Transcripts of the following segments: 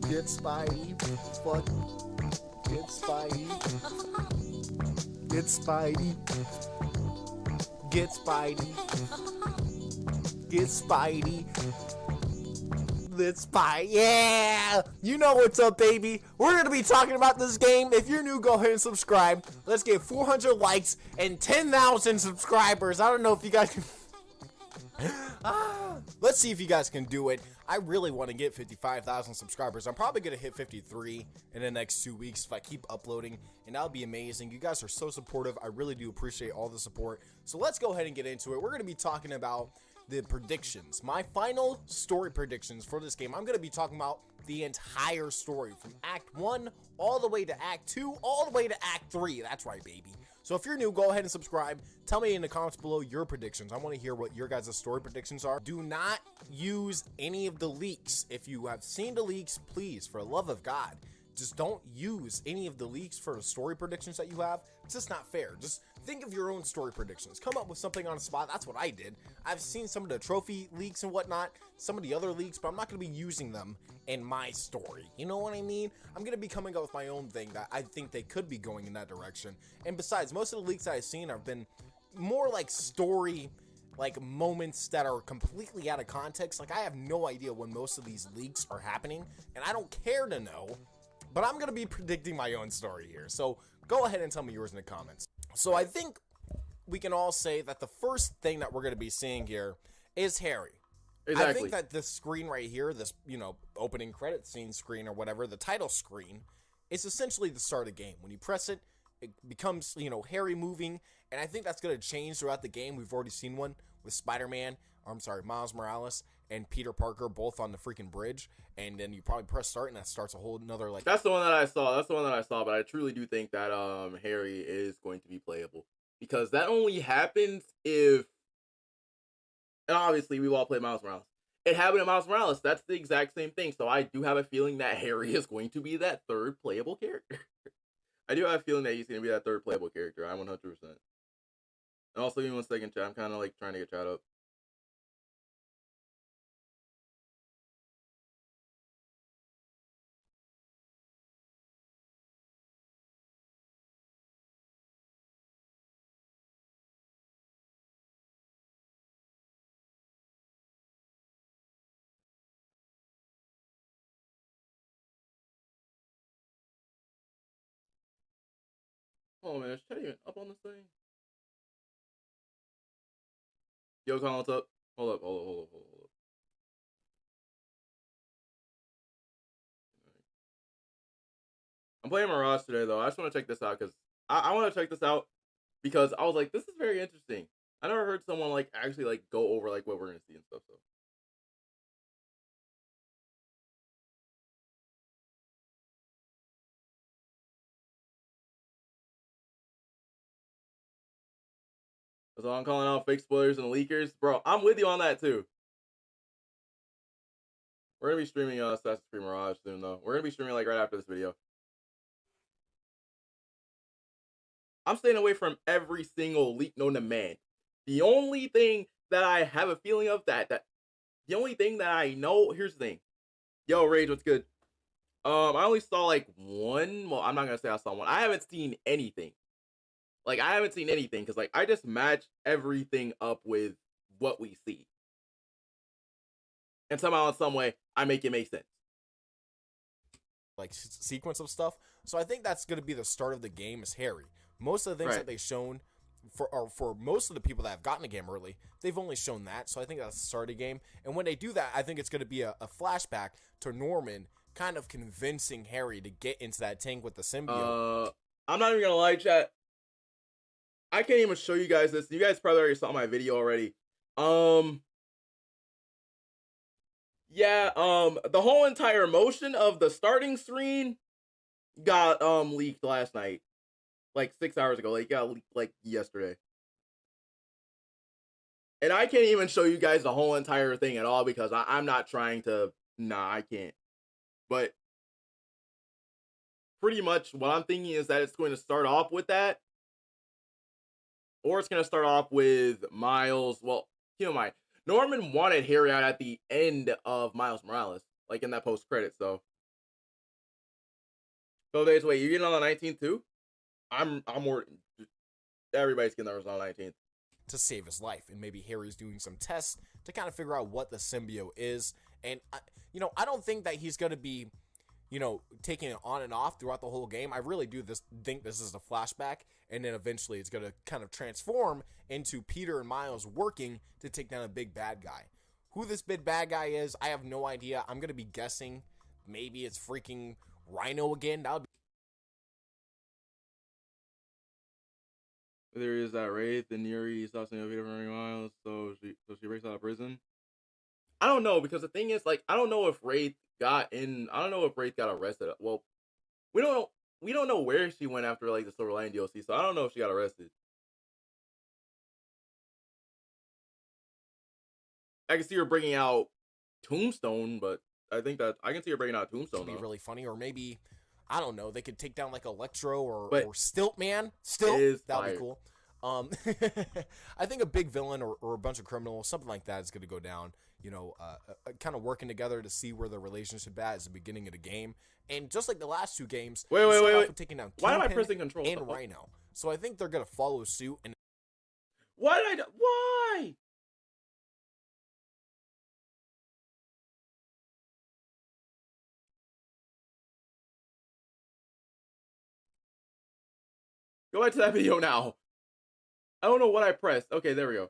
Get Spidey. Fuck. Get Spidey. Get Spidey. Get Spidey. Get Spidey. Let's Spidey. Yeah! You know what's up, baby. We're going to be talking about this game. If you're new, go ahead and subscribe. Let's get 400 likes and 10,000 subscribers. I don't know if you guys can... Let's see if you guys can do it. I really want to get 55,000 subscribers. I'm probably going to hit 53 in the next 2 weeks if I keep uploading, and that'll be amazing. You guys are so supportive. I really do appreciate all the support. So let's go ahead and get into it. We're going to be talking about the predictions, my final story predictions for this game. I'm going to be talking about the entire story from Act 1 all the way to Act 2, all the way to Act 3. That's right, baby. So if you're new, go ahead and subscribe. Tell me in the comments below your predictions. I want to hear what your guys' story predictions are. Do not use any of the leaks. If you have seen the leaks, please, for the love of God, just don't use any of the leaks for the story predictions that you have. It's just not fair. Just think of your own story predictions. Come up with something on the spot. That's what I did. I've seen some of the trophy leaks and whatnot, some of the other leaks, but I'm not going to be using them in my story. You know what I mean? I'm going to be coming up with my own thing that I think they could be going in that direction. And besides, most of the leaks that I've seen have been more like story, like moments that are completely out of context. Like I have no idea when most of these leaks are happening, and I don't care to know. But I'm going to be predicting my own story here. So go ahead and tell me yours in the comments. So I think we can all say that the first thing that we're going to be seeing here is Harry. Exactly. I think that this screen right here, this, opening credit scene screen or whatever, the title screen, is essentially the start of the game. When you press it, it becomes, Harry moving. And I think that's going to change throughout the game. We've already seen one with Miles Morales and Peter Parker both on the freaking bridge, and then you probably press start and that starts a whole another That's the one that I saw. But I truly do think that Harry is going to be playable, because that only happens if, and obviously we've all played Miles Morales. It happened in Miles Morales. That's the exact same thing. So I do have a feeling that Harry is going to be that third playable character. I do have a feeling that he's going to be that third playable character. I'm 100%. And also, give me 1 second, chat. I'm kind of trying to get chat up. Oh man, is chat even up on this thing? Yo, Colin, what's up? Hold up. I'm playing Mirage today, though. I just want to check this out, because I want to check this out because I was like, this is very interesting. I never heard someone actually go over what we're gonna see and stuff. So so I'm calling out fake spoilers and leakers, bro. I'm with you on that too. We're gonna be streaming Assassin's Creed Mirage soon, though. We're gonna be streaming right after this video. I'm staying away from every single leak known to man. The only thing that I have a feeling of the only thing that I know, here's the thing. Yo, Rage, what's good? I only saw one. Well, I'm not gonna say I saw one. I haven't seen anything. I haven't seen anything because I just match everything up with what we see. And somehow in some way, I make it make sense. Sequence of stuff. So I think that's going to be the start of the game is Harry. Most of the things that they've shown for most of the people that have gotten the game early, they've only shown that. So I think that's the start of the game. And when they do that, I think it's going to be a flashback to Norman kind of convincing Harry to get into that tank with the symbiote. I'm not even going to lie, chat. I can't even show you guys this. You guys probably already saw my video already. Yeah, the whole entire motion of the starting screen got leaked last night. 6 hours ago. It got leaked yesterday. And I can't even show you guys the whole entire thing at all because I'm not trying to. Nah, I can't. But pretty much what I'm thinking is that it's going to start off with that. Or it's going to start off with Miles. Well, keep in mind, Norman wanted Harry out at the end of Miles Morales, in that post-credits, though. 12 days. Wait, you're getting on the 19th too? I'm more. Everybody's getting theirs on the 19th. To save his life, and maybe Harry's doing some tests to kind of figure out what the symbiote is. And I don't think that he's going to be, taking it on and off throughout the whole game. I really do think this is a flashback, and then eventually it's going to kind of transform into Peter and Miles working to take down a big bad guy. Who this big bad guy is, I have no idea. I'm going to be guessing maybe it's freaking Rhino again. That would be There is that Wraith and Yuri stops seeing Peter for many miles, so she breaks out of prison. I don't know, because the thing is, like, I don't know if Wraith got arrested. Well, we don't know where she went after like the Silver Lining DLC, so I don't know if she got arrested. I can see her bringing out Tombstone, but I think that I can see her bringing out Tombstone. be really funny, or maybe I don't know. They could take down like Electro or Stilt that'd be cool. I think a big villain or a bunch of criminals, something like that, is going to go down. Kind of working together to see where the relationship at the beginning of the game, and just like the last two games, wait. taking down Why am I Kingpin pressing control? and Rhino. So I think they're going to follow suit. And Why? Go back to that video now. I don't know what I pressed. Okay, there we go.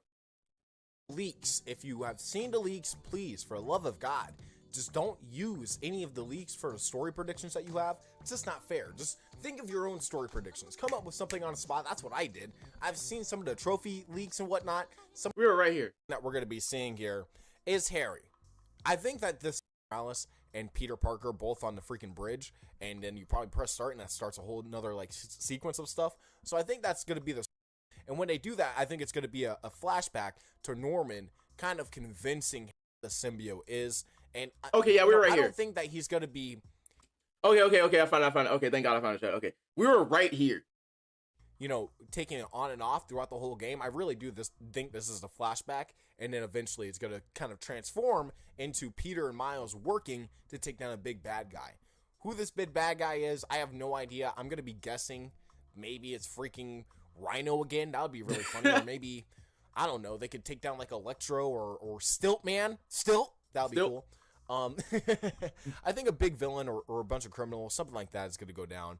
Leaks. If you have seen the leaks, please, for the love of God, just don't use any of the leaks for the story predictions that you have. It's just not fair. Just think of your own story predictions. Come up with something on the spot. That's what I did. I've seen some of the trophy leaks and whatnot. We were right here. That we're going to be seeing here is Harry. I think that this Alice and Peter Parker both on the freaking bridge, and then you probably press start, and that starts a whole another like sequence of stuff. So I think that's going to be the. And when they do that, I think it's going to be a flashback to Norman kind of convincing the symbiote is. And okay, yeah, we were right here. I don't think that he's going to be. Okay. I found it. Okay, thank God I found it. Okay, we were right here. Taking it on and off throughout the whole game. I really do think this is a flashback, and then eventually it's going to kind of transform into Peter and Miles working to take down a big bad guy. Who this big bad guy is, I have no idea. I'm going to be guessing maybe it's freaking Rhino again. That would be really funny. Or maybe, I don't know, they could take down like Electro or Stilt. That would be cool. I think a big villain or a bunch of criminals, something like that, is going to go down.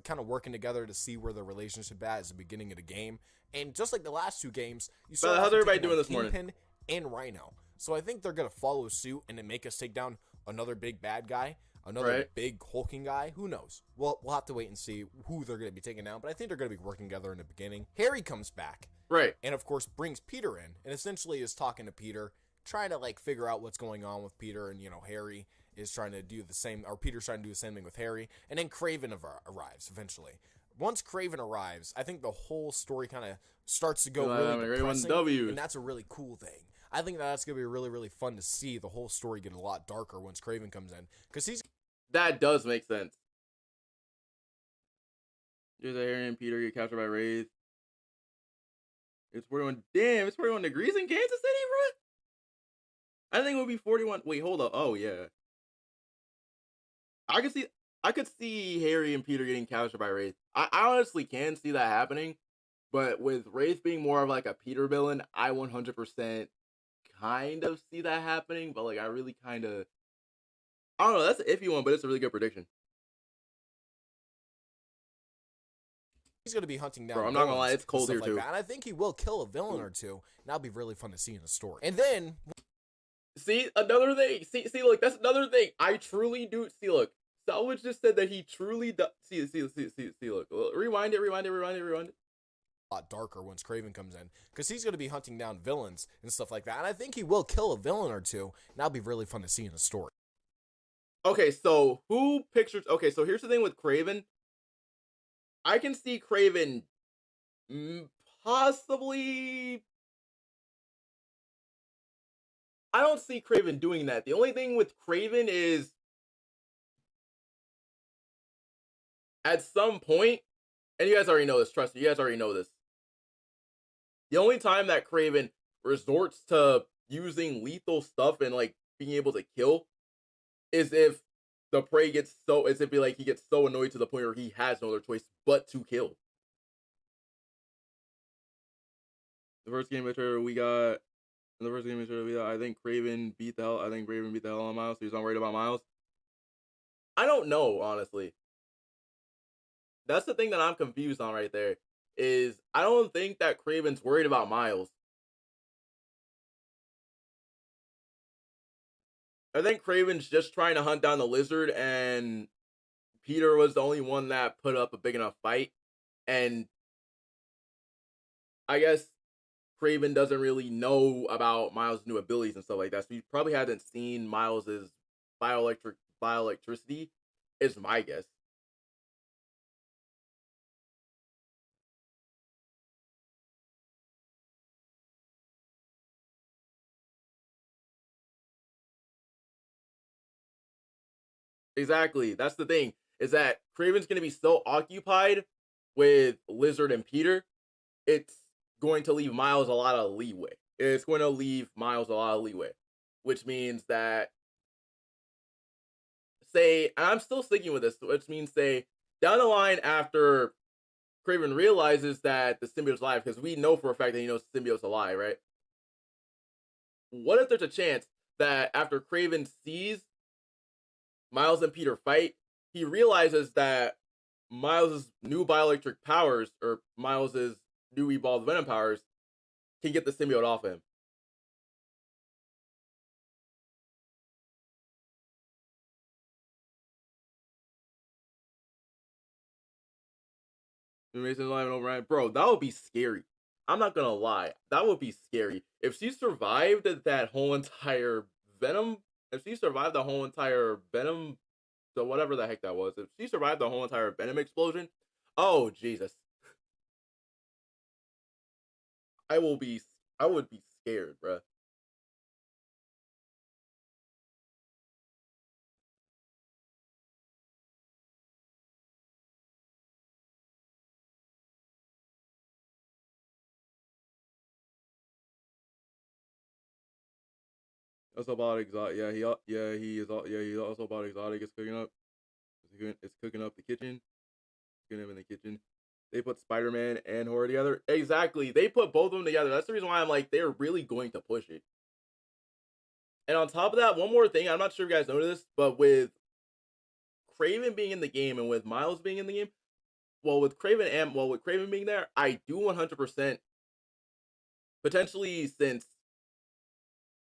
Kind of working together to see where the relationship at the beginning of the game. And just like the last two games, you saw how's everybody doing this morning? Kingpin and Rhino. So I think they're going to follow suit and then make us take down another big bad guy, another big hulking guy. Who knows? Well, we'll have to wait and see who they're going to be taking down. But I think they're going to be working together in the beginning. Harry comes back. Right. And of course brings Peter in and essentially is talking to Peter, trying to like figure out what's going on with Peter, and Harry is trying to do the same, or Peter's trying to do the same thing with Harry, and then Kraven arrives eventually. Once Kraven arrives, I think the whole story kind of starts to go really depressing, and that's a really cool thing. I think that's going to be really, really fun to see the whole story get a lot darker once Kraven comes in, because that does make sense. There's a Harry and Peter get captured by Wraith. It's 41. Damn, it's 41 degrees in Kansas City, bro. I think it would be 41. Wait, hold up. Oh yeah. I could see Harry and Peter getting captured by Wraith. I honestly can see that happening, but with Wraith being more of like a Peter villain, I 100% kind of see that happening. But like, I really kind of, I don't know. That's an iffy one, but it's a really good prediction. he's going to be hunting down. Bro, I'm not gonna lie, it's cold here too. And I think he will kill a villain or two. And that'll be really fun to see in the story. And then. See, another thing. See, look, that's another thing. I truly do. See, look. Salvage just said that he truly does. See, look. Rewind it. A lot darker once Kraven comes in, because he's going to be hunting down villains and stuff like that. And I think he will kill a villain or two. And that'll be really fun to see in the story. Okay, so who pictures? Okay, so here's the thing with Kraven. I can see Kraven possibly. I don't see Kraven doing that. The only thing with Kraven is at some point, and you guys already know this, trust me, you guys already know this. The only time that Kraven resorts to using lethal stuff and like being able to kill is if the prey gets so, it's be like he gets so annoyed to the point where he has no other choice but to kill. The first game material we got, I think Craven beat the hell. I think Craven beat the hell on Miles. So he's not worried about Miles. I don't know, honestly. That's the thing that I'm confused on right there. Is I don't think that Craven's worried about Miles. I think Craven's just trying to hunt down the lizard, and Peter was the only one that put up a big enough fight. And I guess Craven doesn't really know about Miles' new abilities and stuff like that. So he probably hasn't seen Miles's bioelectricity, is my guess. Exactly. That's the thing. Is that Craven's gonna be so occupied with Lizard and Peter, it's going to leave Miles a lot of leeway. It's going to leave Miles a lot of leeway. Which means that, say, and I'm still sticking with this, which means, say, down the line after Craven realizes that the symbiote's alive, because we know for a fact that he knows the symbiote's alive, right? What if there's a chance that after Craven sees Miles and Peter fight, he realizes that Miles' new bioelectric powers, or Miles' new evolved venom powers, can get the symbiote off him? Mason's alive and override. Bro, that would be scary. I'm not gonna lie. That would be scary. If she survived that whole entire venom, if she survived the whole entire venom, so whatever the heck that was, if she survived the whole entire venom explosion, oh Jesus. I will be, I would be scared, bruh. Also bought exotic. He's also bought exotic. It's cooking up. It's cooking up the kitchen. Cooking him in the kitchen. They put Spider-Man and Horror together. Exactly. They put both of them together. That's the reason why I'm like, they're really going to push it. And on top of that, one more thing. I'm not sure if you guys noticed this, but with Craven being in the game and with Miles being in the game, with Craven being there, I do 100% potentially, since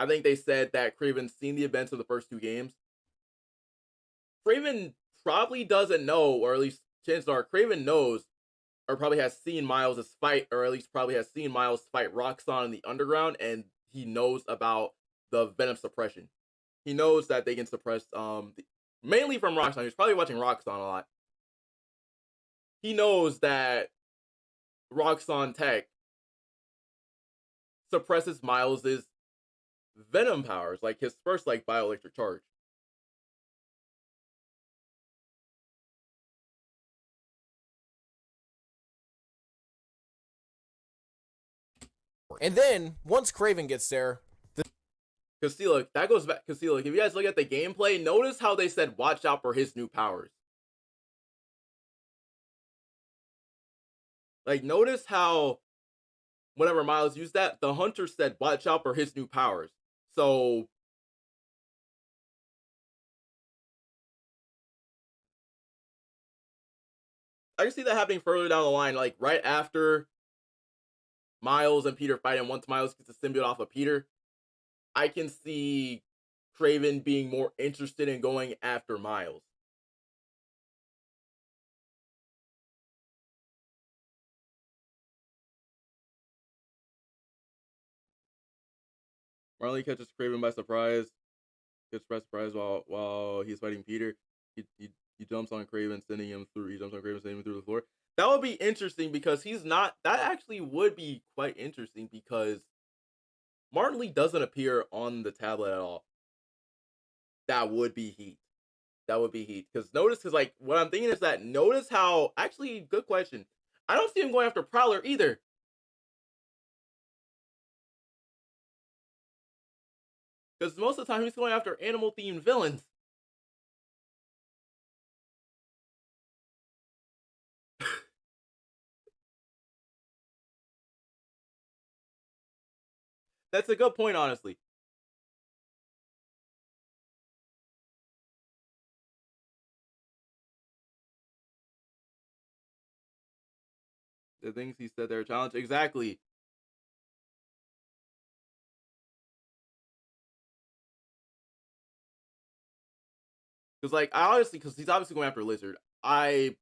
I think they said that Craven's seen the events of the first two games. Craven probably doesn't know, or at least chances are Craven knows, or probably has seen Miles' fight, or at least probably has seen Miles fight Roxxon in the underground, and he knows about the venom suppression. He knows that they can suppress, mainly from Roxxon. He's probably watching Roxxon a lot. He knows that Roxxon tech suppresses Miles's venom powers, like his first bioelectric charge. And then once Craven gets there, Cause see, look, that goes back. Cause see, look, if you guys look at the gameplay, notice how they said watch out for his new powers. Like, notice how whenever Miles used that, the hunter said watch out for his new powers. So I can see that happening further down the line, like right after Miles and Peter fight, and once Miles gets the symbiote off of Peter, I can see Craven being more interested in going after Miles. Marley catches Craven by surprise. Gets by surprise while he's fighting Peter. He jumps on Craven, sending him through. He jumps on Craven, sending him through the floor. That would be interesting because he's not. That actually would be quite interesting because Marley doesn't appear on the tablet at all. That would be heat. That would be heat. Because like what I'm thinking is that notice how, actually, good question. I don't see him going after Prowler either. Because most of the time he's going after animal themed villains. That's a good point, honestly. The things he said they're a challenge. Exactly. Because, like, because he's obviously going after Lizard. I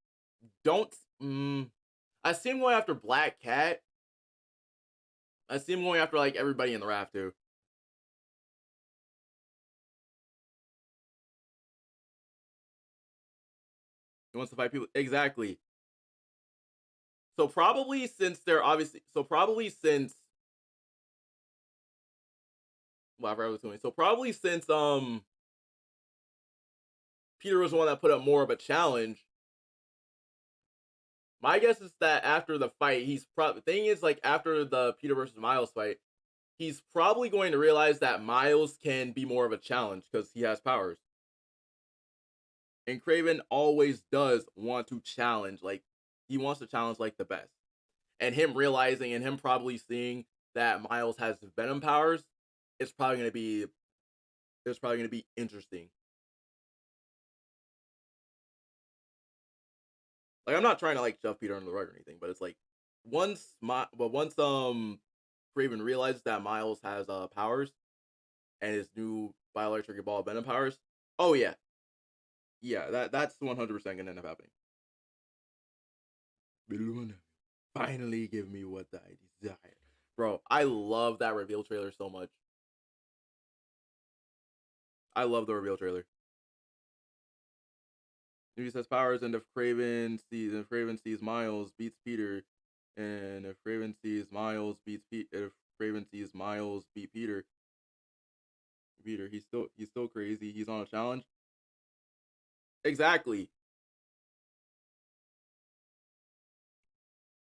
don't. I see him going after Black Cat. I see him going after, like, everybody in the raft, too. He wants to fight people. Exactly. So probably since they're obviously. So probably since. Well, I forgot what I was doing. So probably since Peter was the one that put up more of a challenge. My guess is that after the fight, he's probably. The thing is, like, after the Peter versus Miles fight, he's probably going to realize that Miles can be more of a challenge because he has powers. And Kraven always does want to challenge, like, he wants to challenge, like, the best. And him realizing and him probably seeing that Miles has Venom powers, it's probably going to be interesting. Like, I'm not trying to, like, shove Peter under the rug or anything, but it's like once Kraven realizes that Miles has powers and his new bioelectric ball Venom powers, oh yeah, that's 100% gonna end up happening. Finally, give me what I desire, bro. I love that reveal trailer so much. I love the reveal trailer. He says powers, and if Kraven sees Miles beats Peter, and if Kraven sees Miles beat Peter, he's still crazy. He's on a challenge. Exactly.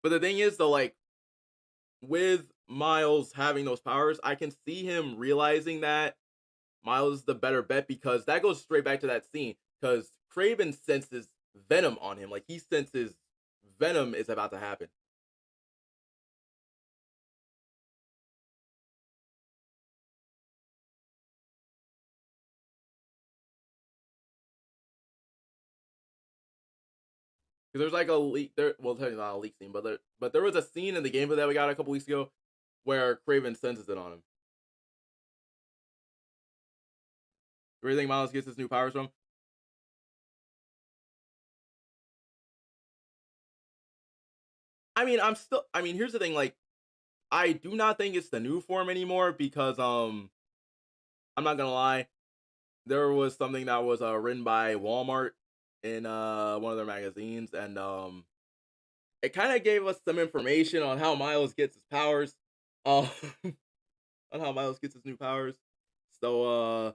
But the thing is, though, like, with Miles having those powers, I can see him realizing that Miles is the better bet, because that goes straight back to that scene. Because Kraven senses Venom on him. Like, he senses Venom is about to happen. Because there's like a leak there. Well, technically not a leak scene, but there was a scene in the gameplay that we got a couple weeks ago where Kraven senses it on him. Where do you think Miles gets his new powers from? I mean, here's the thing, like, I do not think it's the new form anymore, because I'm not gonna lie, there was something that was written by Walmart in one of their magazines, and it kind of gave us some information on how Miles gets his powers, on how Miles gets his new powers. So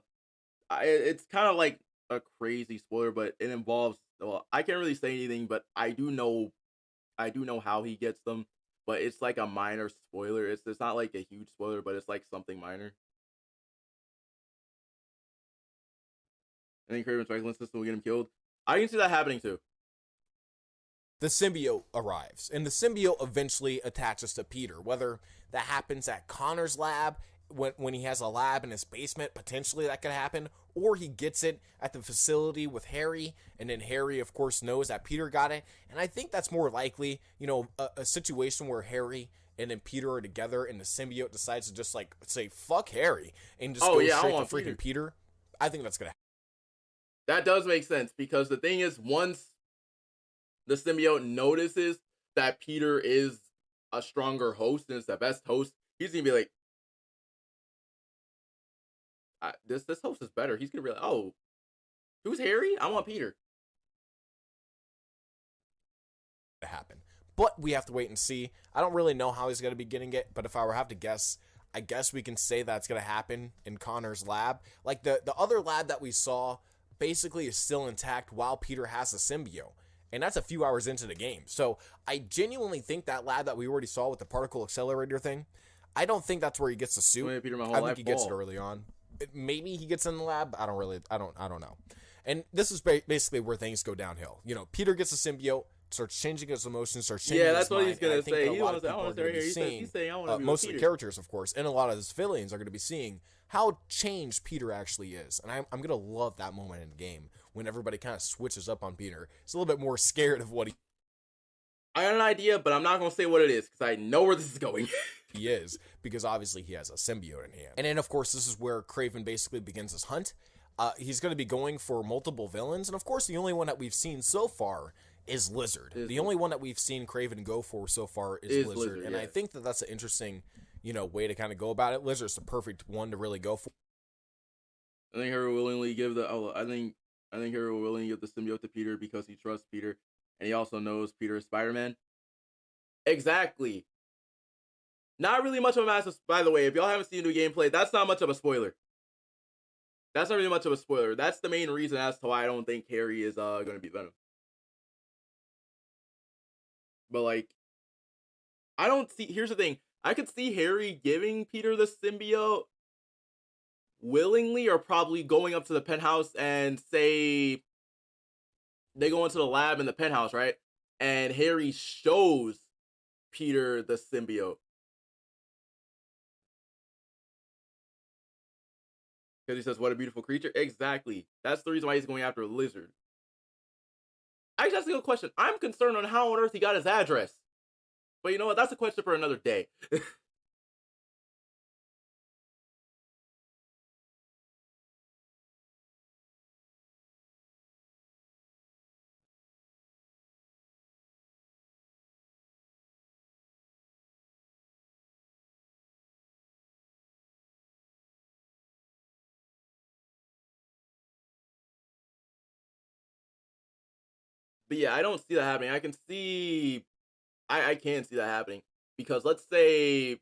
it's kind of like a crazy spoiler, but it involves. Well, I can't really say anything, but I do know how he gets them. But it's like a minor spoiler. It's not like a huge spoiler, but it's like something minor. I think Kraven's Reckless system will get him killed. I can see that happening too. The symbiote arrives, and the symbiote eventually attaches to Peter. Whether that happens at Connor's lab, when he has a lab in his basement, potentially that could happen, or he gets it at the facility with Harry, and then Harry, of course, knows that Peter got it. And I think that's more likely, a situation where Harry and then Peter are together, and the symbiote decides to just, like, say, fuck Harry, and just go straight to freaking Peter. I think that's going to happen. That does make sense, because the thing is, once the symbiote notices that Peter is a stronger host and is the best host, he's going to be like, this host is better. He's going to be like, oh, who's Harry? I want Peter. To happen. But we have to wait and see. I don't really know how he's going to be getting it, but if I were to have to guess, I guess we can say that's going to happen in Connor's lab. Like, the other lab that we saw basically is still intact while Peter has the symbiote. And that's a few hours into the game. So I genuinely think that lab that we already saw with the particle accelerator thing, I don't think that's where he gets the suit. I think he gets it early on. Maybe he gets in the lab. I don't know. And this is basically where things go downhill. Peter gets the symbiote. starts changing his emotions, starts changing Yeah, his that's what mind. he's gonna say. He wants to. I People are want to going to stay be here. seeing, He's saying I want to be with most of the Peter. characters, of course, and a lot of the civilians are going to be seeing how changed Peter actually is. And I'm going to love that moment in the game when everybody kind of switches up on Peter. He's a little bit more scared of what I got an idea, but I'm not gonna say what it is because I know where this is going. he is, because obviously he has a symbiote in hand. And then, of course, this is where Kraven basically begins his hunt. He's going to be going for multiple villains, and of course, the only one that we've seen so far is Lizard. The only one that we've seen Kraven go for so far is Lizard, and yeah. I think that that's an interesting, way to kind of go about it. Lizard's the perfect one to really go for. I think Harry will willingly give the. I think Harry will willingly give the symbiote to Peter because he trusts Peter, and he also knows Peter is Spider-Man. Exactly. Not really much of a massive. By the way, if y'all haven't seen the gameplay, that's not much of a spoiler. That's not really much of a spoiler. That's the main reason as to why I don't think Harry is going to be Venom. But like, I don't see. Here's the thing. I could see Harry giving Peter the symbiote willingly, or probably going up to the penthouse and say they go into the lab in the penthouse, right? And Harry shows Peter the symbiote. Because he says, what a beautiful creature. Exactly. That's the reason why he's going after a Lizard. I just asked a question. I'm concerned on how on earth he got his address. But you know what? That's a question for another day. But yeah, I don't see that happening. I can see, I can see that happening because let's say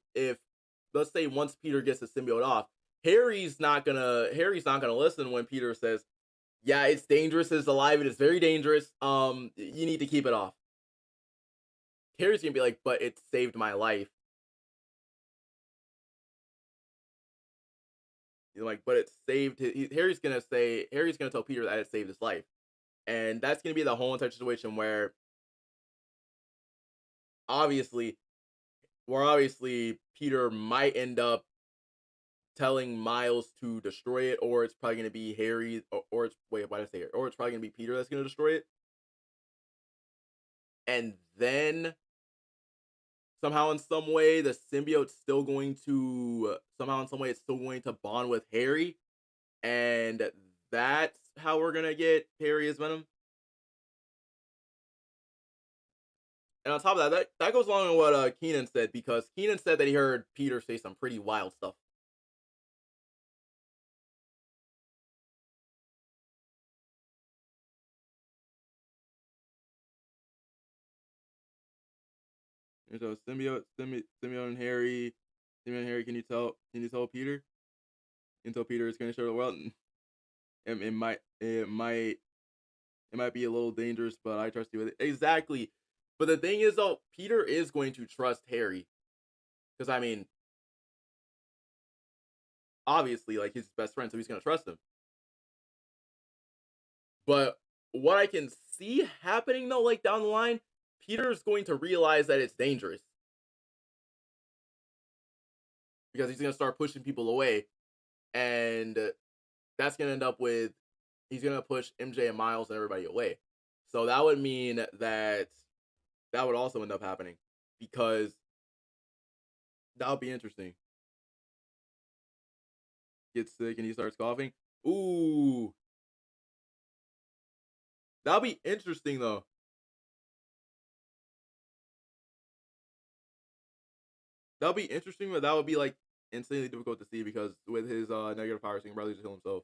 once Peter gets the symbiote off, Harry's not gonna listen when Peter says, "Yeah, it's dangerous. It's alive. It is very dangerous. You need to keep it off." Harry's gonna be like, "But it saved my life." You're like, "But it saved his." Harry's gonna tell Peter that it saved his life, and that's gonna be the whole entire situation where obviously Peter might end up telling Miles to destroy it, or it's probably going to be Harry, or it's, wait, why did I say it? Or it's probably going to be Peter that's going to destroy it. And then somehow in some way, the symbiote's still going to, it's still going to bond with Harry. And that's how we're going to get Harry as Venom. And on top of that goes along with what Keenan said, because Keenan said that he heard Peter say some pretty wild stuff. So symbiote and Harry, can you tell Peter? You can tell Peter it's going to show the world. It might be a little dangerous, but I trust you with it. Exactly. But the thing is, though, Peter is going to trust Harry. Because, I mean, obviously, like, he's his best friend, so he's going to trust him. But what I can see happening, though, like, down the line, Peter's going to realize that it's dangerous. Because he's going to start pushing people away. And that's going to end up with, he's going to push MJ and Miles and everybody away. So that would mean that would also end up happening, because that would be interesting. Gets sick and he starts coughing. Ooh. That'll be interesting, though. That'll be interesting, but that would be, like, insanely difficult to see, because with his negative powers, he can probably just kill himself.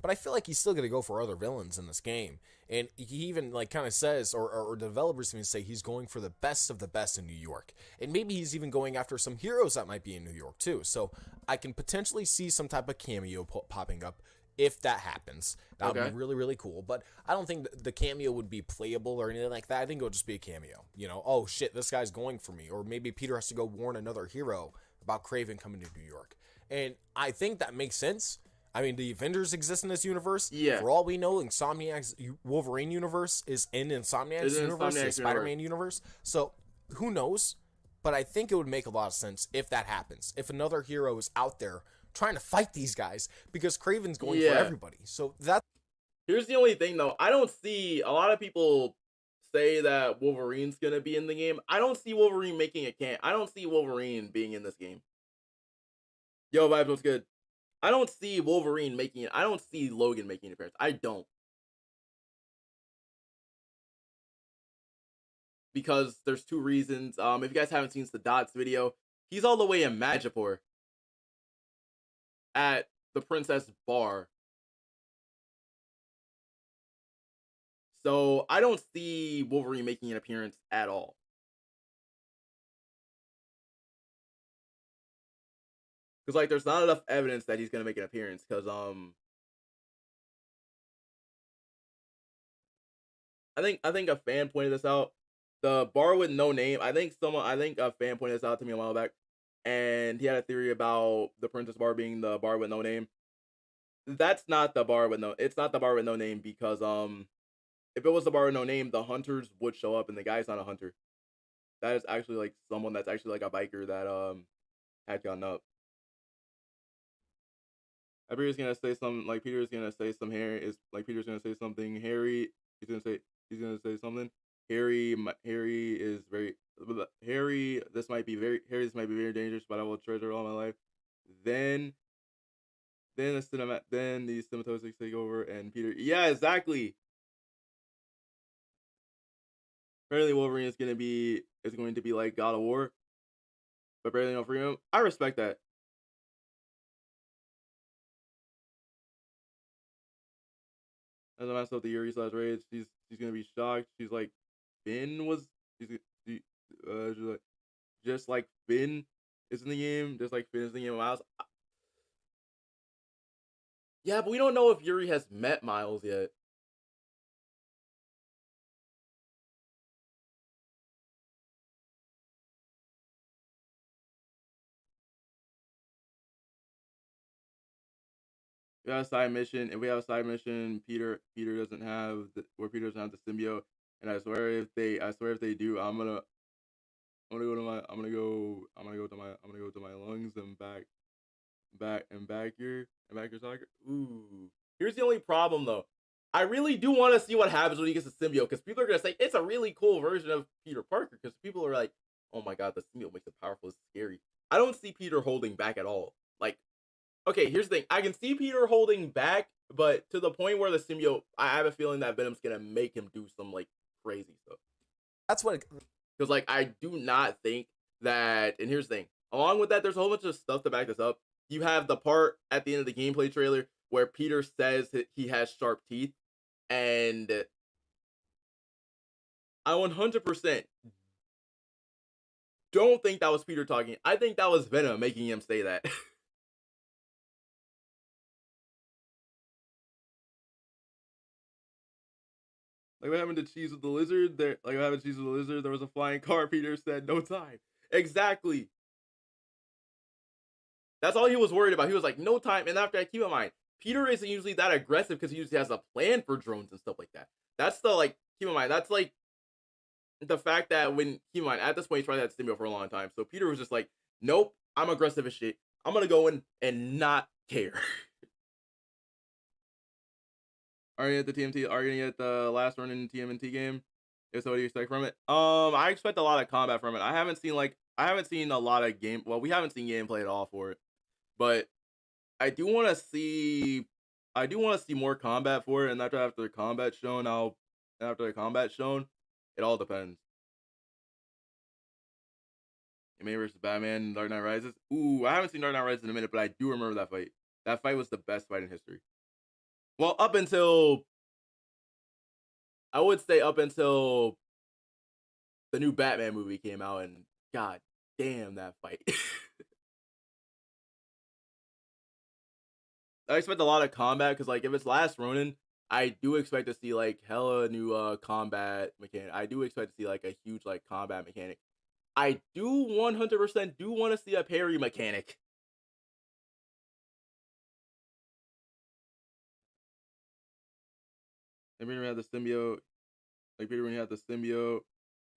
But I feel like he's still going to go for other villains in this game. And he even like kind of says, or developers even say, he's going for the best of the best in New York. And maybe he's even going after some heroes that might be in New York too. So I can potentially see some type of cameo popping up if that happens. That would be really, really cool. But I don't think the cameo would be playable or anything like that. I think it would just be a cameo. You know, oh shit, this guy's going for me. Or maybe Peter has to go warn another hero about Kraven coming to New York. And I think that makes sense. I mean, the Avengers exist in this universe. Yeah. For all we know, Insomniac's Wolverine universe is in Insomniac's universe, the Spider-Man universe. So who knows? But I think it would make a lot of sense if that happens. If another hero is out there trying to fight these guys, because Kraven's going for everybody. So that's... Here's the only thing, though. I don't see a lot of people say that Wolverine's gonna be in the game. I don't see Wolverine making a camp. I don't see Wolverine being in this game. Yo, Vibes, what's good? I don't see Wolverine making it. I don't see Logan making an appearance. I don't. Because there's two reasons. If you guys haven't seen the Dots video, he's all the way in Majapur at the Princess Bar. So I don't see Wolverine making an appearance at all. Because, like, there's not enough evidence that he's going to make an appearance. Because, I think a fan pointed this out. The bar with no name. I think a fan pointed this out to me a while back. And he had a theory about the Princess Bar being the bar with no name. That's not the bar with no... It's not the bar with no name because, if it was the bar with no name, the hunters would show up, and the guy's not a hunter. That is actually, like, someone that's actually, like, a biker that, had gotten up. Peter's gonna say something like Peter's gonna say some Harry is like Peter's gonna say something. Harry he's gonna say something. Harry is very Harry. This might be very dangerous, but I will treasure all my life. Then these cinematosis take over, and Peter. Yeah, exactly. Apparently, Wolverine is going to be like God of War, but barely no freedom. I respect that. As a master of the Yuri / Rage, she's gonna be shocked. She's like, Finn was just like Finn is in the game, just like Finn is in the game of Miles. Yeah, but we don't know if Yuri has met Miles yet. We have a side mission. If we have a side mission, Peter doesn't have the symbiote. And I swear if they do, I'm gonna go to my lungs and back your soccer. Ooh. Here's the only problem though. I really do want to see what happens when he gets the symbiote, because people are gonna say it's a really cool version of Peter Parker, because people are like, oh my god, the symbiote makes it powerful, it's scary. I don't see Peter holding back at all. Like, okay, here's the thing. I can see Peter holding back, but to the point where the symbiote, I have a feeling that Venom's gonna make him do some like crazy stuff. That's what... Because like, I do not think that, and here's the thing. Along with that, there's a whole bunch of stuff to back this up. You have the part at the end of the gameplay trailer where Peter says that he has sharp teeth, and I 100% don't think that was Peter talking. I think that was Venom making him say that. Like what happened to Cheese with the Lizard? There was a flying car. Peter said, no time. Exactly. That's all he was worried about. He was like, no time. And after that, keep in mind, Peter isn't usually that aggressive because he usually has a plan for drones and stuff like that. That's the, like, keep in mind, that's like the fact that keep in mind, at this point, he's probably had symbiote for a long time. So Peter was just like, nope, I'm aggressive as shit. I'm going to go in and not care. Are you at the TMT? Are you gonna get the last run in the TMNT game? If so, what do you expect from it? I expect a lot of combat from it. I haven't seen a lot of game. Well, we haven't seen gameplay at all for it, but I do want to see more combat for it. And after the combat shown, it all depends. May versus Batman, Dark Knight Rises. Ooh, I haven't seen Dark Knight Rises in a minute, but I do remember that fight. That fight was the best fight in history. Well, up until the new Batman movie came out, and god damn that fight. I expect a lot of combat, because like if it's Last Ronin, I do expect to see like hella new combat mechanic. I do expect to see like a huge like combat mechanic. I do 100% do want to see a parry mechanic. Like Peter when he had the symbiote,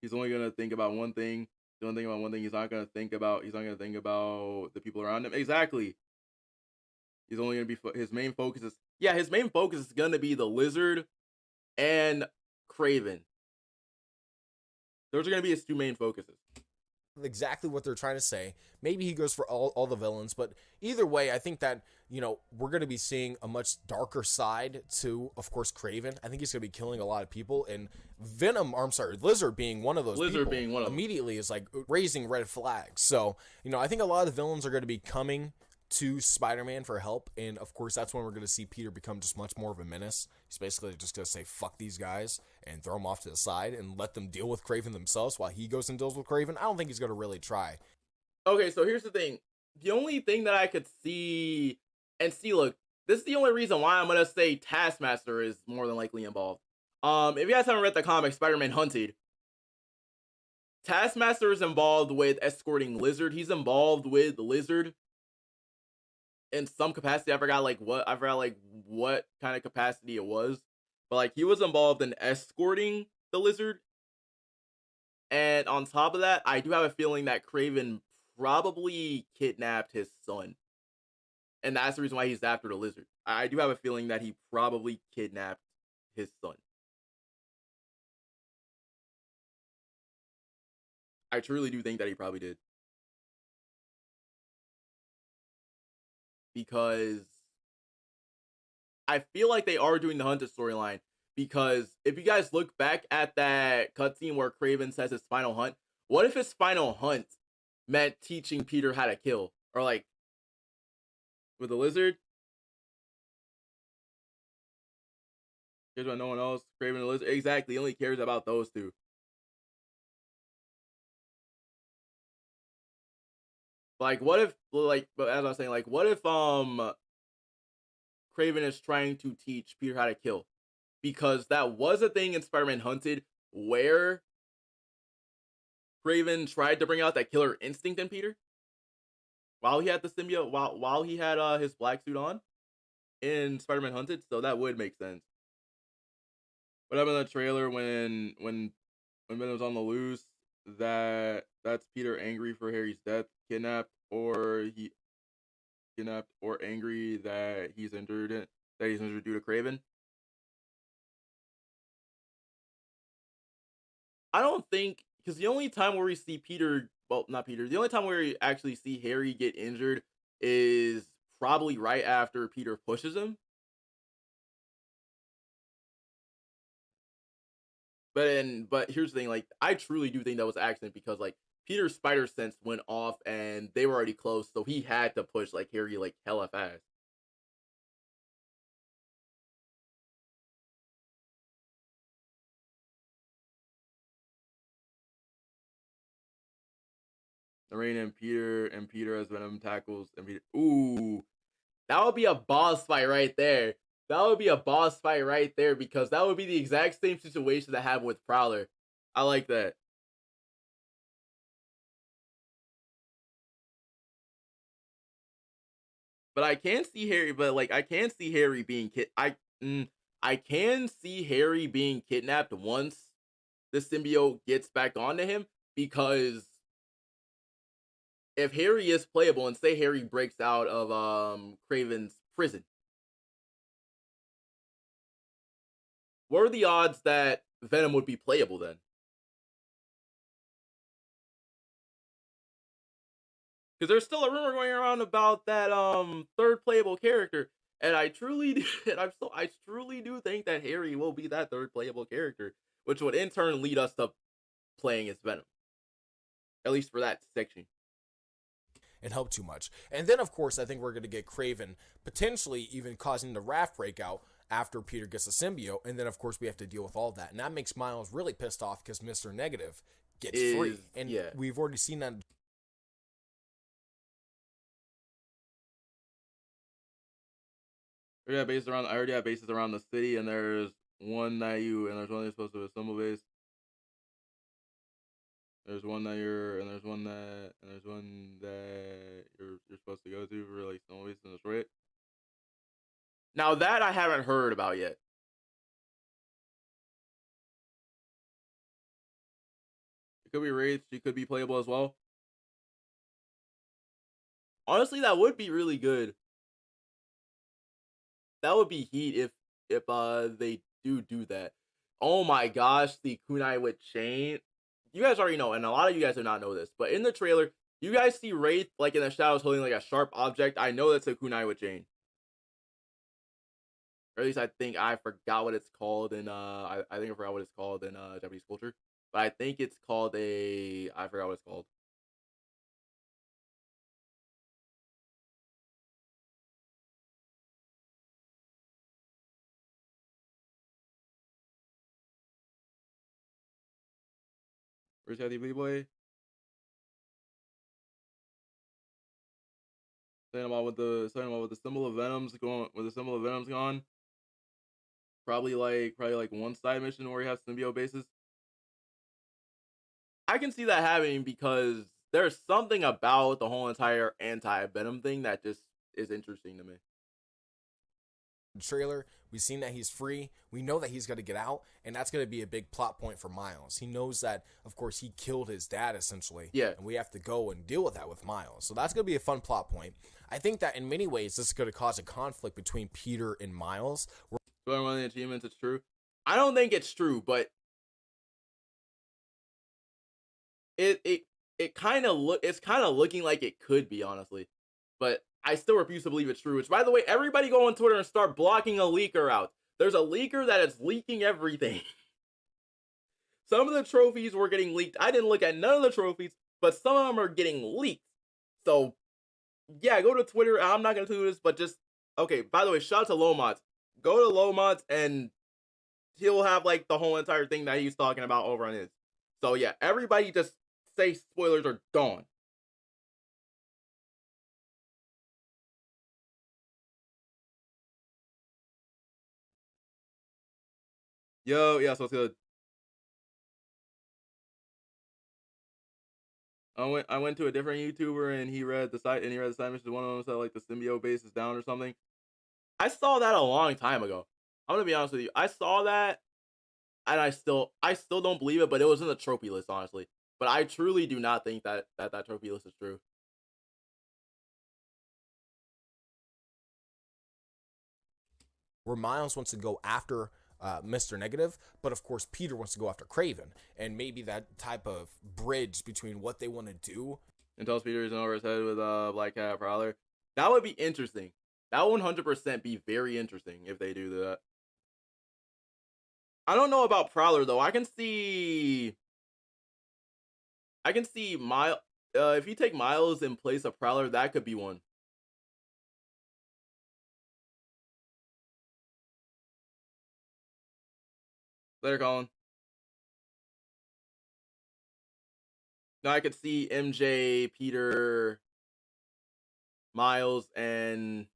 he's only gonna think about one thing. He's only thinking about one thing. He's not gonna think about the people around him. Exactly. He's only gonna be his main focus is gonna be the Lizard and Craven. Those are gonna be his two main focuses. Exactly what they're trying to say. Maybe he goes for all the villains, but either way, I think that, we're going to be seeing a much darker side to, of course, Craven. I think he's going to be killing a lot of people, and Lizard being one of those immediately is like raising red flags. So, I think a lot of the villains are going to be coming to Spider-Man for help, and of course that's when we're going to see Peter become just much more of a menace. He's basically just going to say fuck these guys and throw them off to the side and let them deal with Craven themselves while he goes and deals with Craven. I don't think he's going to really try. Okay, so here's the thing. The only thing that I could see, look, this is the only reason why I'm going to say Taskmaster is more than likely involved. If you guys haven't read the comic Spider-Man Hunted, Taskmaster is involved with escorting Lizard. He's involved with the Lizard in some capacity. I forgot what kind of capacity it was, but he was involved in escorting the Lizard. And on top of that, I do have a feeling that Craven probably kidnapped his son, and that's the reason why he's after the Lizard. I do have a feeling that he probably kidnapped his son. I truly do think that he probably did. Because I feel like they are doing the Hunted storyline. Because if you guys look back at that cutscene where Craven says his final hunt, what if his final hunt meant teaching Peter how to kill? Or with the Lizard? Cares about no one else. Craven and the Lizard. Exactly. He only cares about those two. What if, as I was saying, what if Craven is trying to teach Peter how to kill? Because that was a thing in Spider-Man Hunted where Craven tried to bring out that killer instinct in Peter while he had the symbiote, while he had his black suit on in Spider-Man Hunted, so that would make sense. What happened in the trailer when Ben was on the loose? That's Peter angry for Harry's death, kidnapped or angry that he's injured due to Craven. I don't think, because the only time where we see the only time where we actually see Harry get injured is probably right after Peter pushes him. But here's the thing, I truly do think that was an accident because Peter's spider sense went off and they were already close, so he had to push Harry hella fast. Lorraine and Peter as Venom tackles and Peter. Ooh, that would be a boss fight right there. Because that would be the exact same situation that happened with Prowler. I like that. But I can see Harry. I can see Harry being I can see Harry being kidnapped once the symbiote gets back onto him, because if Harry is playable, and say Harry breaks out of Craven's prison, what are the odds that Venom would be playable then? Because there's still a rumor going around about that third playable character, and I truly do think that Harry will be that third playable character, which would in turn lead us to playing as Venom, at least for that section. And help too much. And then, of course, I think we're going to get Craven potentially even causing the raft breakout after Peter gets the symbiote. And then, of course, we have to deal with all that. And that makes Miles really pissed off because Mr. Negative gets free. And we've already seen that. I already have bases around the city, and there's one that you're supposed to assemble base. There's one that you're supposed to go to for some ways to destroy it. Now that I haven't heard about yet. could be Wraith. She could be playable as well. Honestly, that would be really good. That would be heat if they do that. Oh my gosh, the kunai with chain. You guys already know, and a lot of you guys do not know this, but in the trailer, you guys see Wraith like in the shadows holding like a sharp object. I know that's a kunai with chain. Or at least I forgot what it's called in I think I forgot what it's called in Japanese culture. But I think it's called I forgot what it's called. Where's the B-boy? Saying about with the symbol of Venom's gone. Probably like one side mission where you have symbiote bases. I can see that happening because there's something about the whole entire anti-Venom thing that just is interesting to me. Trailer, we've seen that he's free. We know that he's going to get out, and that's going to be a big plot point for Miles. He knows that, of course, he killed his dad essentially. Yeah. And we have to go and deal with that with Miles. So that's going to be a fun plot point. I think that in many ways this is going to cause a conflict between Peter and Miles. Doing one of the achievements, it's true. I don't think it's true, but it's kind of looking like it could be, honestly. But I still refuse to believe it's true. Which, by the way, everybody go on Twitter and start blocking a leaker out. There's a leaker that is leaking everything. Some of the trophies were getting leaked. I didn't look at none of the trophies, but some of them are getting leaked. So, yeah, go to Twitter. I'm not going to do this, but just, okay, by the way, shout out to Lomods. Go to Lomods and he'll have, like, the whole entire thing that he's talking about over on his. So, yeah, everybody just say spoilers are gone. Yo, yeah, so it's good. I went to a different YouTuber and he read the side mission. One of them said like the symbiote base is down or something. I saw that a long time ago. I'm gonna be honest with you. I saw that and I still don't believe it, but it was in the trophy list, honestly. But I truly do not think that trophy list is true. Where Miles wants to go after Mr. Negative, but of course Peter wants to go after Craven, and maybe that type of bridge between what they want to do. And tells Peter he's over his head with Black Cat Prowler. That would be interesting. That would 100% be very interesting if they do that. I don't know about Prowler though. I can see Miles. If you take Miles in place of Prowler, that could be one. Later, Colin. Now I could see MJ, Peter, Miles, and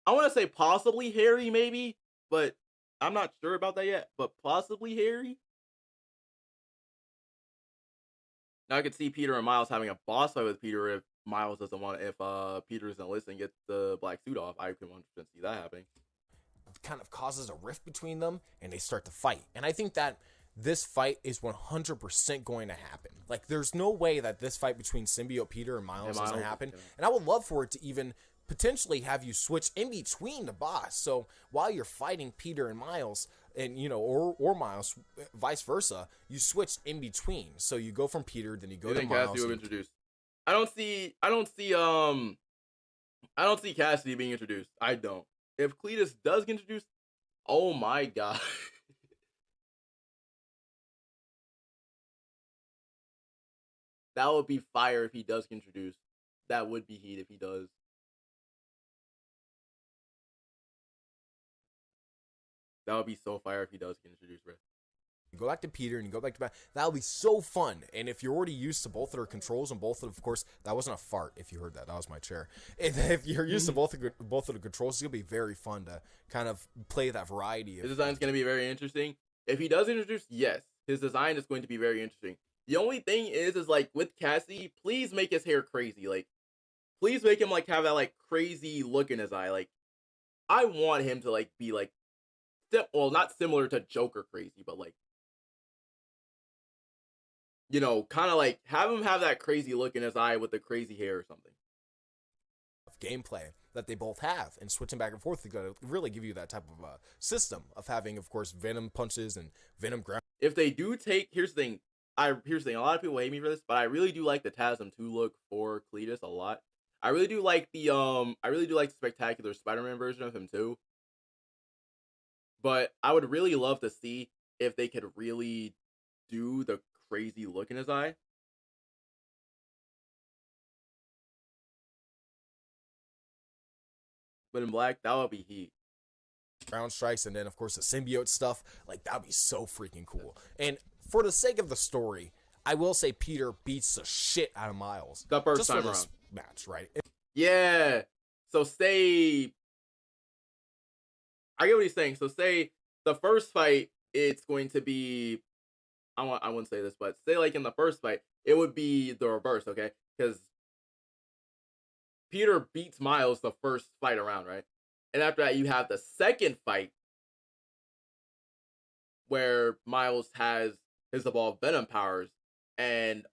I want to say possibly Harry, maybe, but I'm not sure about that yet. But possibly Harry. Now I could see Peter and Miles having a boss fight with Peter if Miles doesn't want if Peter doesn't listen and gets the black suit off. I can 100% see that happening. Kind of causes a rift between them and they start to fight. And I think that this fight is 100% going to happen. Like, there's no way that this fight between Symbiote Peter and Miles doesn't happen. And I would love for it to even potentially have you switch in between the boss. So while you're fighting Peter and Miles, and or Miles, vice versa, you switch in between. So you go from Peter, then you go to Miles. Cassidy will introduce. I don't see Cassidy being introduced. I don't. If Cletus does get introduced, oh my god. That would be fire if he does get introduced. That would be heat if he does. That would be so fire if he does get introduced, bro. You go back to Peter and you go back to that'll be so fun. And if you're already used to both of their controls and both of course, that wasn't a fart if you heard that. That was my chair. If you're used to both of the controls, it's gonna be very fun to kind of play that variety. His design's gonna be very interesting. If he does introduce, yes, his design is going to be very interesting. The only thing is like with Cassie, please make his hair crazy. Like, please make him like have that like crazy look in his eye. Like, I want him to like be like, well, not similar to Joker crazy, but like you know, kind of like have him have that crazy look in his eye with the crazy hair or something. Gameplay that they both have, and switching back and forth to really give you that type of system of having, of course, Venom punches and Venom ground. If they do take, here's the thing, a lot of people hate me for this, but I really do like the TASM 2 look for Cletus a lot. I really do like the spectacular Spider-Man version of him too. But I would really love to see if they could really do the crazy look in his eye. But in black, that would be heat. Ground strikes, and then of course the symbiote stuff, like that would be so freaking cool. And for the sake of the story, I will say Peter beats the shit out of Miles the first just time for this around. match, right? Yeah. So say, I get what he's saying. So say the first fight, it's going to be, I wouldn't say this, but say like in the first fight, it would be the reverse, okay? Because Peter beats Miles the first fight around, right? And after that, you have the second fight where Miles has his evolved Venom powers, and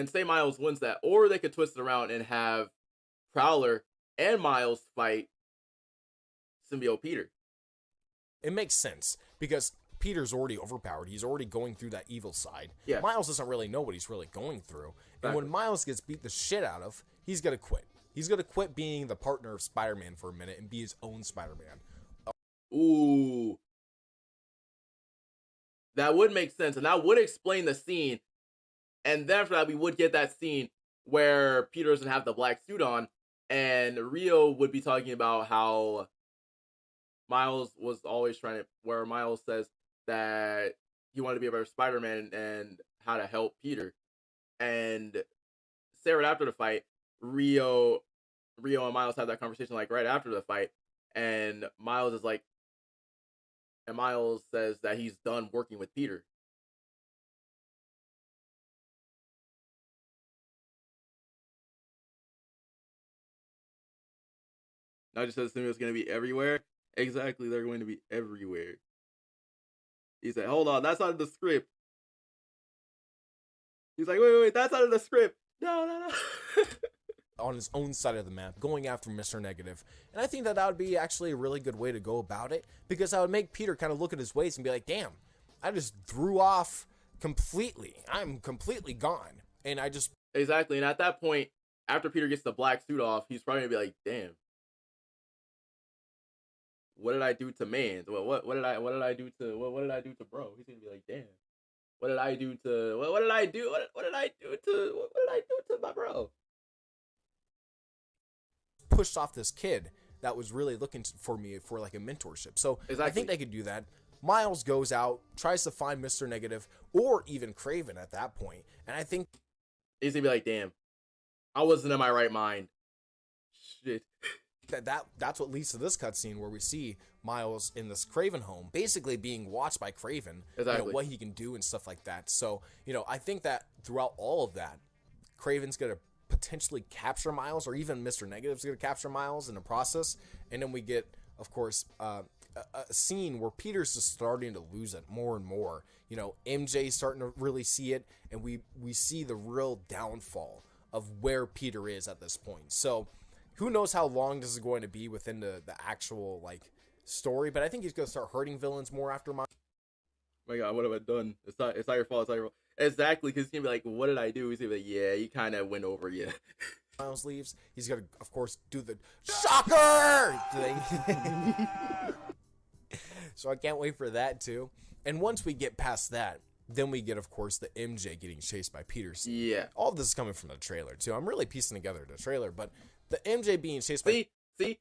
say Miles wins that, or they could twist it around and have Prowler and Miles fight Symbiote Peter. It makes sense because Peter's already overpowered. He's already going through that evil side. Yeah. Miles doesn't really know what he's really going through. Exactly. And when Miles gets beat the shit out of, he's going to quit. He's going to quit being the partner of Spider-Man for a minute and be his own Spider-Man. Ooh. That would make sense, and that would explain the scene. And then after that, we would get that scene where Peter doesn't have the black suit on, and Rio would be talking about how Miles was always where Miles says that he wanted to be a better Spider-Man and how to help Peter. And say right after the fight, Rio and Miles have that conversation like right after the fight, and Miles says that he's done working with Peter. Now just says it's going to be everywhere. Exactly, they're going to be everywhere. He said, hold on, that's out of the script. He's like, wait, that's out of the script. No. On his own side of the map, going after Mr. Negative. And I think that would be actually a really good way to go about it, because I would make Peter kind of look at his waist and be like, damn, I just threw off completely. I'm completely gone. And I just... Exactly, and at that point, after Peter gets the black suit off, he's probably going to be like, damn. What did I do to man? What did I do to bro? He's gonna be like, damn. What did I do to my bro? Pushed off this kid that was really looking for me for like a mentorship. So exactly. I think they could do that. Miles goes out, tries to find Mr. Negative or even Kraven at that point, and I think he's gonna be like, damn, I wasn't in my right mind. Shit. That's what leads to this cutscene where we see Miles in this Kraven home, basically being watched by Kraven, exactly. What he can do and stuff like that. So, I think that throughout all of that, Kraven's going to potentially capture Miles, or even Mr. Negative's going to capture Miles in the process. And then we get, of course, a scene where Peter's just starting to lose it more and more. MJ's starting to really see it, and we see the real downfall of where Peter is at this point. So, who knows how long this is going to be within the actual, story, but I think he's going to start hurting villains more after Miles. Oh my God, what have I done? It's not your fault, it's not your fault. Exactly, because he's going to be like, what did I do? He's going to be like, yeah, you kind of went over, yeah. Miles leaves, he's going to, of course, do the shocker thing. So I can't wait for that, too. And once we get past that, then we get, of course, the MJ getting chased by Peter. Yeah. All of this is coming from the trailer, too. I'm really piecing together the trailer, but the MJ being chased by... See,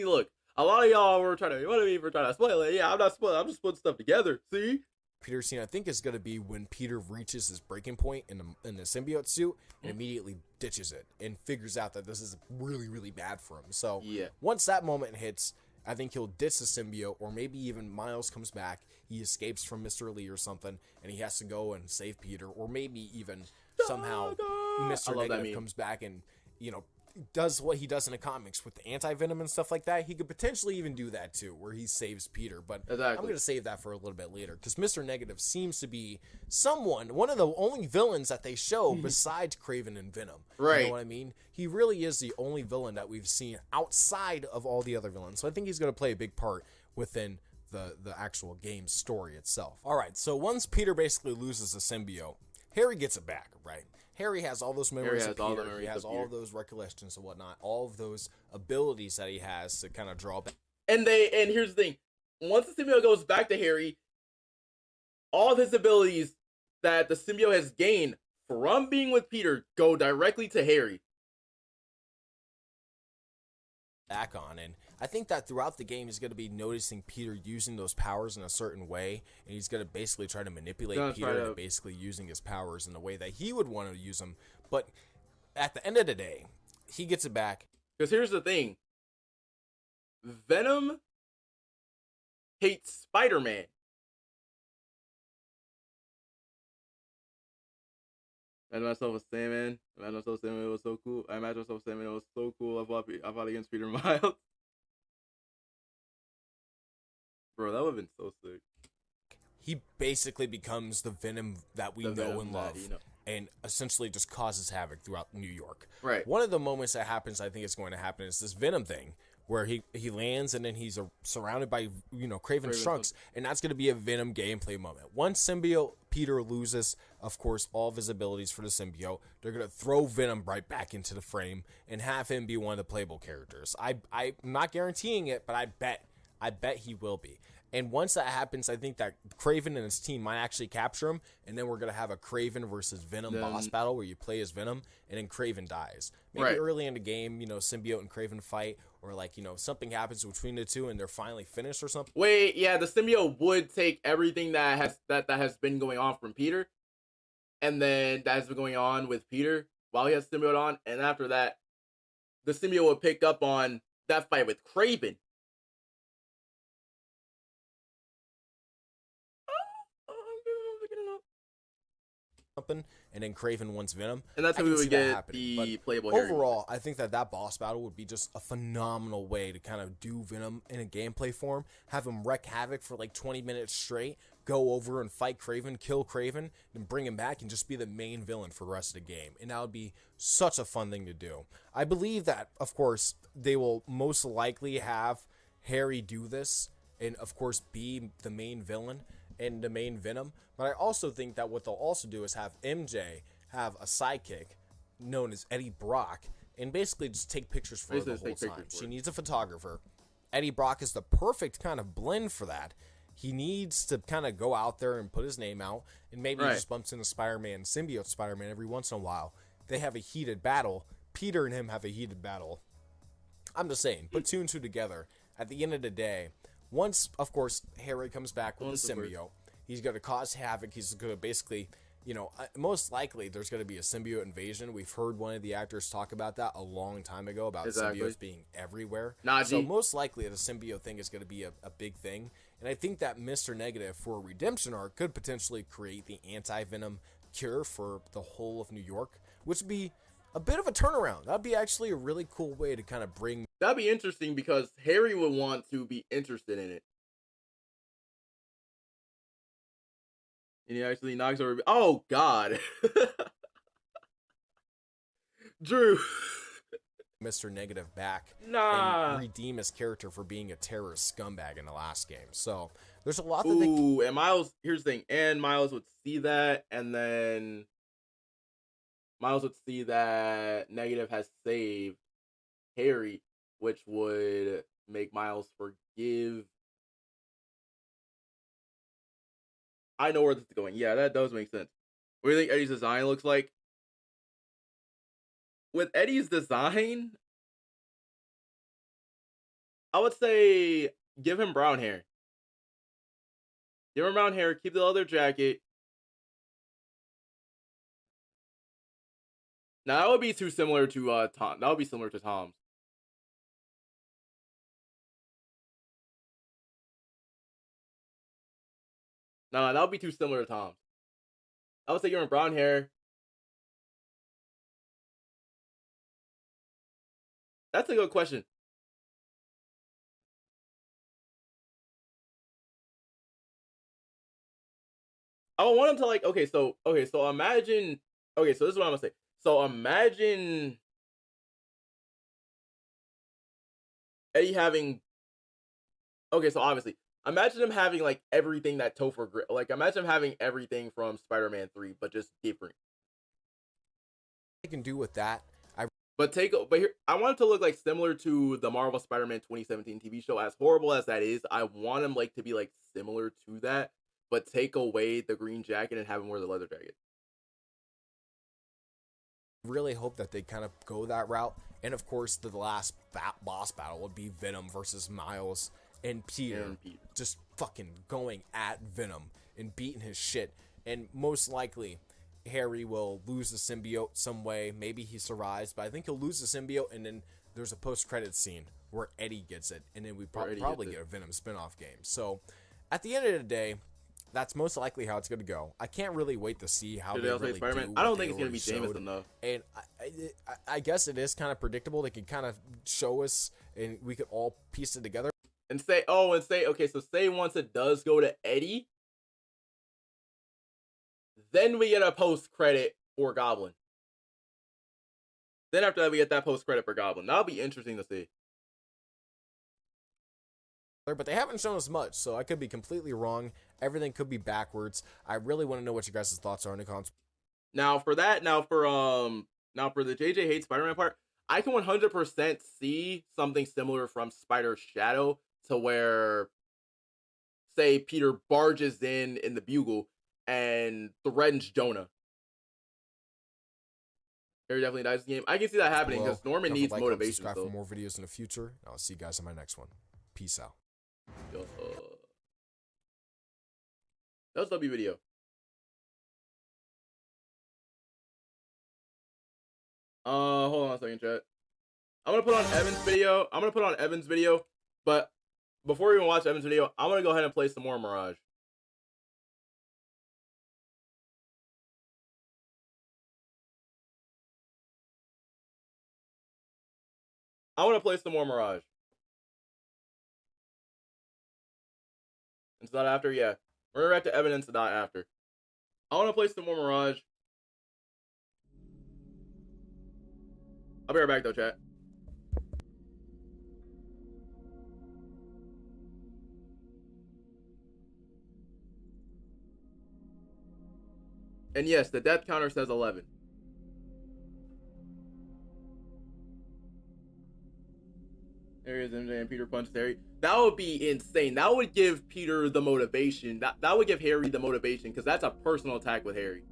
look. A lot of y'all were trying to spoil it. Yeah, I'm not spoiling. I'm just putting stuff together. See? Peter scene, I think, is going to be when Peter reaches his breaking point in the symbiote suit and immediately ditches it and figures out that this is really, really bad for him. So yeah. Once that moment hits, I think he'll ditch the symbiote, or maybe even Miles comes back, he escapes from Mr. Lee or something, and he has to go and save Peter, or maybe even somehow Mr. Negative comes back and, does what he does in the comics with the anti-venom and stuff like that, he could potentially even do that too, where he saves Peter. But Exactly. I'm going to save that for a little bit later, because Mr. Negative seems to be one of the only villains that they show besides Kraven and Venom. Right. You know what I mean? He really is the only villain that we've seen outside of all the other villains. So I think he's going to play a big part within the actual game story itself. All right, so once Peter basically loses the symbiote, Harry gets it back, right? Harry has all those memories of Peter. He has all of those recollections and whatnot, all of those abilities that he has to kind of draw back. And here's the thing. Once the symbiote goes back to Harry, all of his abilities that the symbiote has gained from being with Peter go directly to Harry. Back on, and I think that throughout the game he's going to be noticing Peter using those powers in a certain way, and he's going to basically try to manipulate Peter into basically using his powers in the way that he would want to use them. But at the end of the day, he gets it back. Because here's the thing. Venom hates Spider-Man. I imagine myself as Sandman. I imagine myself as Sandman. It was so cool. I imagine myself as Sandman. It was so cool. I fought against Peter Miles. Bro, that would have been so sick. He basically becomes the Venom that we know and love, and essentially just causes havoc throughout New York. Right. One of the moments that happens, I think it's going to happen, is this Venom thing, where he lands and then he's surrounded by, Kraven's trunks, and that's going to be a Venom gameplay moment. Once symbiote Peter loses, of course, all of his abilities for the symbiote, they're going to throw Venom right back into the frame and have him be one of the playable characters. I'm not guaranteeing it, but I bet he will be. And once that happens, I think that Kraven and his team might actually capture him, and then we're going to have a Kraven versus Venom boss battle where you play as Venom, and then Kraven dies. Maybe early in the game, symbiote and Kraven fight, or something happens between the two and they're finally finished or something. Wait, yeah, the symbiote would take everything that has been going on from Peter, and then that has been going on with Peter while he has symbiote on, and after that, the symbiote would pick up on that fight with Kraven. And then Kraven wants Venom, and that's how we would get the playable Harry. Overall, I think that boss battle would be just a phenomenal way to kind of do Venom in a gameplay form, have him wreak havoc for 20 minutes straight, go over and fight Kraven, kill Kraven, and bring him back and just be the main villain for the rest of the game. And that would be such a fun thing to do. I believe that, of course, they will most likely have Harry do this and, of course, be the main villain and the main Venom. But I also think that what they'll also do is have MJ have a sidekick known as Eddie Brock and basically just take pictures for her the whole time. She needs a photographer. Eddie Brock is the perfect kind of blend for that. He needs to kind of go out there and put his name out, and maybe he just bumps into Spider-Man, symbiote Spider-Man every once in a while. They have a heated battle. Peter and him have a heated battle. I'm just saying, put two and two together. At the end of the day, once, of course, Harry comes back with the symbiote, he's going to cause havoc. He's going to basically, most likely there's going to be a symbiote invasion. We've heard one of the actors talk about that a long time ago, about symbiotes being everywhere. So most likely the symbiote thing is going to be a big thing. And I think that Mr. Negative, for a redemption arc, could potentially create the anti-Venom cure for the whole of New York, which would be a bit of a turnaround. That'd be actually a really cool way to kind of bring... That'd be interesting because Harry would want to be interested in it. And he actually knocks over... Oh, God. Drew. Mr. Negative back and redeem his character for being a terrorist scumbag in the last game. So there's a lot that and Miles... Here's the thing. And Miles would see that, and then... Miles would see that Negative has saved Harry, which would make Miles forgive. I know where this is going. Yeah, that does make sense. What do you think Eddie's design looks like? With Eddie's design, I would say give him brown hair. Give him brown hair, keep the leather jacket. Now, that would be too similar to Tom. That would be similar to Tom's. No, that would be too similar to Tom's. I would say you're in brown hair. That's a good question. I want him to like so imagine so this is what I'm gonna say. So imagine Eddie having so obviously imagine him having like everything that Topher like imagine him having everything from Spider-Man 3 but just different. I can do with that. But here I want it to look like similar to the Marvel Spider-Man 2017 TV show. As horrible as that is, I want him like to be like similar to that, but take away the green jacket and have him wear the leather jacket. Really hope that they kind of go that route. And of course, the last boss battle would be Venom versus Miles and Peter. Just fucking going at Venom and beating his shit. And most likely, Harry will lose the symbiote some way. Maybe he survives, but I think he'll lose the symbiote, and then there's a post-credit scene where Eddie gets it, and then we probably get a Venom spin-off game. So, at the end of the day, that's most likely how it's going to go. I can't really wait to see how they really do. I don't think it's going to be Jameson, though. And I guess it is kind of predictable. They can kind of show us, and we could all piece it together. And say once it does go to Eddie, then we get a post-credit for Goblin. Then after that, we get that post-credit for Goblin. That'll be interesting to see. But they haven't shown us much, so I could be completely wrong. Everything could be backwards. I really want to know what your guys' thoughts are in the comments. Now for the JJ Hates Spider-Man part, I can 100% see something similar from Spider-Shadow to where, say, Peter barges in the Bugle and threatens Jonah. Harry definitely dies in the game. I can see that happening because Norman needs motivation. Subscribe for more videos in the future. I'll see you guys in my next one. Peace out. That was W video. Hold on a second, chat. I'm gonna put on Evan's video. But before we even watch Evan's video, I'm gonna go ahead and play some more Mirage. I want to play some more Mirage. It's not after, yeah. We're gonna react to Evidence, not after. I want to play some more Mirage. I'll be right back though, chat. And yes, the death counter says 11. There is MJ and Peter punches Harry. That would be insane. That would give Peter the motivation. That would give Harry the motivation because that's a personal attack with Harry.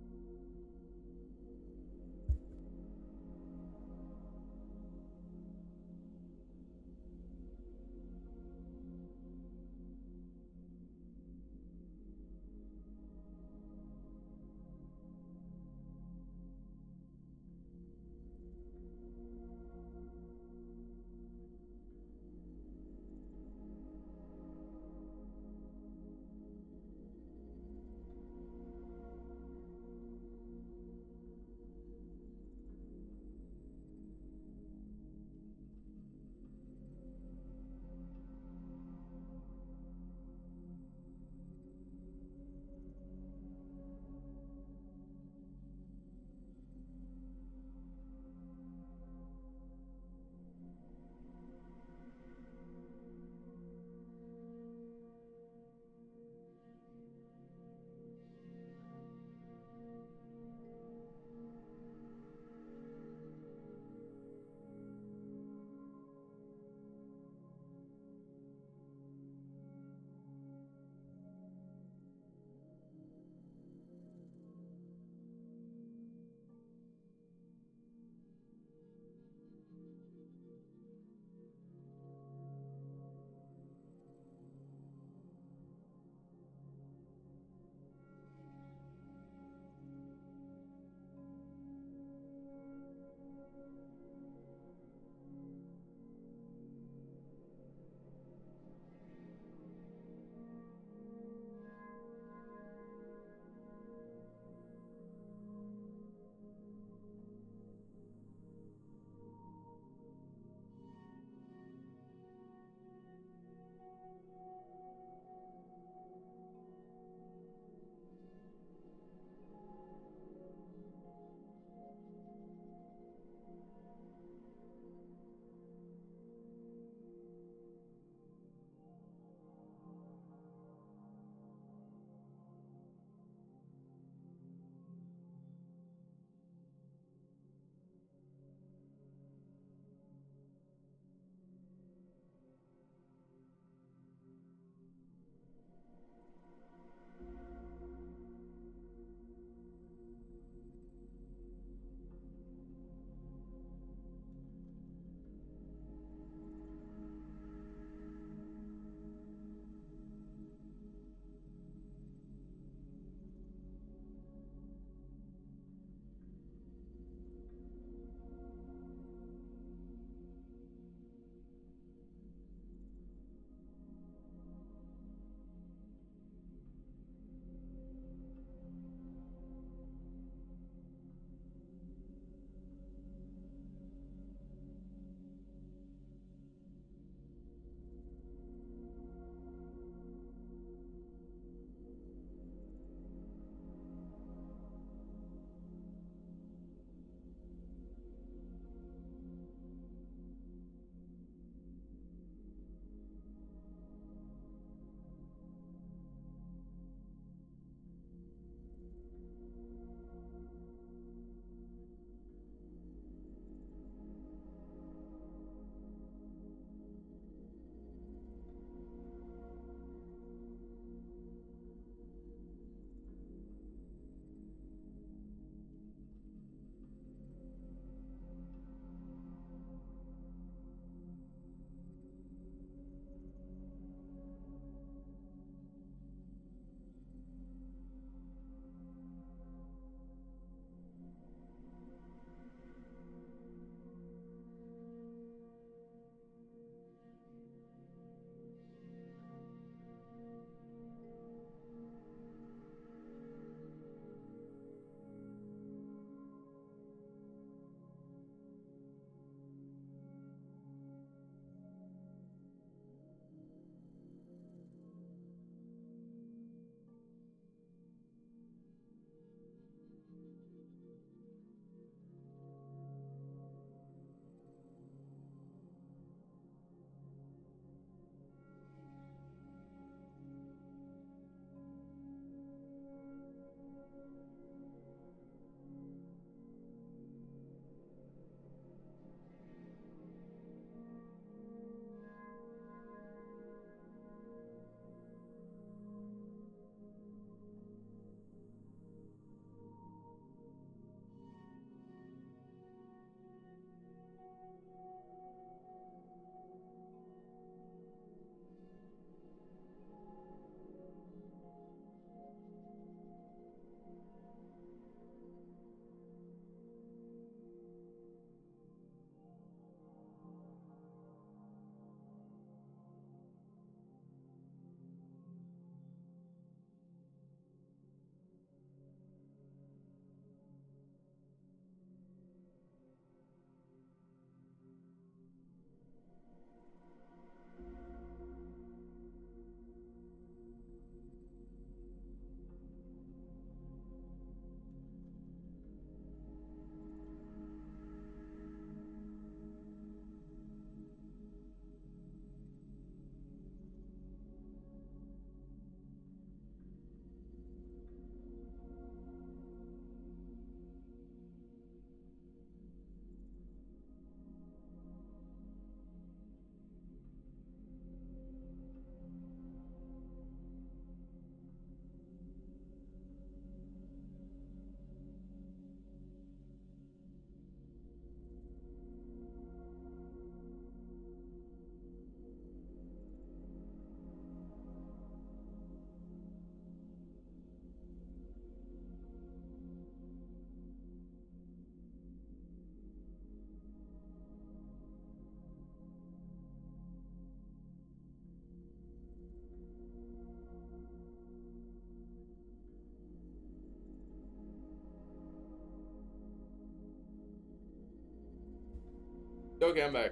Okay, I'm back.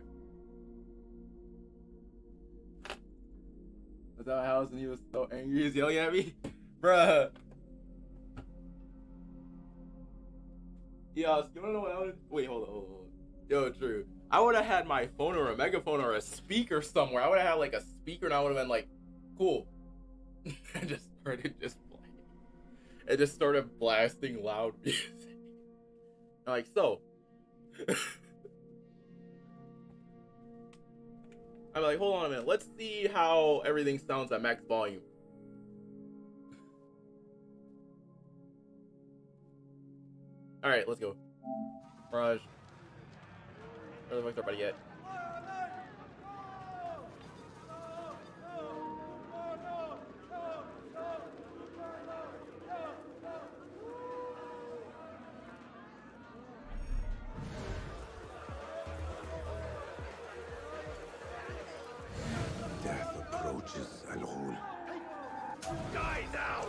I was at my house and he was so angry. He was yelling at me. Bruh. Yeah, you wanna know what I would? Wait, hold on. Yo, Drew. I would have had my phone or a megaphone or a speaker somewhere. I would have had like a speaker and I would have been like, cool. And just started just playing. It just started blasting loud music. I'm like, so. I'm like, hold on a minute. Let's see how everything sounds at max volume. All right, let's go. Mirage. Where the fuck's everybody at? Death approaches, Al-Ghul. Die now!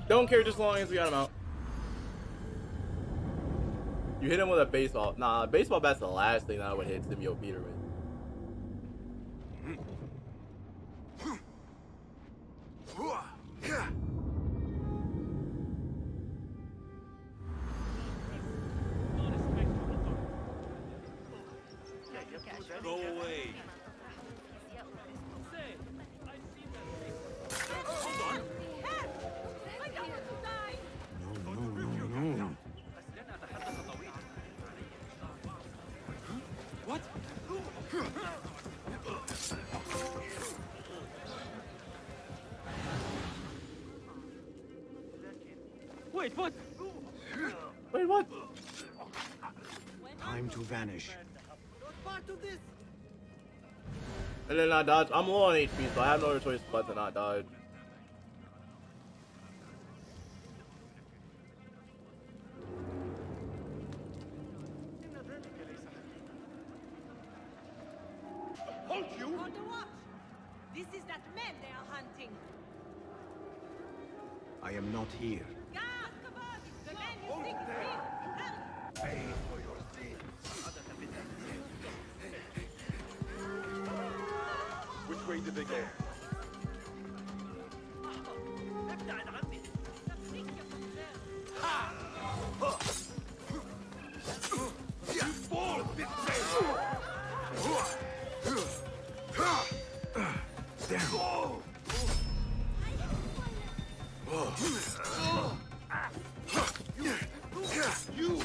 Don't care just as long as we got him out. You hit him with a baseball. Nah, a baseball bat's the last thing that I would hit Simio Peter with. Go away. No. What? Wait, what? Wait, what? Time to vanish. And then not dodge. I'm low on HP, so I have no other choice but to not dodge. Hold you! On the watch! This is that man they are hunting. I am not here. Guard! The man you think is real! Help! Pay for your sins! Which way did they go? You fall, betrayer! Damn. You!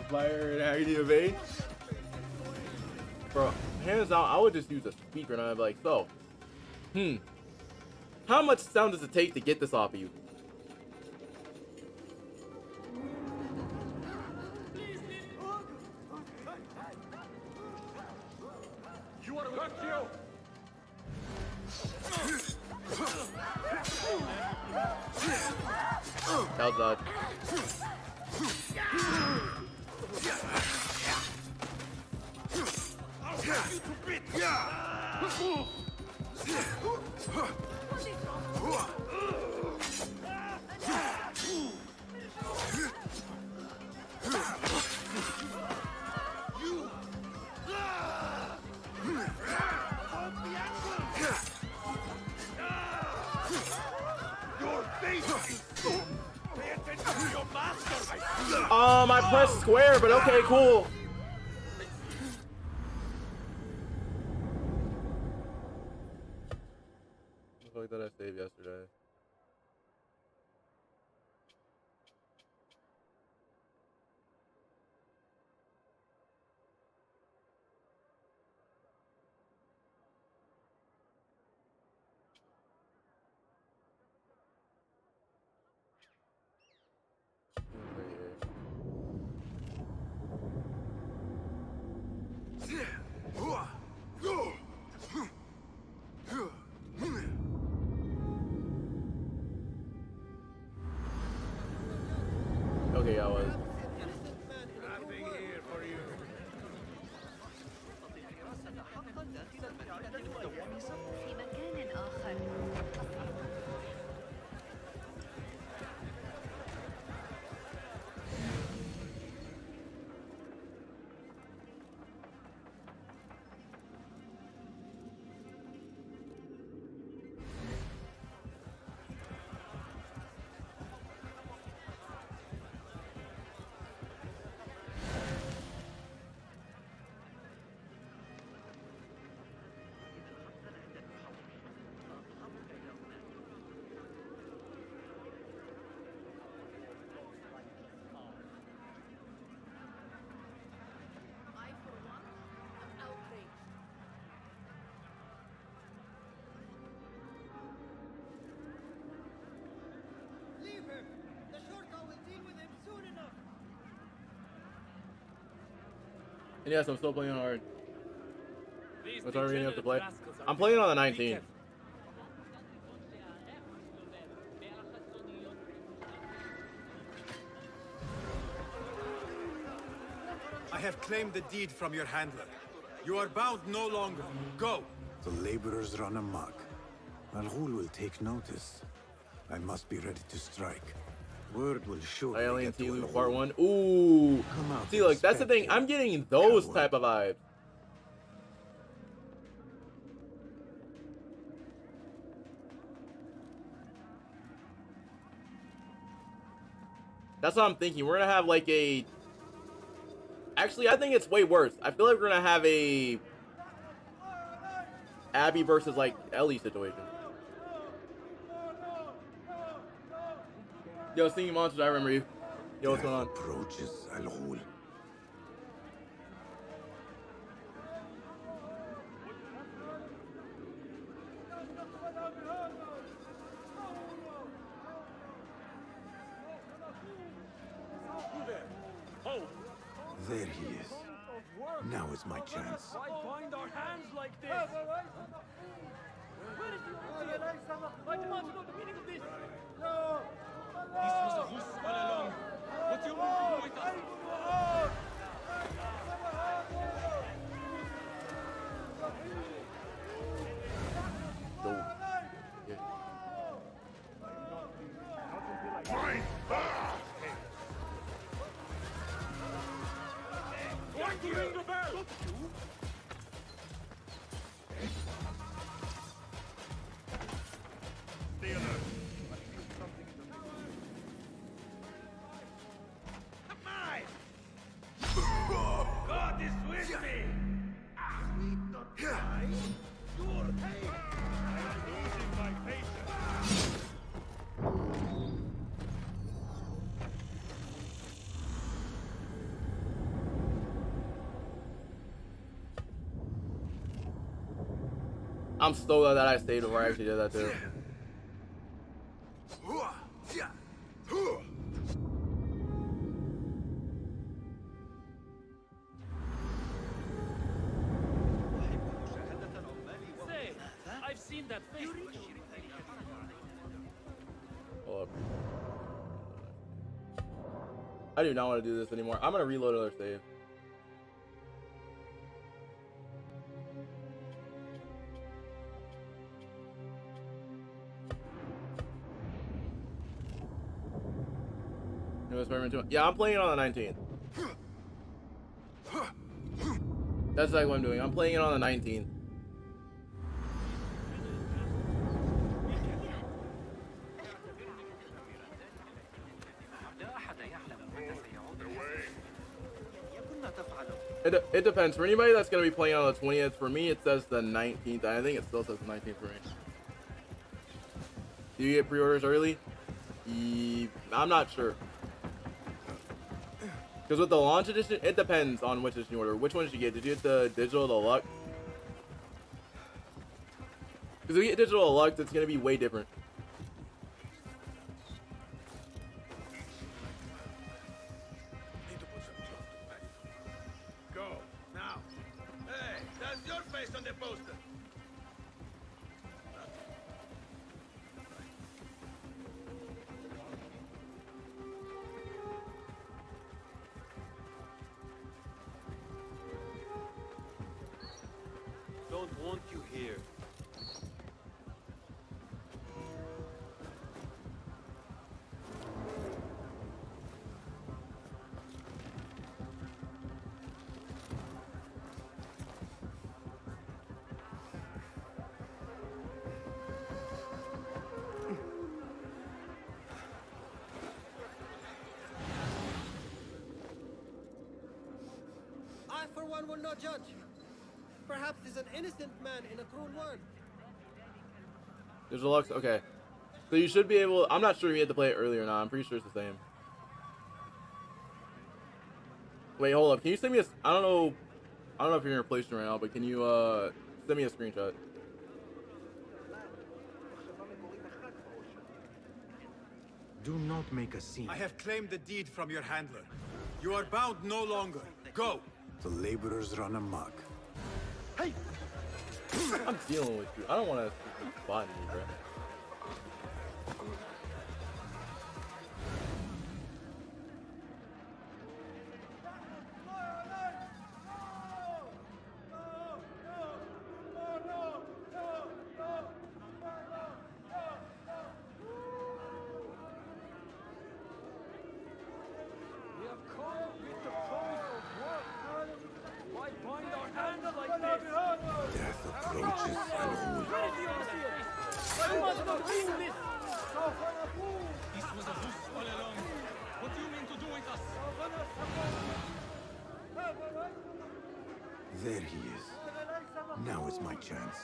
Fire and agony evade. Bro, hands down, I would just use a speaker and I'd be like, so, how much sound does it take to get this off of you? You are hurt, you! That was dodge. Your face is... Pay attention to your master, I pressed square, but okay, cool. What the fuck did I save yesterday? And yes, I'm still playing hard. These What time are we gonna have to play? degenerate rascals are I'm playing on the Be 19th. careful. I have claimed the deed from your handler. You are bound no longer. Go! The laborers run amok. Al-Ghul will take notice. I must be ready to strike. Word will surely Alien get to T-Loop Al-Ghul. Part 1. Ooh. Come out See, like, that's the thing. I'm inspecting, getting those coward. type of vibes. That's what I'm thinking. We're gonna have like a... Actually, I think it's way worse. I feel like we're gonna have a Abby versus like Ellie situation. Yo, Singing Monsters, I remember you. Yo, what's going on? Approaches Al-Ghul. There he is. Now is my chance. Why bind our hands like this? Where is the I demand to know the meaning of this. This was a ruse all along. What do you want to do with us? Why do you ring the bell? Stay alert. I feel something in the God is with me! Need not die. Your pain. I am losing my patience. I'm so glad that I stayed before I actually did that too. Say, I've seen that face. Hold up. I do not want to do this anymore. I'm gonna reload another save. Yeah, I'm playing it on the 19th. That's exactly what I'm doing. I'm playing it on the 19th. It depends. For anybody that's going to be playing on the 20th, for me it says the 19th. I think it still says the 19th for me. Do you get pre-orders early? I'm not sure. Because with the launch edition, it depends on which edition you order. Which one did you get? Did you get the digital deluxe? Because if you get digital deluxe, it's going to be way different. Need to put some cloth to pack. Go, now. Hey, that's your face on the poster. Don't want you here. I, for one, will not judge. Perhaps he's an innocent man in a cruel world. Digital deluxe? Okay. So you should be able... I'm not sure if you had to play it early or not. I'm pretty sure it's the same. Wait, hold up. Can you send me a... I don't know if you're in your PlayStation right now, but can you send me a screenshot? Do not make a scene. I have claimed the deed from your handler. You are bound no longer. Go! The laborers run amok. I'm dealing with you. I don't want to spot me, bro. Death approaches Al-Ghul. You must not bring this! This was a ruse all along. What do you mean to do with us? There he is. Now is my chance.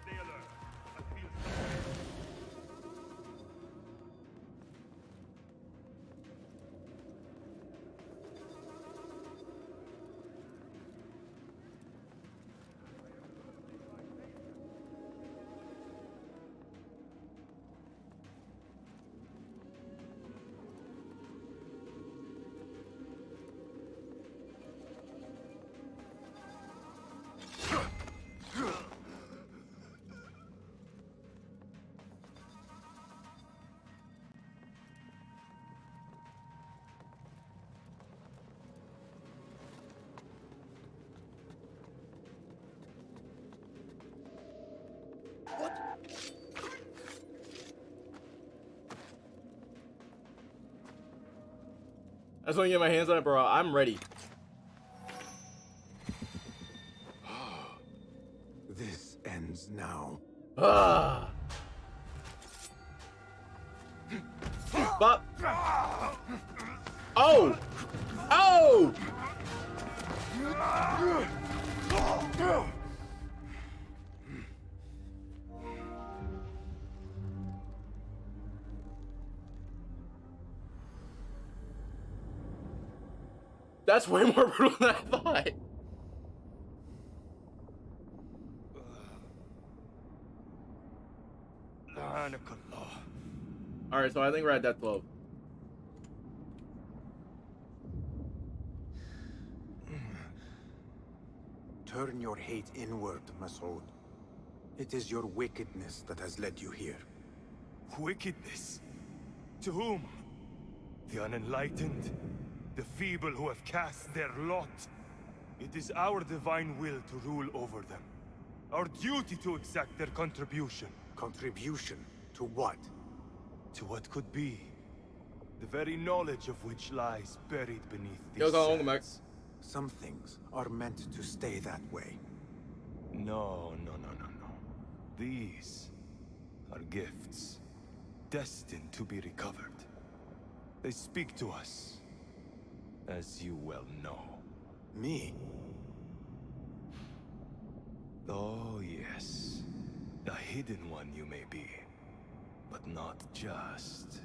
Stay alert. I feel I just want to get my hands on it, bro. I'm ready. This ends now. Ah. But. Oh. Oh. That's way more brutal than I thought. Alright, so I think we're at death 12. Turn your hate inward, Masood. It is your wickedness that has led you here. wickedness. To whom? The unenlightened? The feeble who have cast their lot? It is our divine will to rule over them. Our duty to exact their contribution. Contribution to what? To what could be. The very knowledge of which lies buried beneath Yo, these welcome back. sands. Some things are meant to stay that way. No. These are gifts, destined to be recovered. They speak to us, as you well know. Me? Oh, yes. A hidden one you may be, but not just.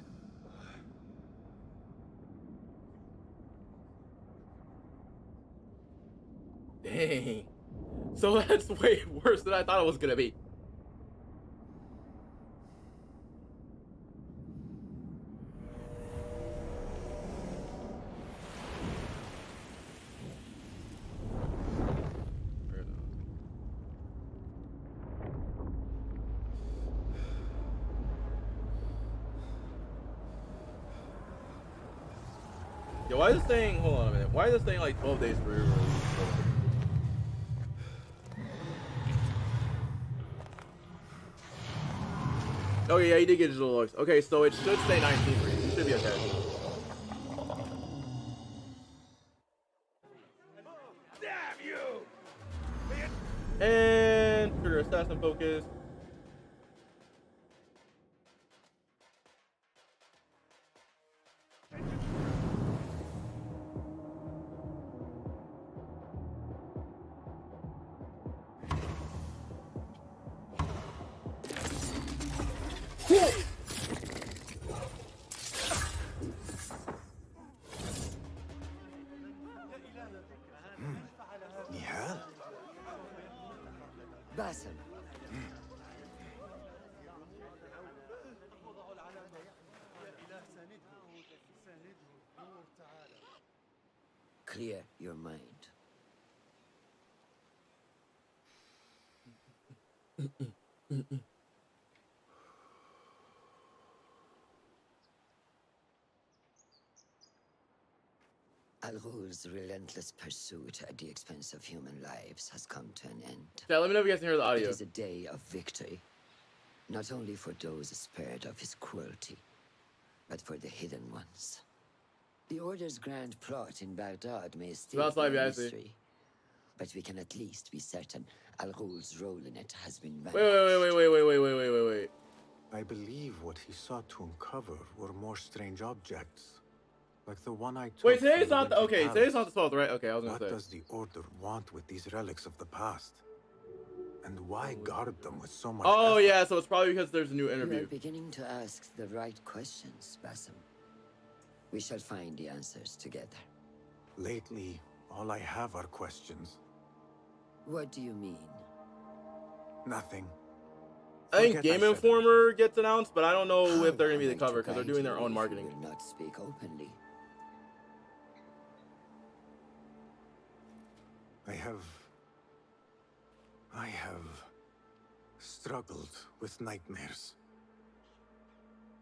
Dang. So that's way worse than I thought it was gonna be. Yo, why is this thing, hold on a minute, why is this thing like 12 days for release? Oh yeah, he did get digital looks. Okay, so it should stay 19 for you. You should be okay. Damn you! And trigger assassin focus. Clear your mind. Al-Ghul's relentless pursuit at the expense of human lives has come to an end. Yeah, let me know if you guys can hear the It audio. is a day of victory, not only for those spared of his cruelty, but for the hidden ones. The Order's grand plot in Baghdad may still That's be live, a guys. mystery, but we can at least be certain Al-Ghul's role in it has been Wait. vanquished. I believe what he sought to uncover were more strange objects, like the one I took. Wait, from today's the not the, Winter okay. Palace. Today's not the 12th, right? Okay, I was gonna What say. does the Order want with these relics of the past? And why guard them with so much Oh effort? yeah, so it's probably because there's a new You are interview. beginning to ask the right questions, Basim. We shall find the answers together. Lately, all I have are questions. What do you mean? Nothing. I think Forget Game said Informer gets announced, but I don't know How if they're gonna be am the I to cover because they're guide doing their you own if you marketing. will not speak openly. I have struggled with nightmares.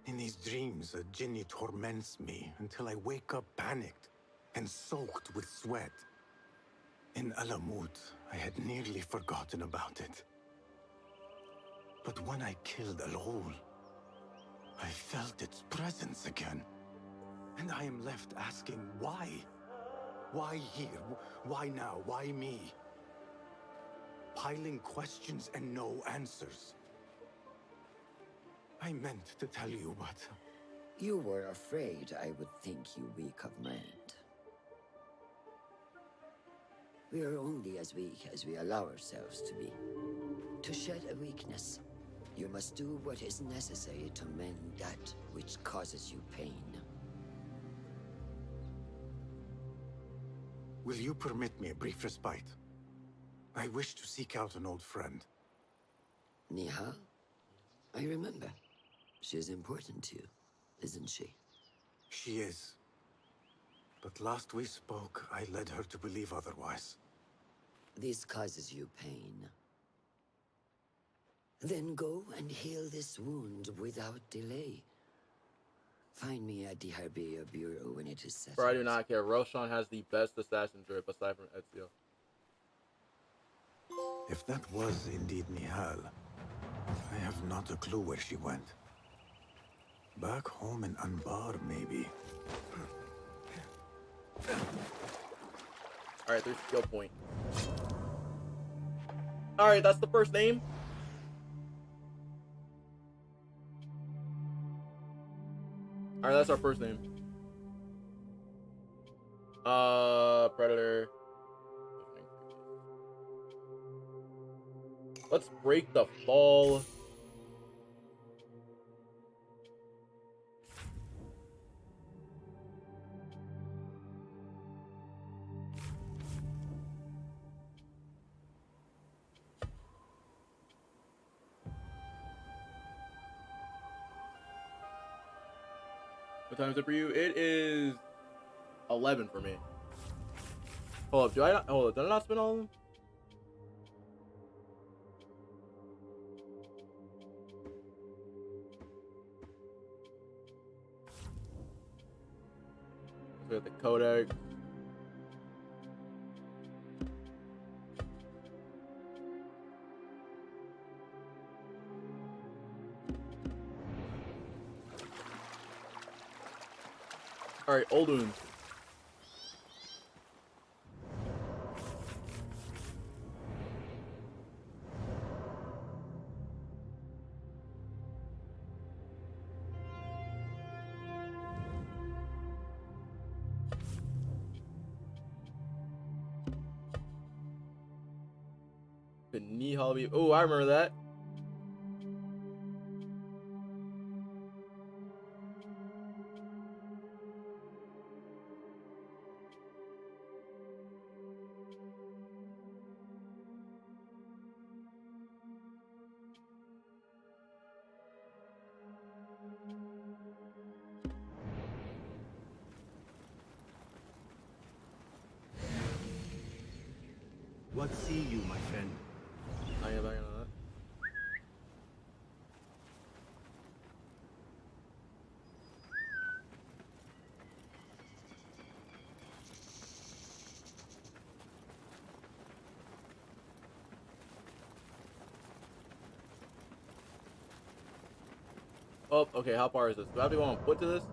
In these dreams, a jinni torments me until I wake up panicked and soaked with sweat. In Alamut, I had nearly forgotten about it. But when I killed Al-Ghul, I felt its presence again. And I am left asking why? Why here? Why now? Why me? Piling questions and no answers. I meant to tell you, but... You were afraid I would think you weak of mind. We are only as weak as we allow ourselves to be. To shed a weakness, you must do what is necessary to mend that which causes you pain. Will you permit me a brief respite? I wish to seek out an old friend. Nihal? I remember. She is important to you, isn't she? She is. But last we spoke, I led her to believe otherwise. This causes you pain. Then go and heal this wound without delay. Find me at the Harbiya Bureau when it is settled. Bro, I do not care. Roshan has the best assassin drip aside from Ezio. If that was indeed Nihal, I have not a clue where she went. Back home in Anbar, maybe. Alright, there's skill point. Alright, that's the first name. Alright, that's our first name. Predator. Let's break the fall. What time is it for you? It is 11 for me. Hold up, do I not? Hold up, did I not spin all of them? We got the Kodak. All right, old wounds. The knee hobby. Oh, I remember that. What see you, my friend? I am back on that. Oh, okay. How far is this? Do I have to go on foot to this?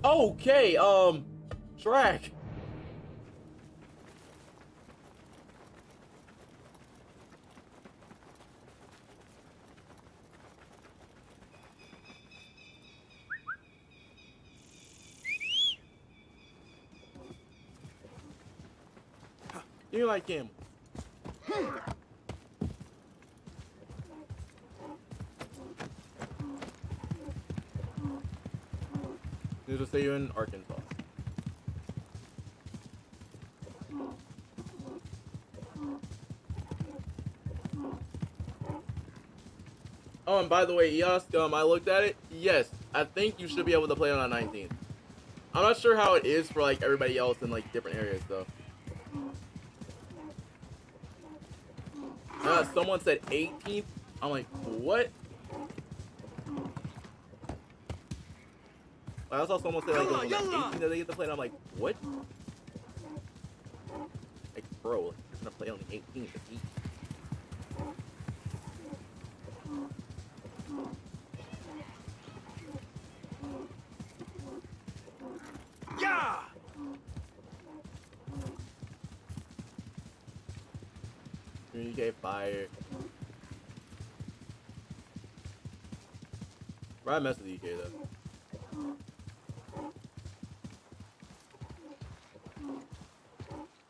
Okay, track. You like him. This will stay you in Arkansas. Oh, and by the way, Yosk, I looked at it. Yes, I think you should be able to play on 19. I'm not sure how it is for like everybody else in like different areas though. Someone said 18th. I'm like, what? I saw someone say like 18 that they get to play, and I'm like, what? Like, bro, you're gonna play on the 18th. Yeah! Communicate fire. Bro, I mess with EK though.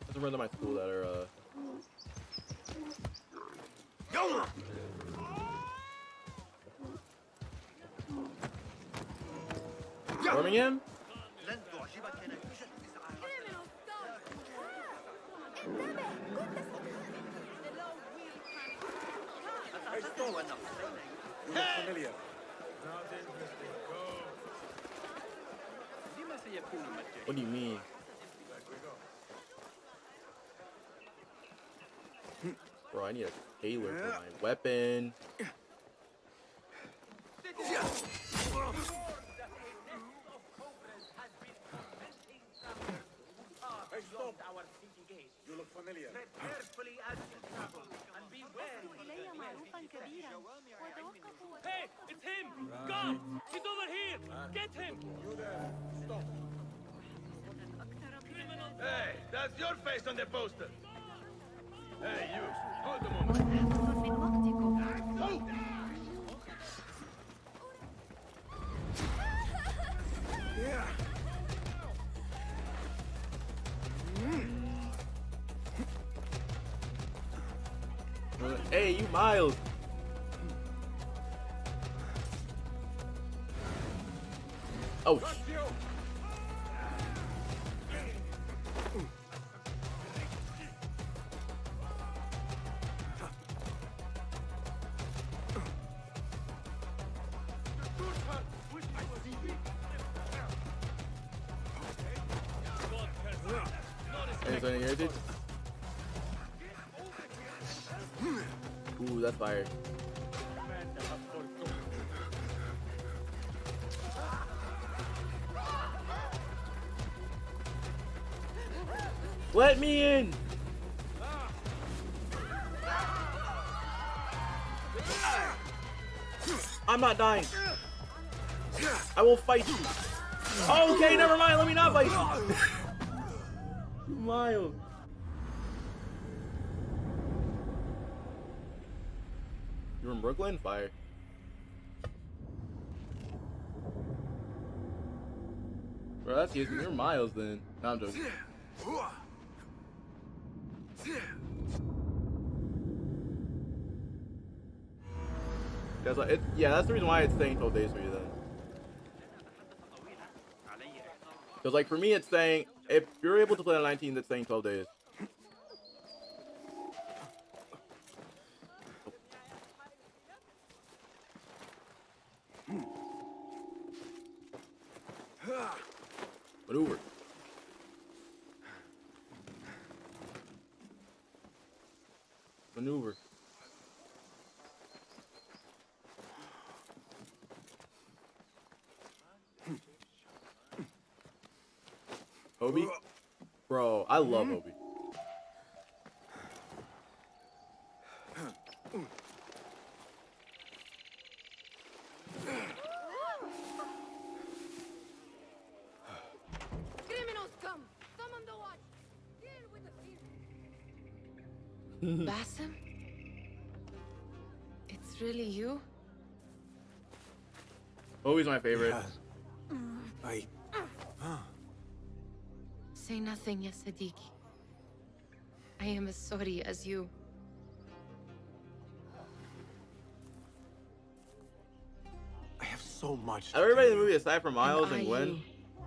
There's a friend at my school that are Birmingham? Familiar. What do you mean? Bro, I need a tailor for my weapon. You look familiar. Hey, it's him! Guards! He's over here! Get him! You there. Stop. Hey, that's your face on the poster! Hey, you! Hold a moment! Oh. Yeah. Hey, you Miles. Oh. Anything here, dude? Ooh, that's fire. Let me in! I'm not dying. I will fight you. Okay, never mind. Let me not fight you. Miles. You're in Brooklyn? Fire. Bro, that's easy. You're Miles then. No, I'm joking. Yeah, that's the reason why it's saying 12 days for you then. Because like for me it's saying, if you're able to play on 19, that's saying 12 days. maneuver. Obi? Bro, I love Obi. Criminals come! Summon the watch! Deal with the thief! Bassem? It's really you? Obi's my favorite. I... Say nothing, ya Siddiqui. I am as sorry as you. I have so much to Everybody in tell the movie, you. aside from Miles and I Gwen, you.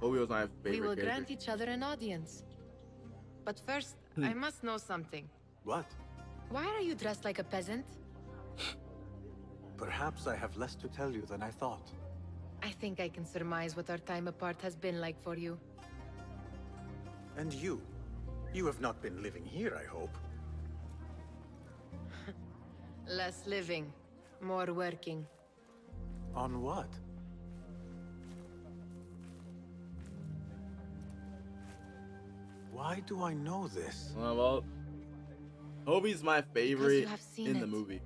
Obi was my We favorite will character. grant each other an audience. But first, I must know something. What? Why are you dressed like a peasant? Perhaps I have less to tell you than I thought. I think I can surmise what our time apart has been like for you. And you? You have not been living here, I hope. Less living, more working. On what? Why do I know this? Well, Obi's my favorite have seen in the it. movie.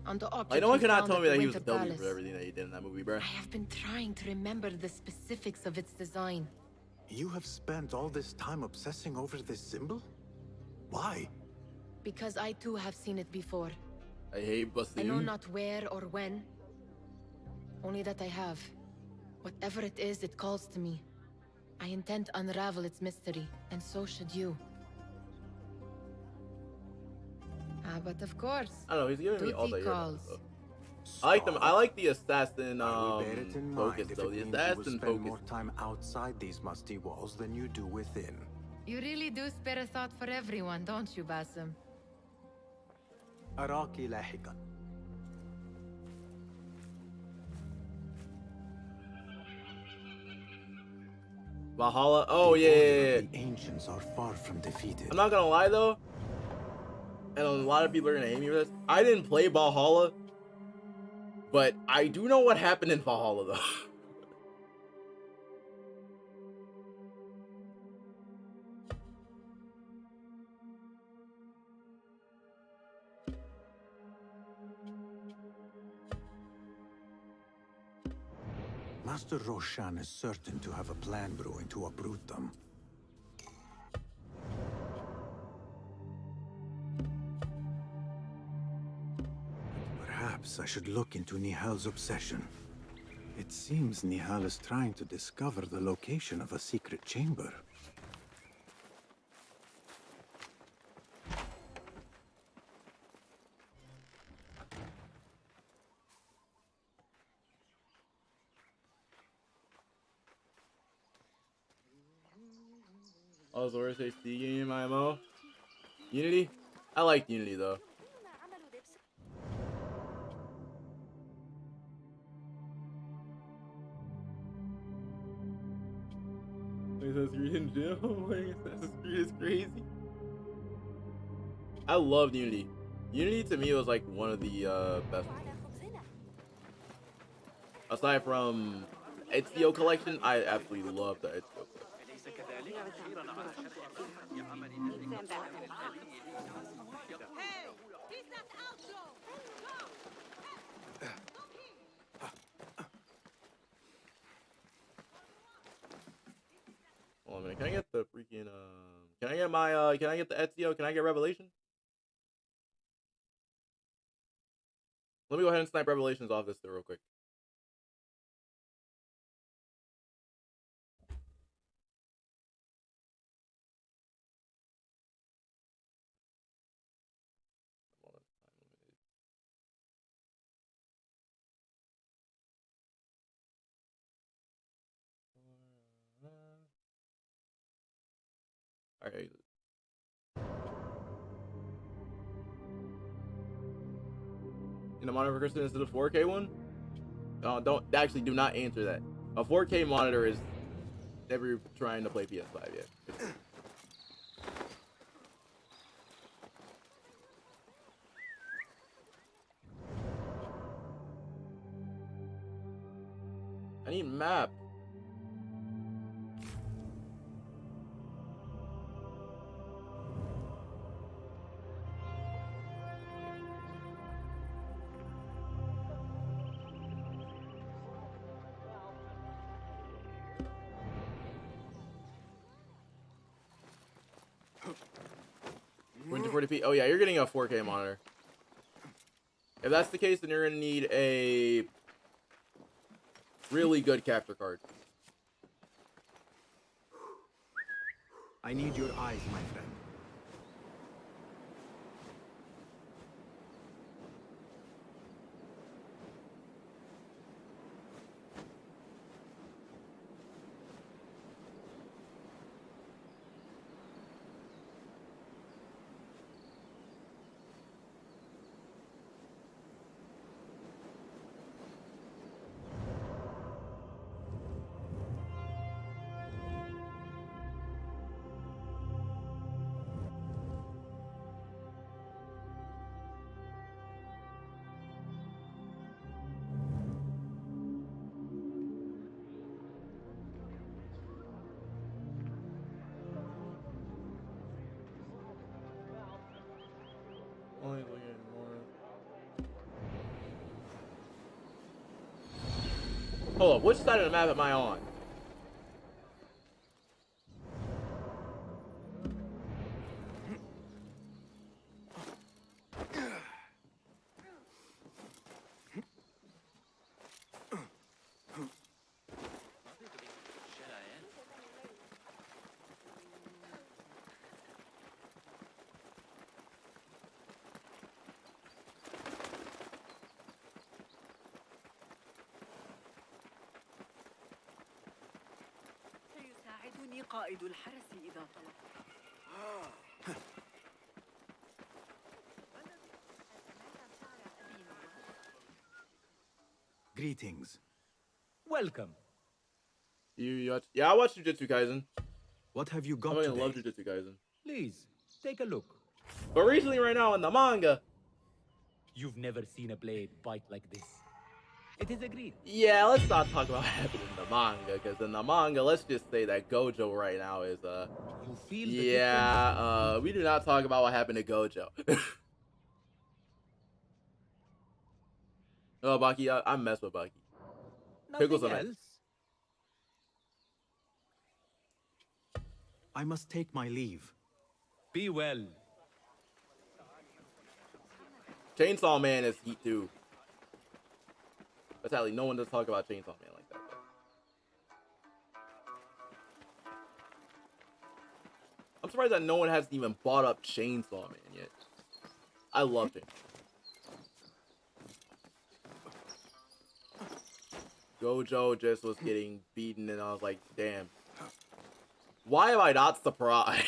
On the object Like, no one you cannot found tell at me the that he was Winter a W Palace. for everything that he did in that movie, bro. I have been trying to remember the specifics of its design. You have spent all this time obsessing over this symbol? Why? Because I too have seen it before. I hate I know Basim. not where or when. Only that I have. Whatever it is, it calls to me. I intend to unravel its mystery, and so should you. But of course, I don't know, he's giving me all duty the calls. I like them. I like the assassin I will bear it in focus mind if though. it The means you will assassin spend focus. more time outside these musty walls than you do within. You really do spare a thought for everyone, don't you, Bassem? أراك لاحقا. Valhalla. Oh The yeah, order yeah, of yeah. The ancients are far from defeated. I'm not gonna lie though, and a lot of people are gonna hate me for this. I didn't play Valhalla, but I do know what happened in Valhalla though. Master Roshan is certain to have a plan brewing to uproot them. Perhaps I should look into Nihal's obsession. It seems Nihal is trying to discover the location of a secret chamber. Oh, it's the worst HD game IMO. Unity? I like Unity though. Assassin's Creed in jail? Assassin's Creed is crazy. I loved Unity. Unity to me was like one of the best. Aside from Ezio collection, I absolutely love the Ezio collection. Hey! He's not outlaw! Go! Hey! Look here! Hold on a minute. Can I get the freaking can I get my can I get the Ezio? Can I get Revelation? Let me go ahead and snipe Revelations off this thing real quick. Alright. In a monitor for Christmas instead of 4K one? Don't actually do not answer that. A 4K monitor is never trying to play PS5 yet. I need map. When 240p. Oh yeah, you're getting a 4K monitor. If that's the case, then you're gonna need a really good capture card. I need your eyes, my friend. Only looking more. Hold up, which side of the map am I on? سيساعدني قائد الحرس إذا طلب. Greetings. Welcome. Yeah, I watched Jujutsu Kaisen. What have you got I today? love Jujutsu Kaisen. Please, take a look. But recently, right now, in the manga, You've never seen a blade bite like this. It is agreed. yeah, let's not talk about what happened in the manga, because in the manga, let's just say that Gojo right now is, You feel the yeah, we do not talk about what happened to Gojo. Oh, Baki, I mess with Baki. Pickles Nothing on it. else? I must take my leave. Be well. Chainsaw Man is heat too. But sadly, no one does talk about Chainsaw Man like that, though. I'm surprised that no one hasn't even bought up Chainsaw Man yet. I love it. Gojo just was getting beaten, and I was like, damn. Why am I not surprised?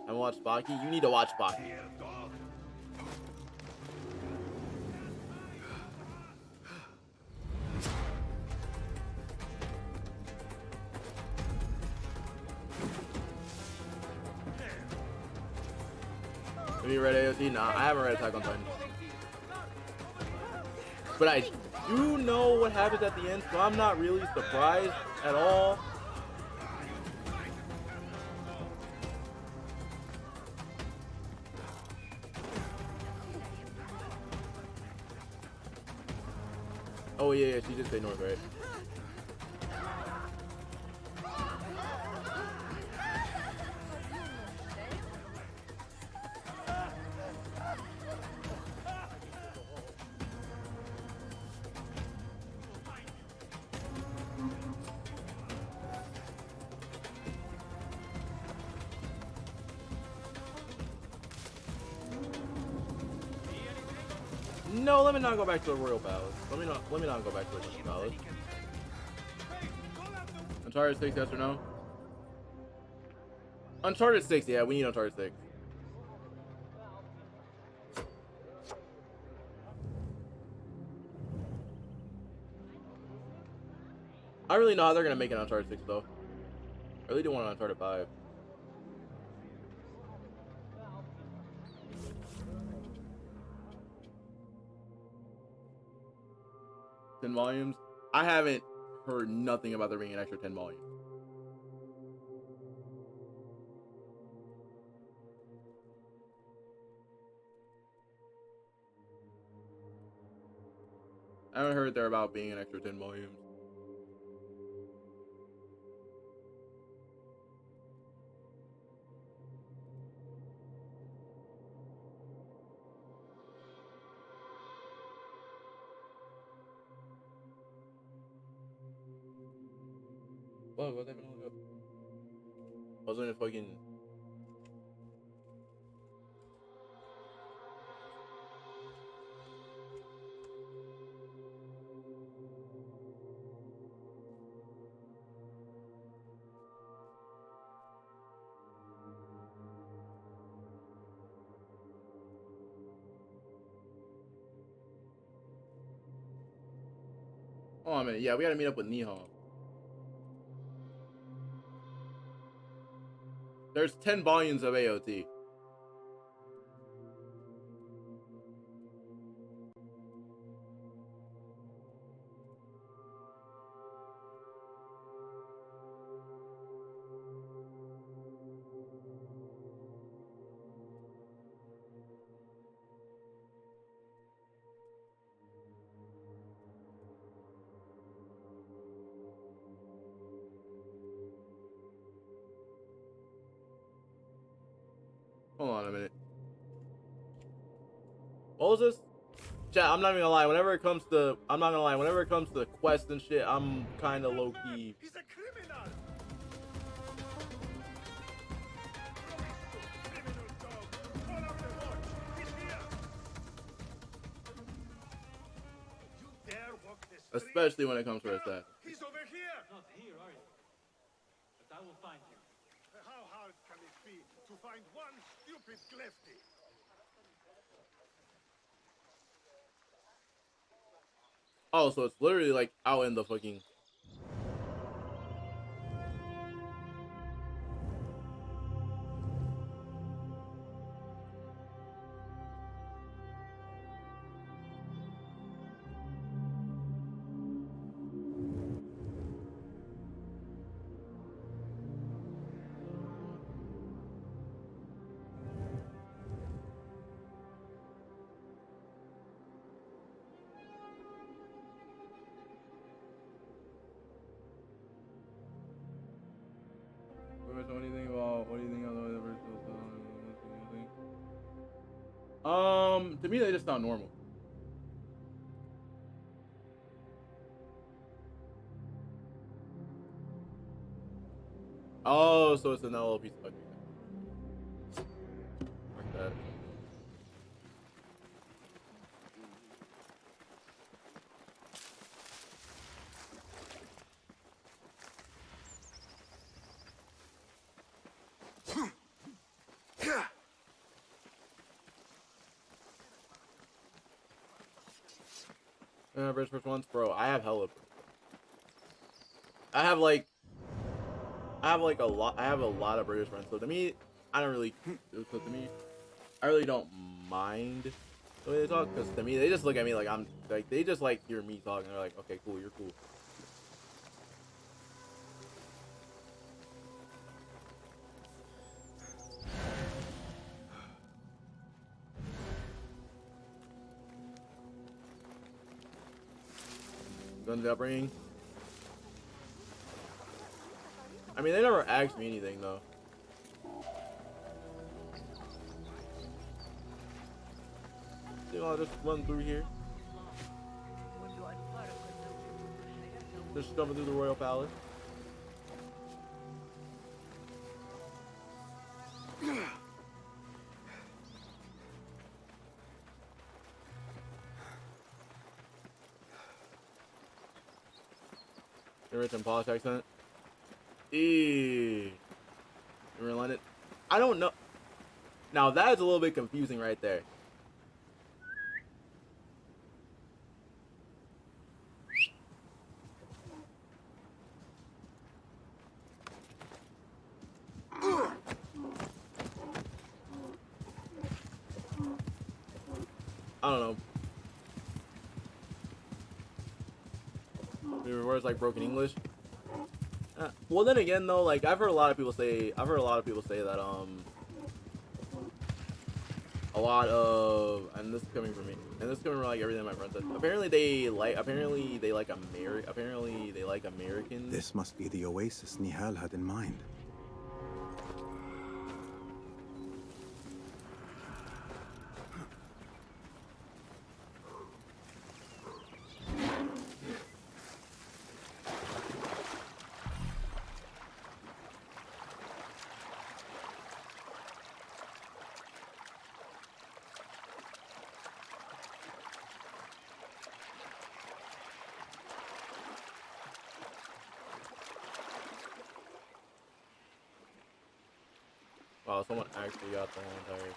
I watched Baki. You need to watch Baki. Have you read AOT? Nah, I haven't read Attack on Titan. But I do know what happens at the end, so I'm not really surprised at all. Oh yeah, she just said north, right? No, let me not go back to the Royal Palace. Let me not go back to the Royal Palace. Uncharted 6, yes or no? Uncharted 6, yeah, we need Uncharted 6. I don't really know how they're gonna make it on Uncharted 6 though. I really do want Uncharted 5. 10 volumes. I haven't heard nothing about there being an extra 10 volumes. I haven't heard there about being an extra 10 volumes. Whoa, what happened? Wasn't it fucking... Hold on a minute. Yeah, we gotta meet up with Nihon. There's 10 volumes of AOT. Hold on a minute. What was this? Chat, I'm not even gonna lie. Whenever it comes to, whenever it comes to quests and shit, I'm kind of low key. He's a criminal. Criminal dog. Follow the watch. He's here. You dare walk the street? Especially when it comes to assassin. He's over here. Not here, are you? But I will find you. How hard can it be to find one stupid Glefty? Oh, so it's literally like out in the fucking... What do you think about? What do you think about the versus? To me, they just sound normal. Oh, so it's another little piece of fucking like that. Bridge first ones, bro. I have hella. I have a lot. I have a lot of British friends. So to me, I don't really. So to me, I really don't mind the way they talk. Because to me, they just look at me like I'm like they just like hear me talking. They're like, okay, cool, you're cool. Guns upbringing. I mean, they never asked me anything though. You know, I'll just run through here. Just coming through the Royal Palace. Rich and Polish accent. You realize it? I don't know. Now that is a little bit confusing right there. I don't know. Maybe words like broken English. Well, then again, though, like I've heard a lot of people say that a lot of, and this is coming from me, and this is coming from like everything my friend said. Apparently they like Americans. This must be the oasis Nihal had in mind. Wow, someone actually got the whole entire.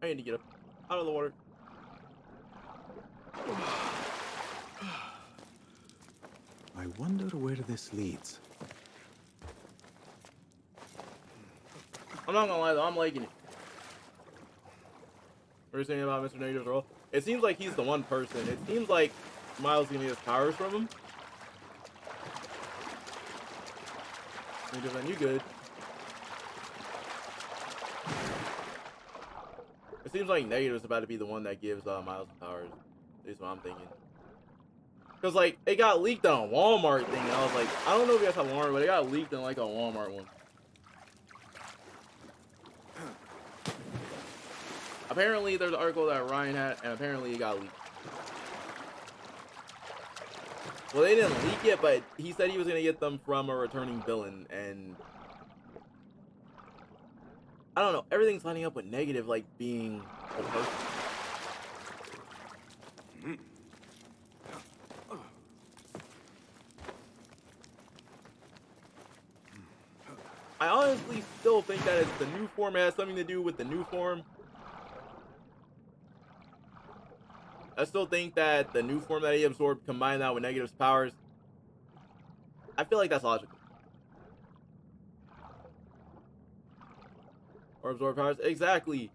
I need to get up out of the water. I wonder where this leads. I'm not gonna lie though, I'm liking it. What are you saying about Mr. Negative's role? It seems like he's the one person. It seems like Miles gonna get his powers from him. Negative, you good? It seems like Negative's about to be the one that gives Miles the powers. Is what I'm thinking. Cause like it got leaked on a Walmart thing. And I was like, I don't know if you guys have Walmart, but it got leaked in like a Walmart one. Apparently, there's an article that Ryan had, and apparently it got leaked. Well, they didn't leak it, but he said he was gonna get them from a returning villain, and I don't know. Everything's lining up with Negative, like being a person. I honestly still think that it's the new form. It has something to do with the new form. I still think that the new form that he absorbed, combined that with Negative's powers, I feel like that's logical. Or absorb powers, exactly.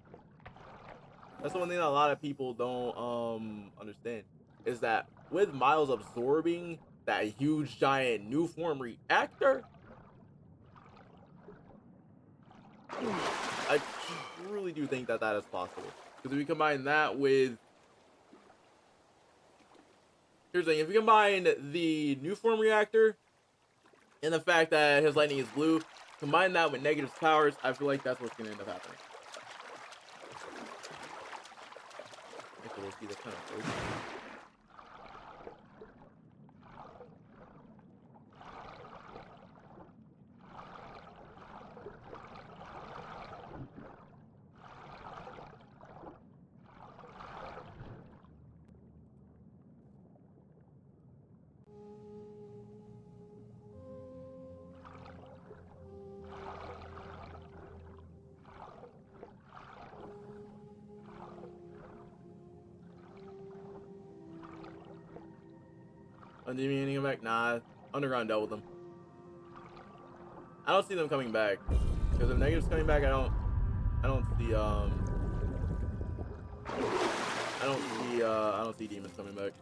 That's the one thing that a lot of people don't understand, is that with Miles absorbing that huge giant new form reactor, I truly do think that that is possible. Because if we combine that with, here's the thing, if we combine the new form reactor and the fact that his lightning is blue, combine that with Negative's powers, I feel like that's what's going to end up happening. Actually, we'll see that kind of broken. Did you mean anything back? Nah, Underground dealt with them. I don't see them coming back. Because if Negative's coming back, I don't see Demons coming back.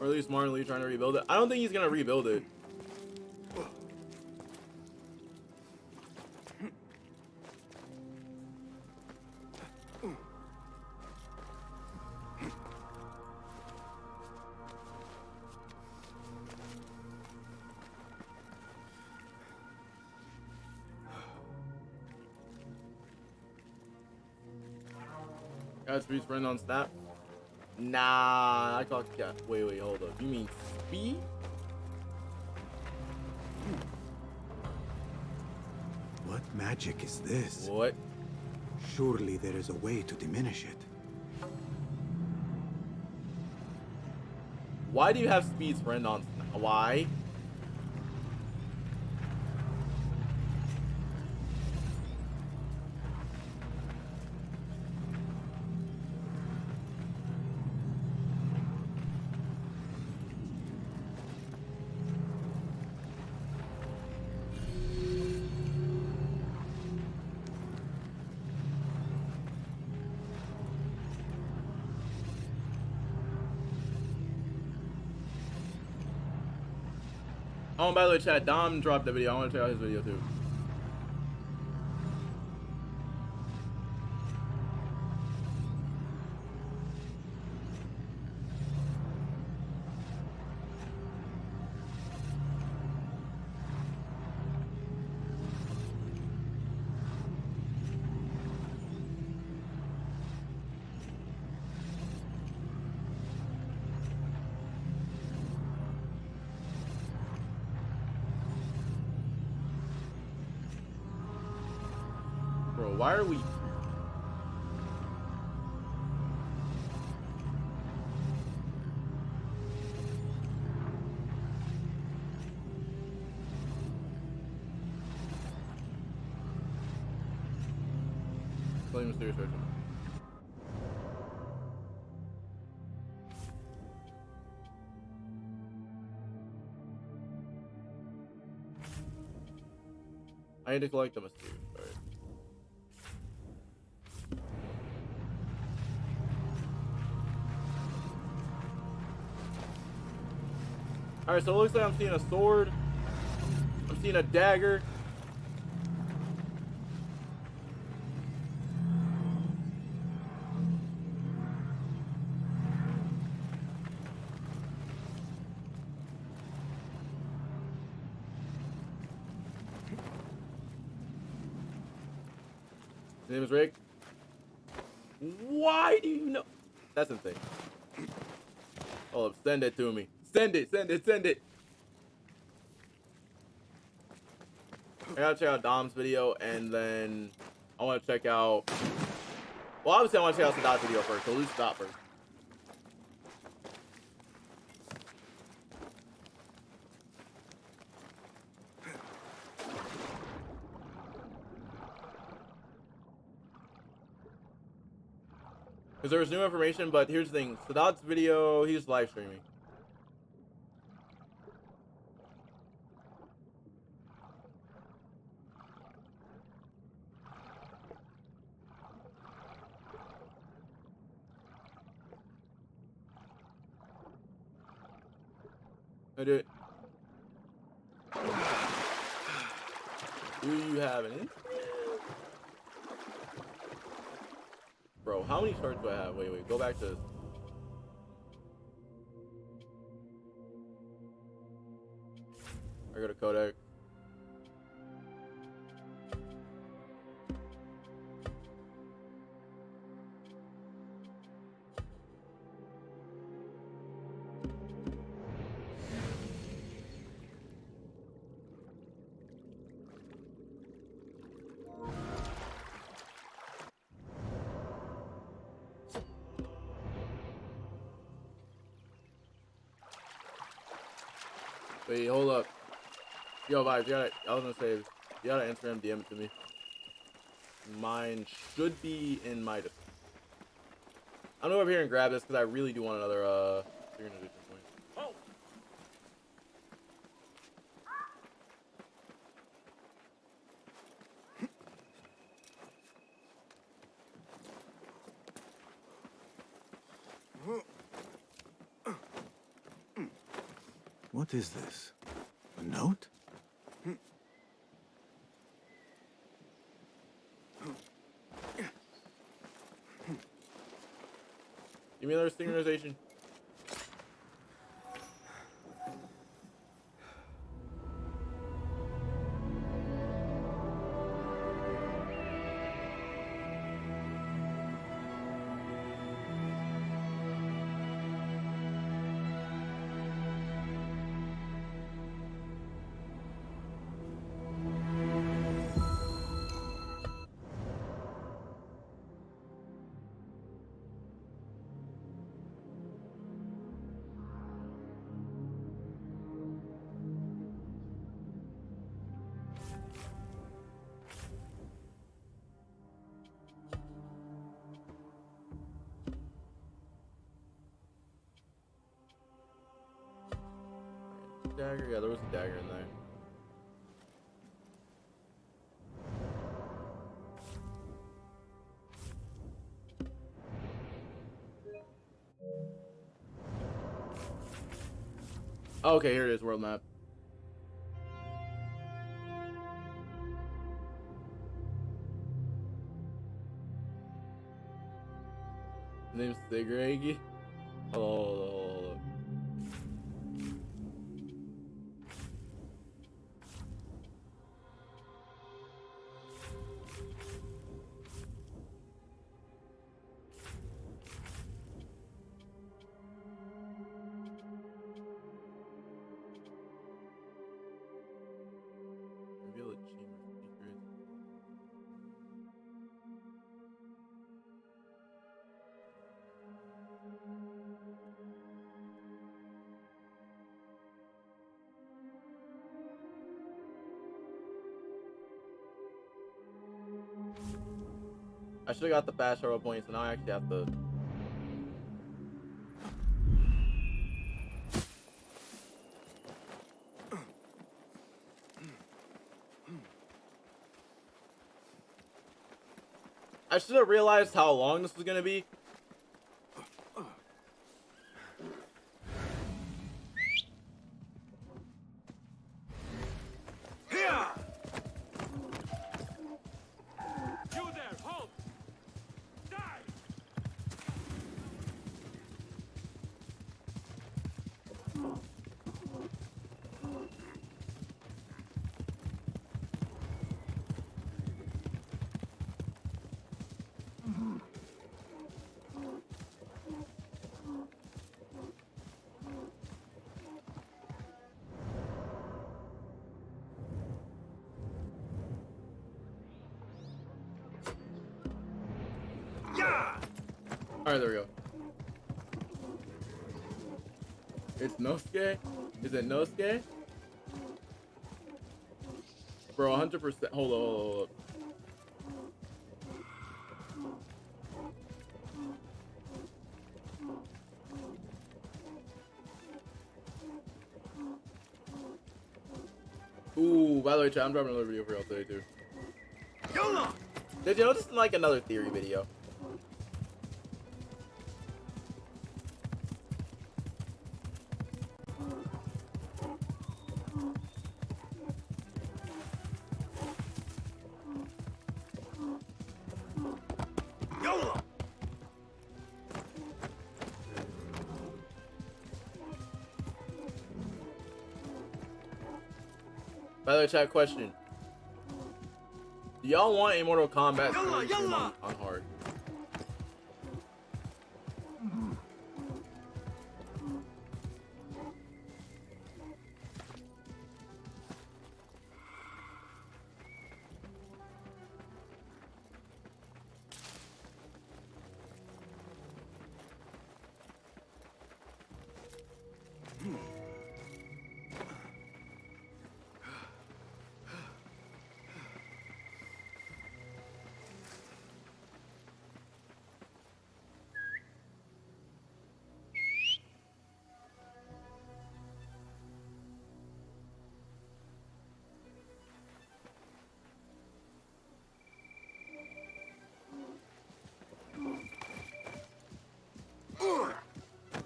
Or at least Martin Lee trying to rebuild it. I don't think he's gonna rebuild it. Got Speed's friend on Snap? Nah, I call cat. Wait, hold up. You mean Speed? What magic is this? What? Surely there is a way to diminish it. Why do you have Speed's friend on Snap? Why? Oh, by the way, chat, Dom dropped the video. I want to check out his video too. Bro, why are we... Play mysterious version. I need to collect the mysterious. Alright. Alright, so it looks like I'm seeing a sword. I'm seeing a dagger. His name is Rick. Why do you know? That's insane. Oh, send it to me. Send it. I gotta check out Dom's video, and then I want to check out... Well, obviously I want to check out Sadat's video first, so let's stop first. Because there was new information, but here's the thing. Sadat's video, he's live streaming. I do it. Do you have an Instagram? Bro, how many shards do I have? Wait, go back to this. I got a codec. Wait, hold up. Yo, Vibes, I was gonna say, you gotta Instagram DM it to me. Mine should be in my... I'm gonna go over here and grab this because I really do want another, synchronization point. Oh! What is this? A note? Give me another synchronization. dagger? Yeah, there was a dagger in there. Okay, here it is, world map. His name's Sigregi. Hold on. Reveal a chamber secret. I should have got the fast travel points, so now I actually have to. I should have realized how long this was gonna be. You there, halt! Die! Alright, there we go. It's Nosuke? Is it Nosuke? Bro, 100%. Hold on. Ooh, by the way, chat, I'm dropping another video for y'all today, too. Did you know this is like another theory video? By the way, chat, question. Do y'all want a Mortal Kombat stream on hard?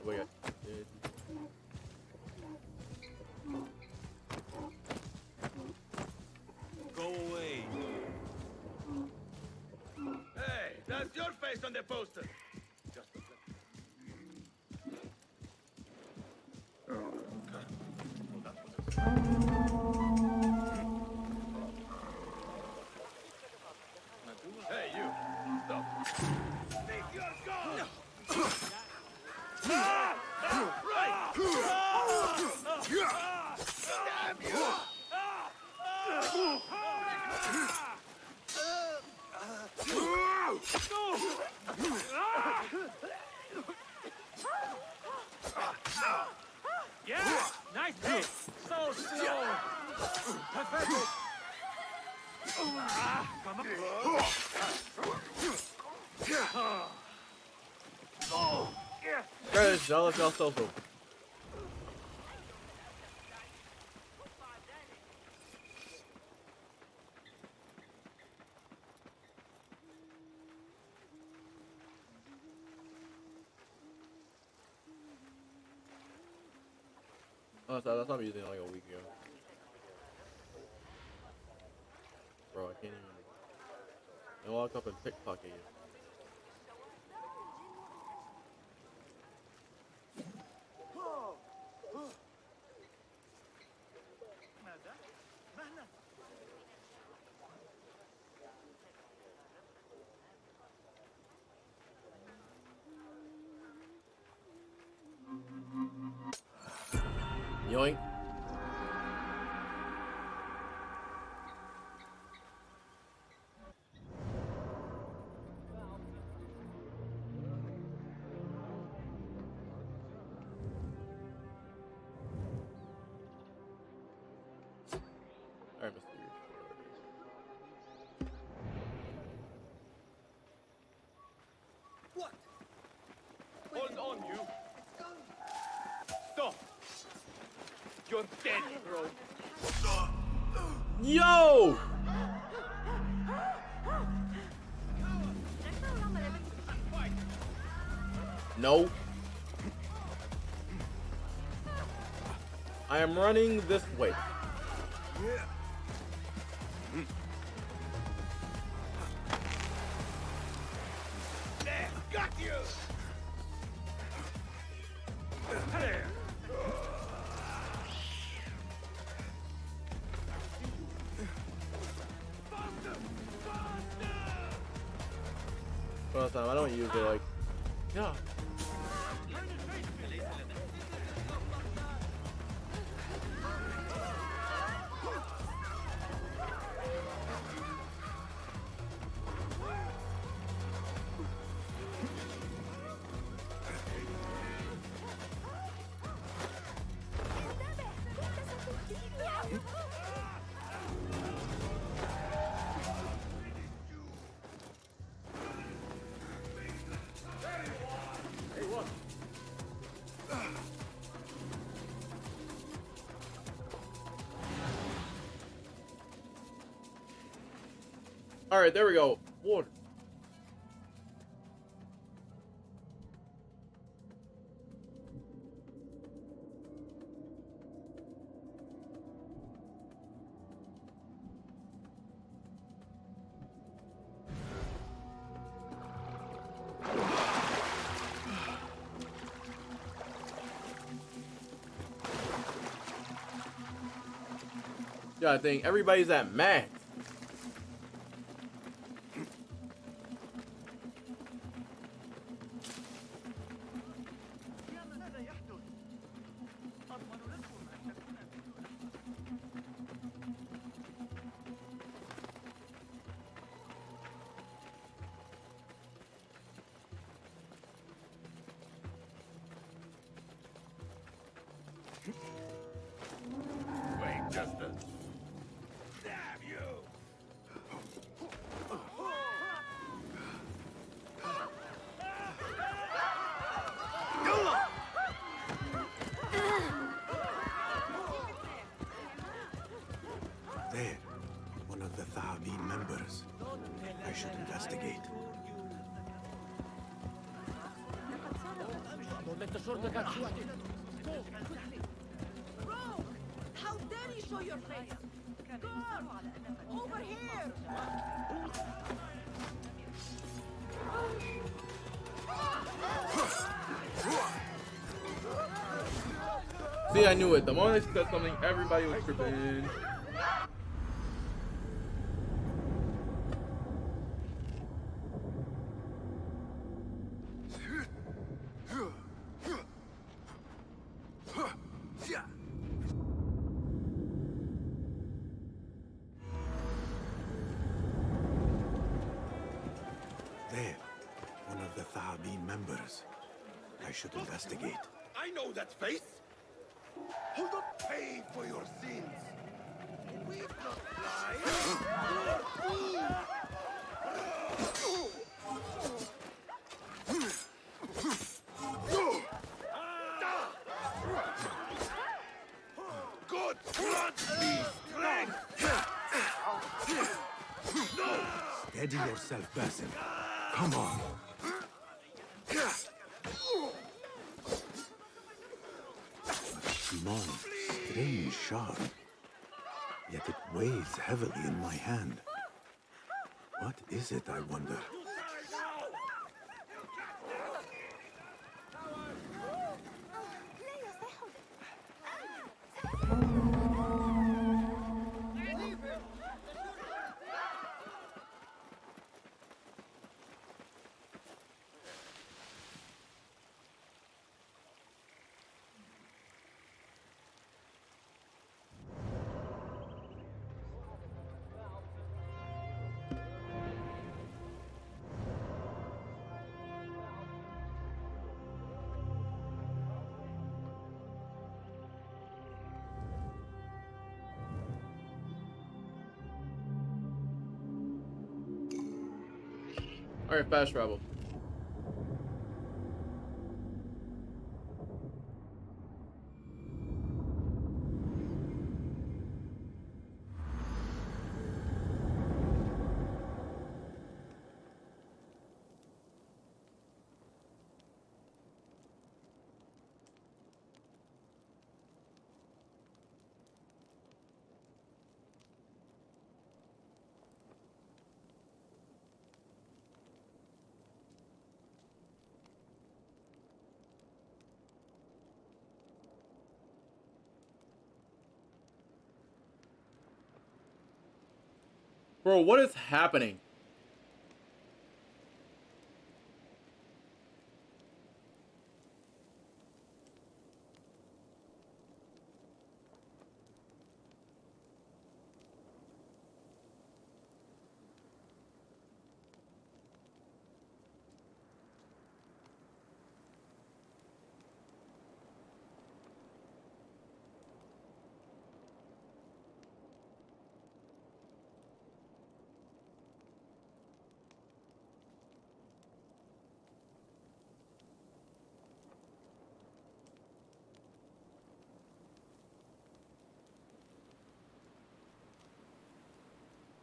Wait. Go away. Hey, that's your face on the poster. Just a Hey, you. Stop. Think you're gone. Right. Damn you. Yeah, nice hit. So slow. Pathetic. Come on. Guys, y'all look all social. Oh, so that's what I'm using it like a week ago. Bro, I can't even. I walk up and pickpocket you. Yoink. Alright, Mr. What? Hold on, you. Stop. You're dead, bro. Yo! No. I am running this way. There, got you. There. Well, time I don't use it like. Yeah. All right, there we go. Water. Yeah, I think everybody's at max. Wait just a... Damn you! There, one of the Thaabin members. I should investigate. Rogue! How dare you show your face? Guard! Over here! See, I knew it. The moment I said something, everybody was tripping. There, one of the Thaabin members. I should investigate. I know that face! Hold up, pay for your sins! We've got God grant me strength! Steady yourself, Basim. Come on. Monks. strange shard. Yet it weighs heavily in my hand. What is it, I wonder? All right, fast travel. Bro, what is happening?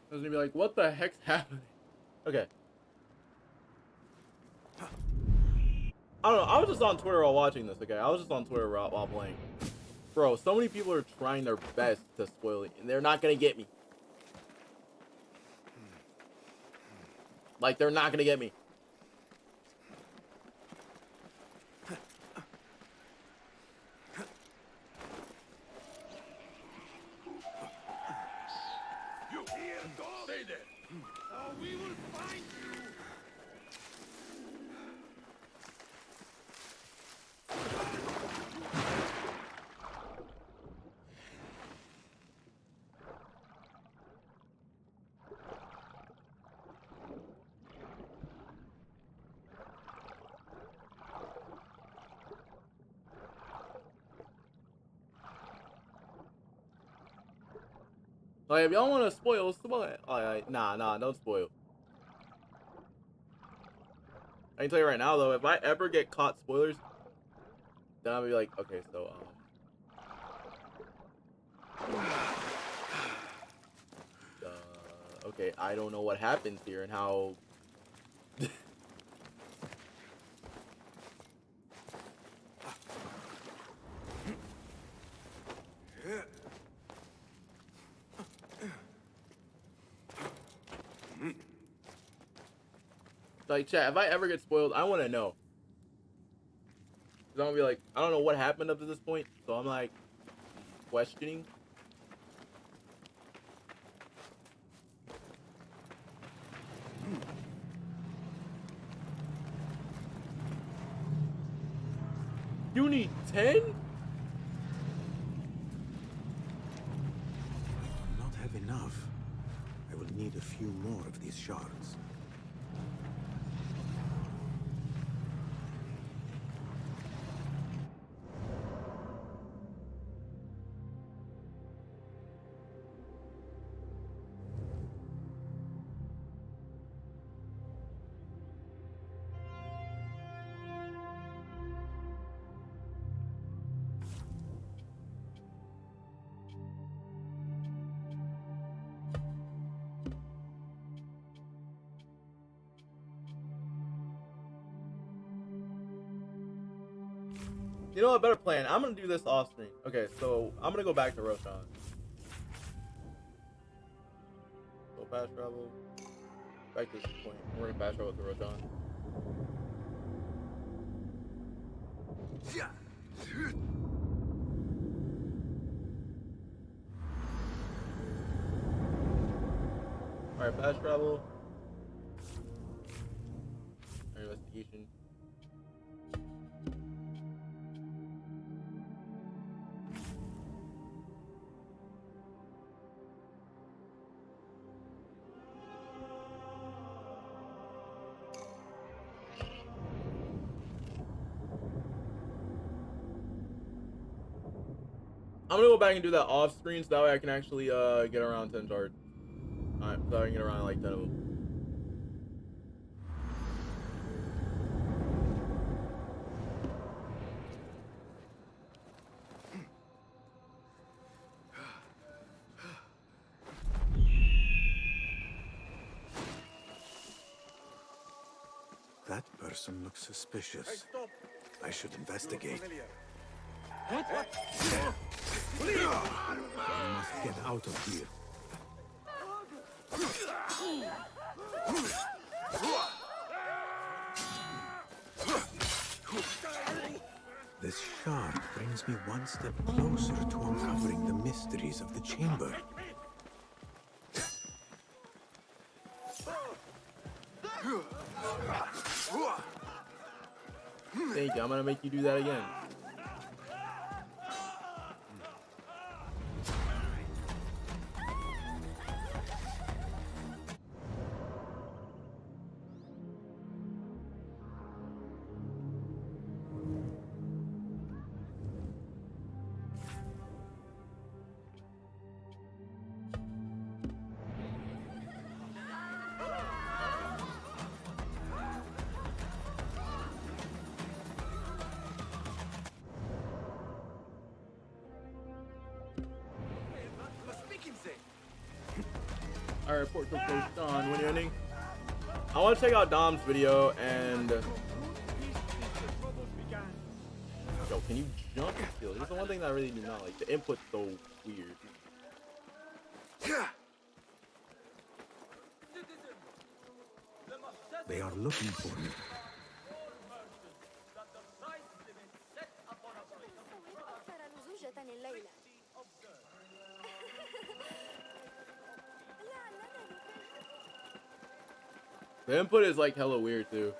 I was gonna be like, what the heck's happening? Okay. I don't know. I was just on Twitter while watching this, okay? I was just on Twitter while playing. Bro, so many people are trying their best to spoil it, and they're not gonna get me. Like, they're not gonna get me. You here, dog? Stay there. Oh, we will find you. Like, if y'all want to spoil, spoil. Nah, don't spoil. I can tell you right now, though, if I ever get caught spoilers, then I'll be like, okay, so, okay, I don't know what happens here and how. Like, chat, if I ever get spoiled, I want to know. Because I'm going to be like, I don't know what happened up to this point. So I'm like, questioning. You need 10? Not have enough. I will need a few more of these shards. You know what? Better plan. I'm gonna do this off screen. Okay, so I'm gonna go back to Roshan. Go fast travel. Back to this point. We're gonna fast travel to Roshan. Alright, fast travel. Investigation. I'm gonna go back and do that off screen so that way I can actually get around 10 shards. Alright, so I can get around like 10 of them. That person looks suspicious. Hey, stop. I should investigate. What? I must get out of here. This shard brings me one step closer to uncovering the mysteries of the chamber. Thank you. I'm gonna make you do that again. Alright, report to Coach Don. When ending? I want to check out Dom's video and. Yo, can you jump and steal? Here's the one thing that I really do not like. The input's so weird. They are looking for me. The input is like hella weird too.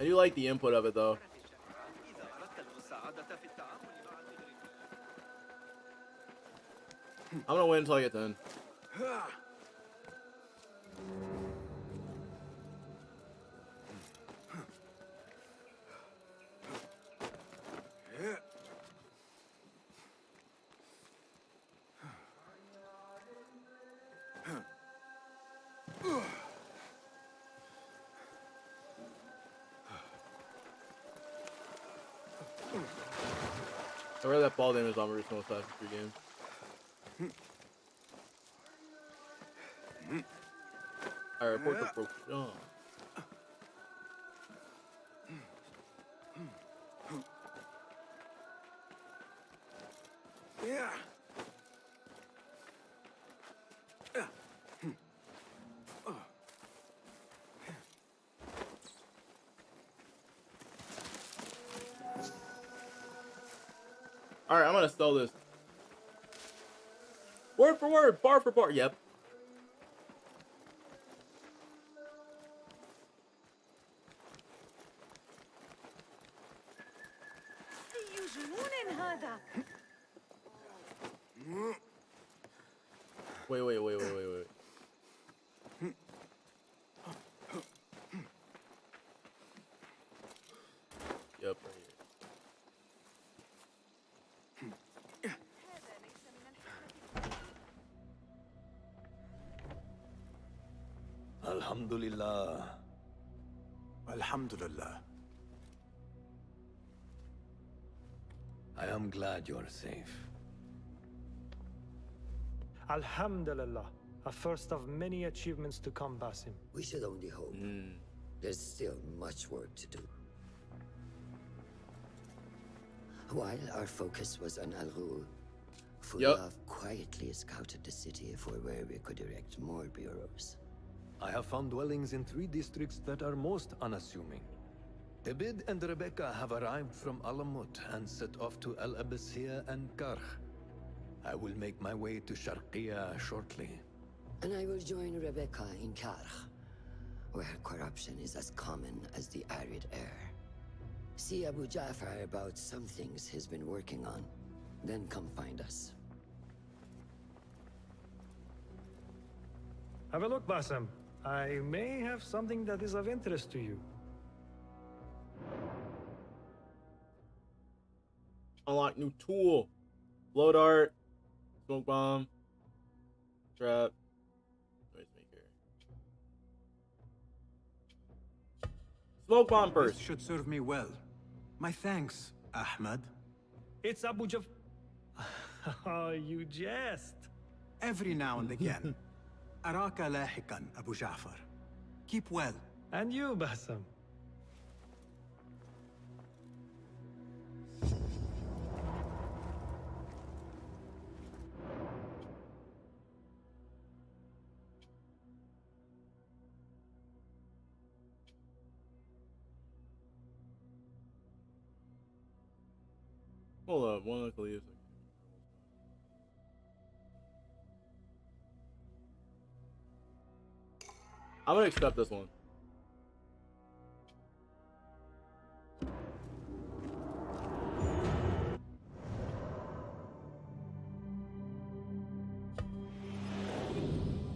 I do like the input of it though. I'm gonna wait until I get 10. I read that ball damage on original Assassin's Creed games. Alright, report to Broke. Alright, I'm gonna sell this. Word for word, bar for bar. Yep. Wait. Yep, right here. Alhamdulillah. Alhamdulillah. I am glad you are safe. Alhamdulillah. A first of many achievements to come, Basim. We should only hope. There's still much work to do. While our focus was on Al Ghul, Fulov quietly scouted the city for where we could erect more bureaus. I have found dwellings in 3 districts that are most unassuming. David and Rebecca have arrived from Alamut and set off to Al Abbasiyah and Karkh. I will make my way to Sharqiya shortly. And I will join Rebecca in Karkh, where corruption is as common as the arid air. See Abu Ja'far about some things he's been working on, then come find us. Have a look, Bassam. I may have something that is of interest to you. Unlock new tool. Blow dart. Smoke bomb. Trap. Noise maker. Smoke bomb first. This should serve me well. My thanks, Ahmad. It's Abu Jaf... Oh, you jest. Every now and again. Araka lahikan, Abu Ja'far. Keep well. And you, Bassam. Hold up, one of the leaves. I'm gonna accept this one.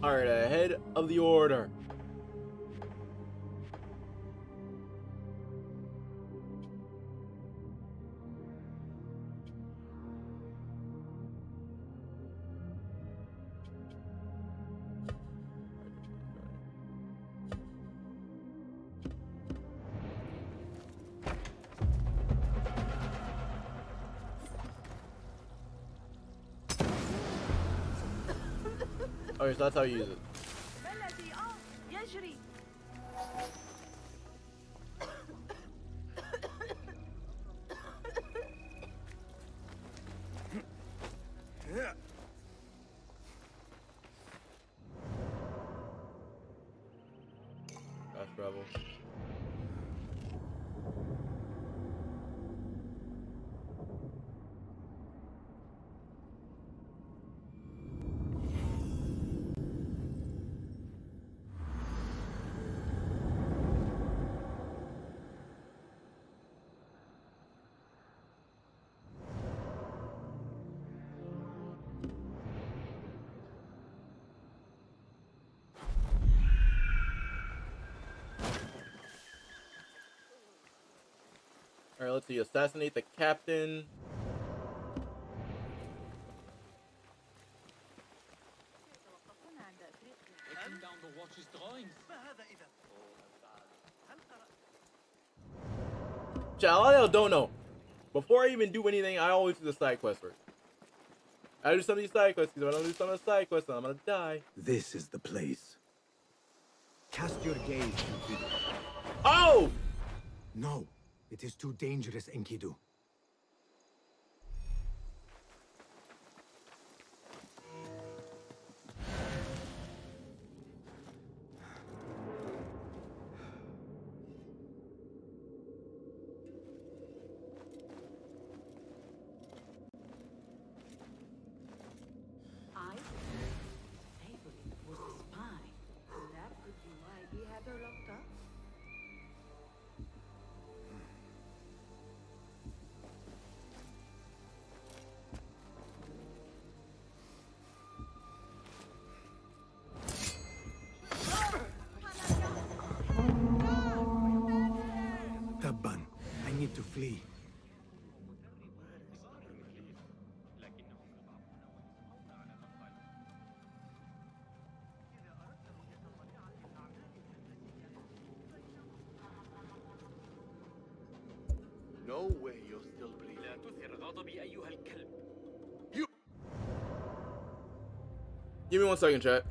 Alright, ahead of the order. Okay, so that's how you use it. That's Rebel. Alright, let's see. Assassinate the captain. Chat, a lot of y'all don't know. Before I even do anything, I always do the side quest first. I do some of these side quests because if I don't do some of the side quests, then I'm gonna die. This is the place. Cast your gaze into it. Oh! No, it is too dangerous, Enkidu. Tabban, I need to flee. No way you're still breathing. لا تثر غضبي أيها الكلب. Give me 1 second, chat.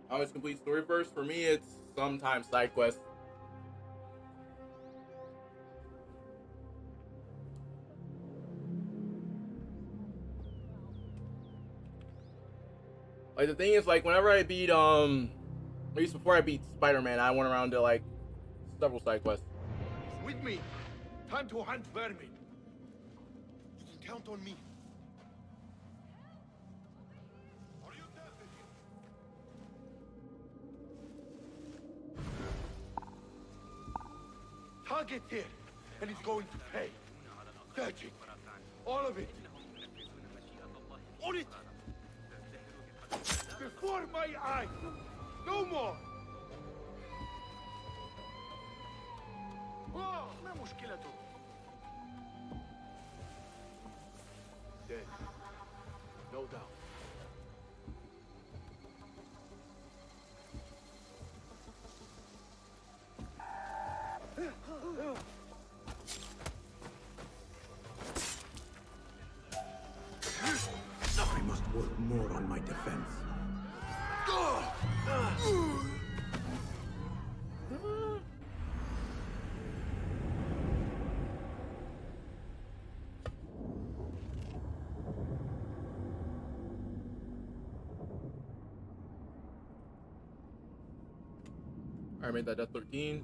I always complete story first. For me, it's sometimes side quests. Like the thing is, like whenever I beat at least before I beat Spider-Man, I went around to like several side quests. With me. Time to hunt vermin. You can count on me. Target here, and he's going to pay. Searching. All of it. On it! Before my eyes! No more! ما مشكلته؟ Dead. No doubt. I must work more on my defense. I made that death 13.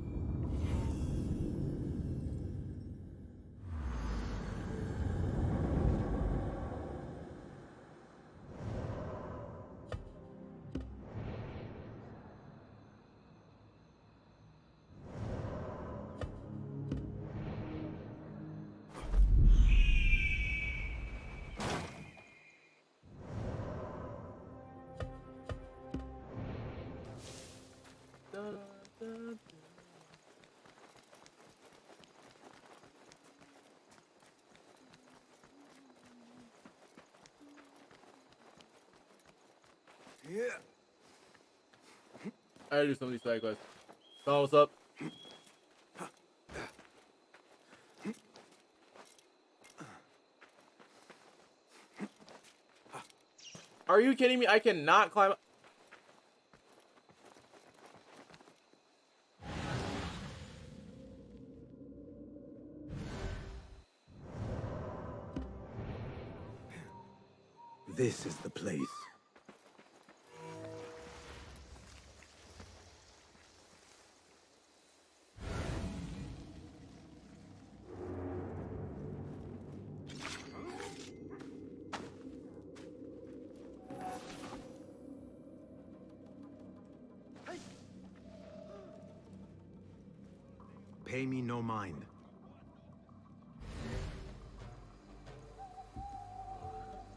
Yeah. I gotta do some of these side quests. Don, what's up? Are you kidding me? I cannot climb. This is the place. Pay me no mind.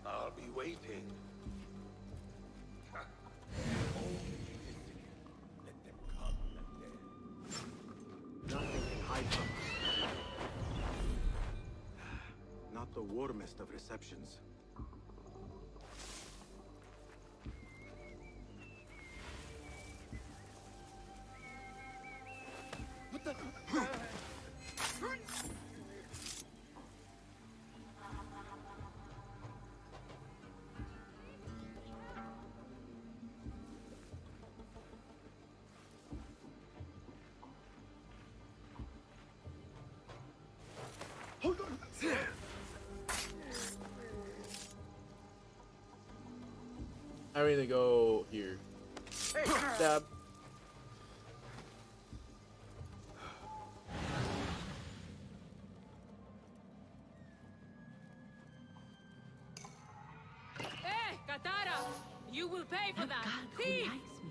I'll be waiting. Let them come, Nothing can hide from us. Not the warmest of receptions. What the? Hold on. I need to go here. Stab. Hey, Katara! You will pay for that! Who likes me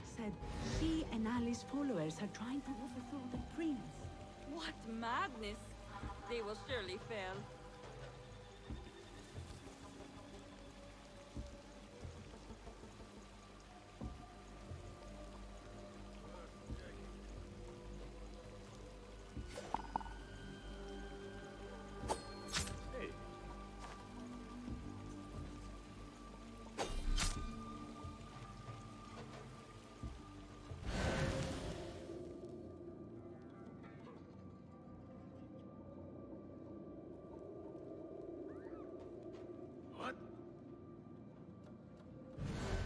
said she and Ali's followers are trying to overthrow the prince. What madness! They will surely fail.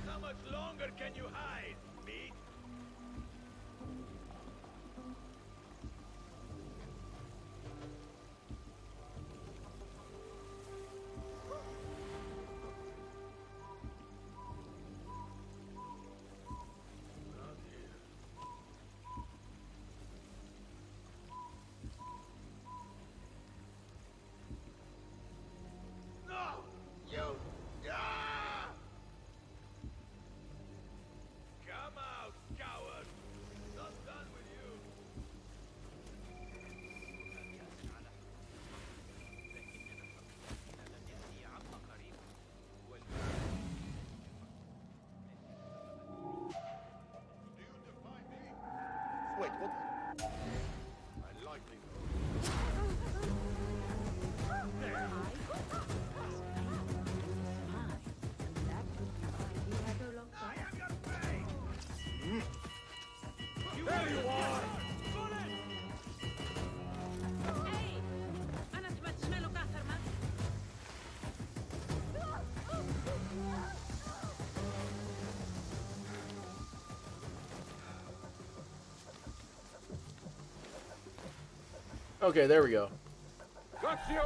How much longer can you hide? Okay, there we go. Got you!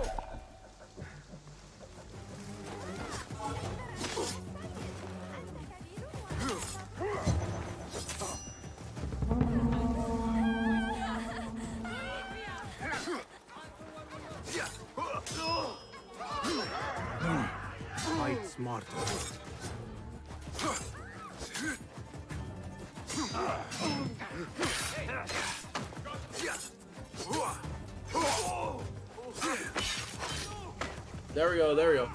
Fight smarter. There we go, there we go.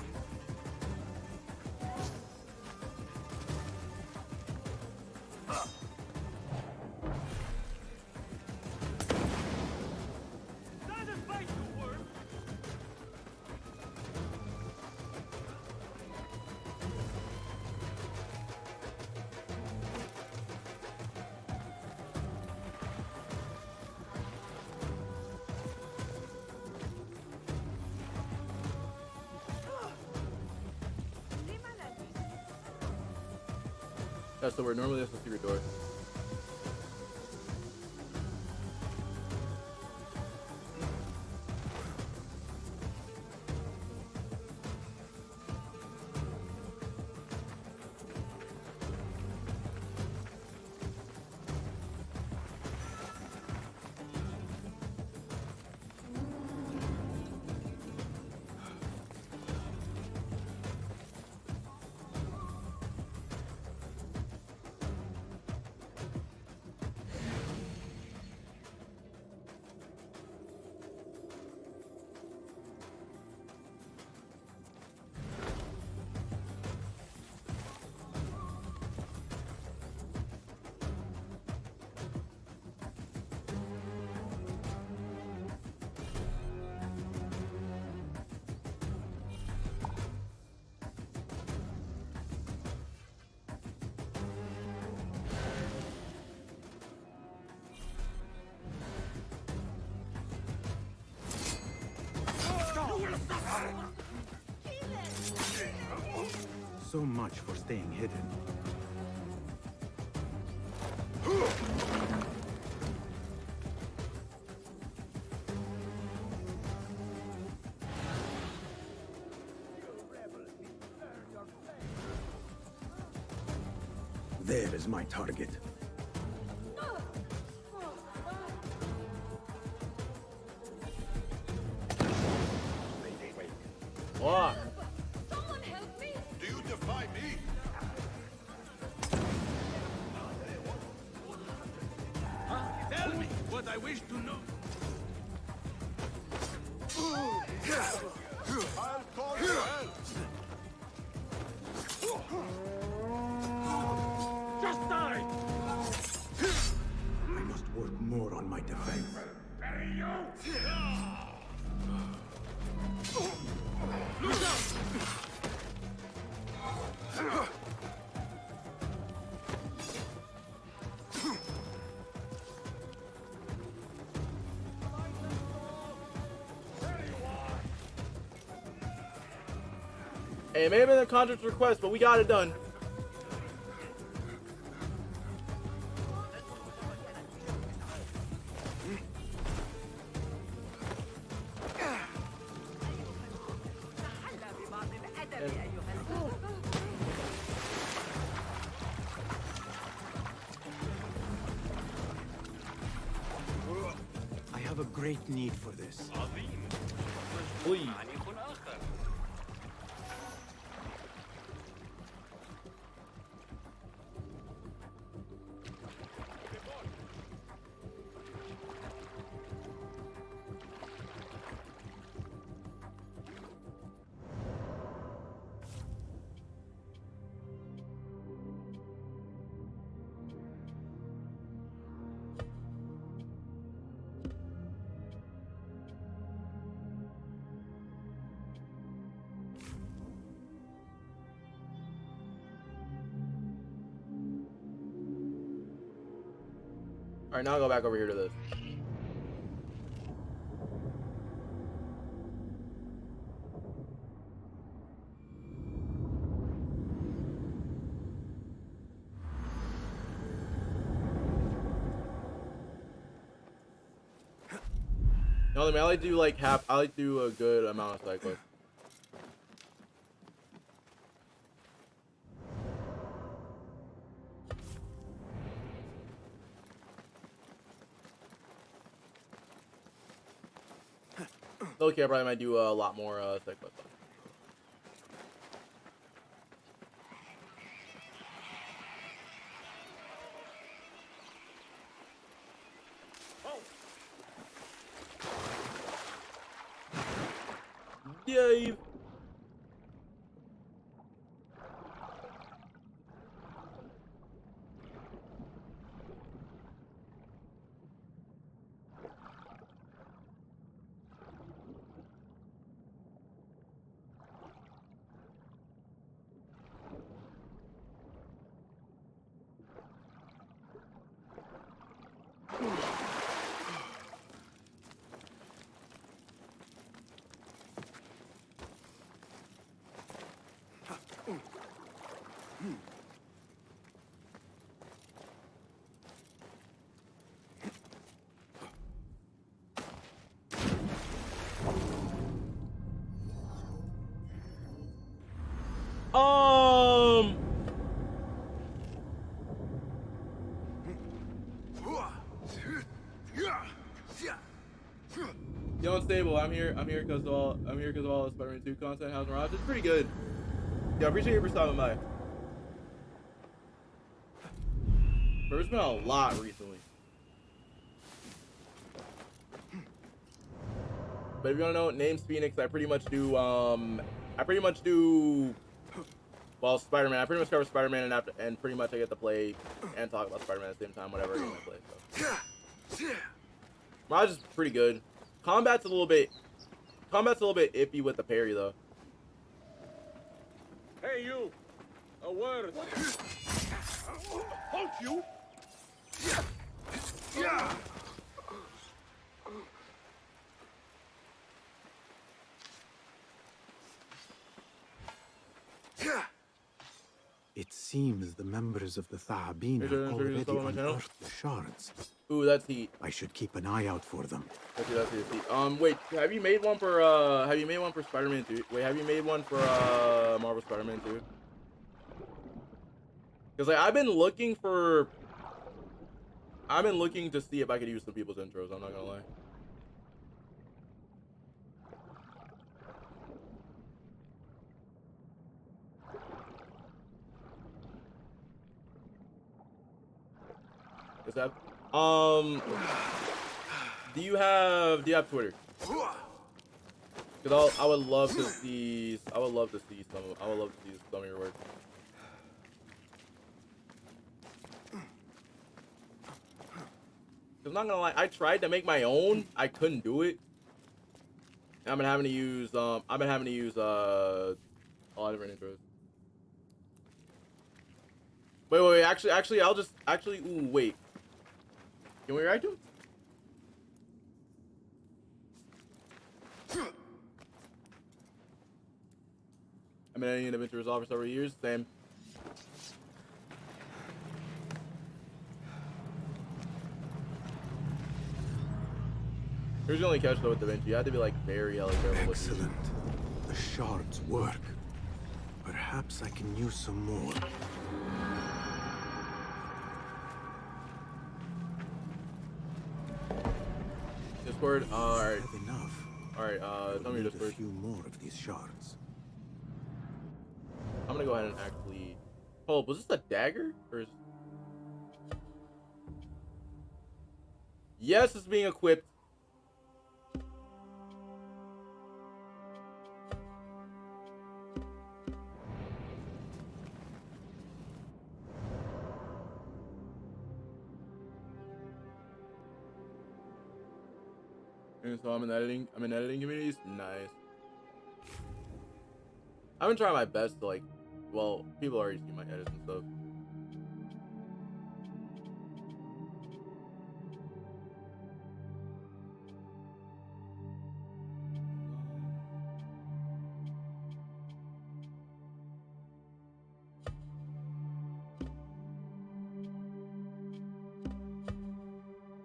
That's the word. Normally that's a secret door. So much for staying hidden. There is my target. Wow. Someone help me! Do you defy me? Tell me what I wish to know. I'll call for help. Just die! I must work more on my defense. Look out! Hey, it may have been a contract request, but we got it done. I have a great need for this. Please. All right, now I'll go back over here to this. No, I mean, I like to do like half. I like to do a good amount of side quests. Okay, I probably might do a lot more side quests. Yay! Yo, Unstable, I'm here because of all the Spider-Man 2 content. How's Mirage? It's pretty good. Yeah, I appreciate you for stopping by. But there's been a lot recently. But if you wanna know, name's Phoenix. I pretty much do well, Spider-Man. I pretty much cover Spider-Man, and pretty much I get to play and talk about Spider-Man at the same time, whatever game I play. So. Mirage is pretty good. Combat's a little bit iffy with the parry though. Hey, you! A word! Halt you! Yeah! It seems the members of the Thahabin have already unearthed the shards. Ooh, that's heat. I should keep an eye out for them. That's heat. Wait, have you made one for Spider-Man 2? Wait, have you made one for Marvel Spider-Man 2? Because like I've been looking to see if I could use some people's intros, I'm not gonna lie. Is that do you have Twitter? Because I would love to see some of your work. I'm not gonna lie, I tried to make my own, I couldn't do it. I've been having to use a lot of different intros. Wait, actually, ooh, wait. Can we react to him? I've been editing Adventure Resolve for several years, same. Here's the only catch though with DaVinci. You had to be like very careful. Excellent. The shards work. Perhaps I can use some more. Discord. Alright. Enough. Alright, tell me your Discord. A few more of these shards. I'm gonna go ahead and actually. Oh, was this a dagger? Or is... Yes, it's being equipped. And so I'm in editing communities. Nice. I've been trying my best to like, well, people already see my edits and stuff.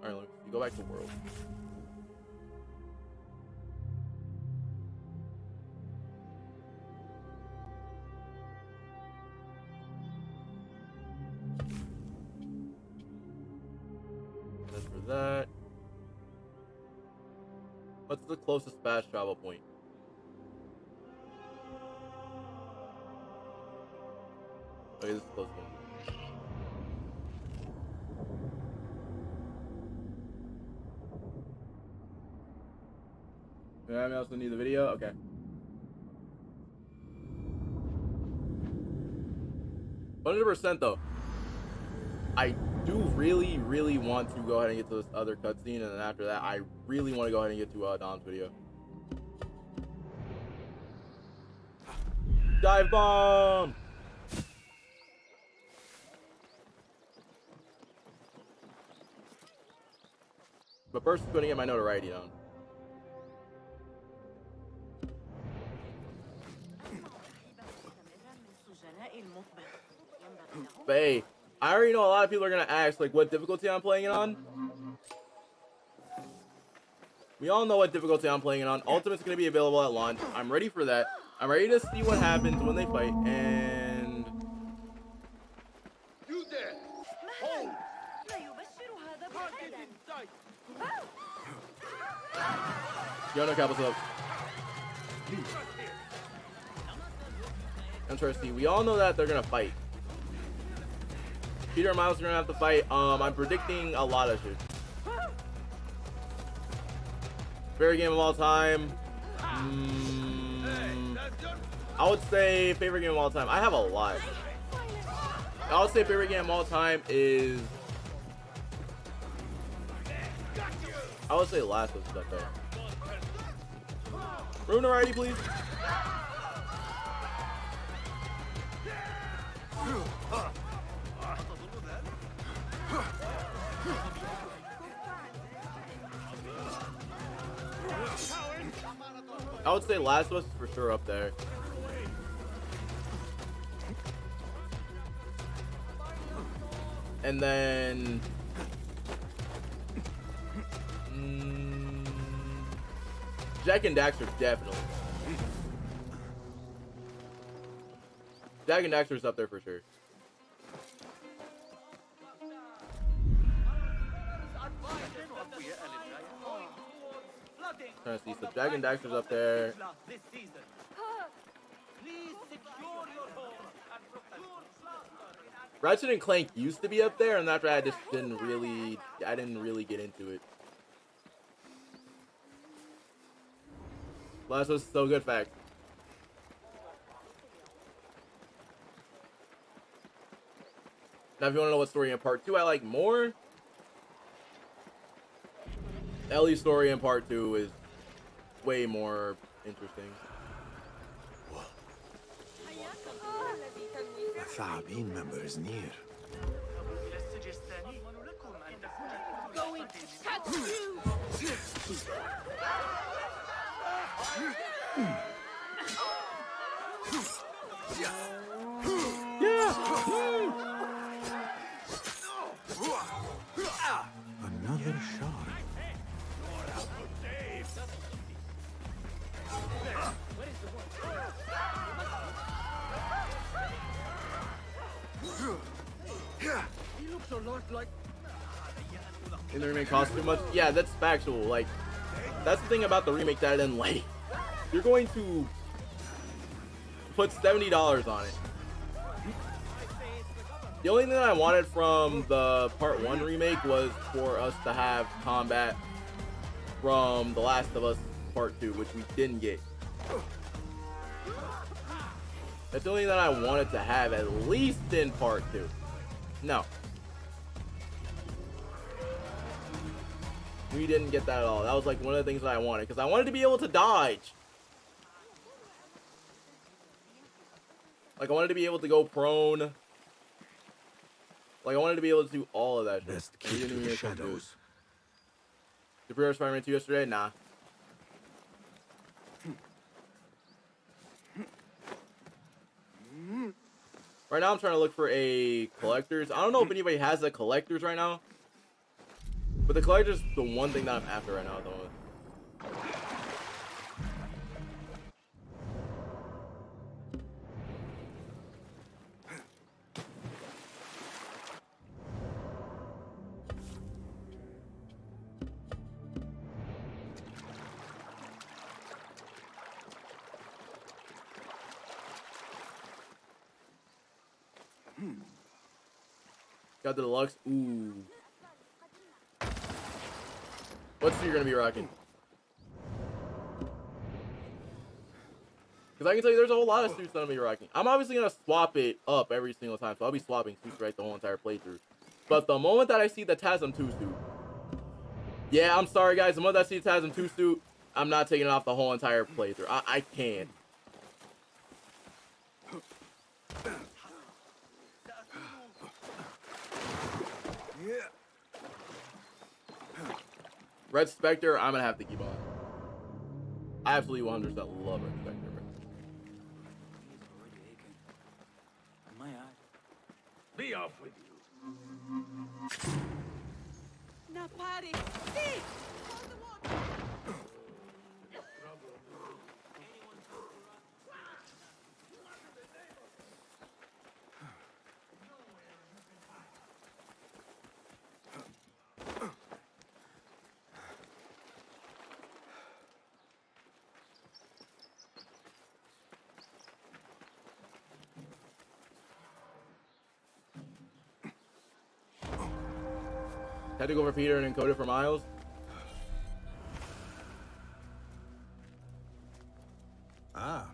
Alright, let's go back to world. that. What's the closest fast travel point? Okay, this is a close one. Yeah, I also need the video. Okay. %, though. I do really want to go ahead and get to this other cutscene, and then after that, I really want to go ahead and get to Dom's video. Dive bomb! But first, I'm going to get my notoriety down. But hey, I already know a lot of people are going to ask, like, what difficulty I'm playing it on. We all know what difficulty I'm playing it on. Ultimate's going to be available at launch. I'm ready for that. I'm ready to see what happens when they fight, and... You there! Hold! Yo, no capital up. Interesting. We all know that they're going to fight. Peter and Miles are going to have to fight. I'm predicting a lot of shit. Favorite game of all time. I would say favorite game of all time. I have a lot. I would say favorite game of all time is... I would say Last of Us up there. Room variety, please. I would say Last of Us is for sure up there. And then... Jak and Daxter, definitely. Jak and Daxter's up there for sure. Trying to see, so Jak and Daxter's up there. Ratchet and Clank used to be up there, and after I just didn't really get into it. Last was so good, fact. Now, if you want to know what story in part 2 I like more, Ellie's story in part 2 is way more interesting. The Thabin member is near. Going to catch you! Another shot. He looks a lot like... In the remake cost too much? Yeah, that's factual. Like, that's the thing about the remake that I didn't like. You're going to put $70 on it. The only thing that I wanted from the Part 1 remake was for us to have combat from The Last of Us Part 2, which we didn't get. That's the only thing that I wanted to have, at least in Part 2. No. We didn't get that at all. That was like one of the things that I wanted, because I wanted to be able to dodge. Like, I wanted to be able to go prone. Like, I wanted to be able to do all of that shit. Best keep to the shadows. Did you pre-order Spider-Man 2 yesterday? Nah. Right now, I'm trying to look for a collector's. I don't know if anybody has a collector's right now. But the collector's the one thing that I'm after right now at the moment. Got the deluxe. Ooh. What suit you're gonna be rocking? Because I can tell you there's a whole lot of suits that I'm gonna be rocking. I'm obviously gonna swap it up every single time, so I'll be swapping suits right the whole entire playthrough. But the moment that I see the TASM 2 suit, yeah, I'm sorry guys, the moment I see the TASM 2 suit, I'm not taking it off the whole entire playthrough. I can't. Red Spectre, I'm gonna have to keep on. I absolutely 100% love Red Spectre. Be off with you. Napari! See! Hold the water! Had to go for Peter and encode it for Miles. Ah,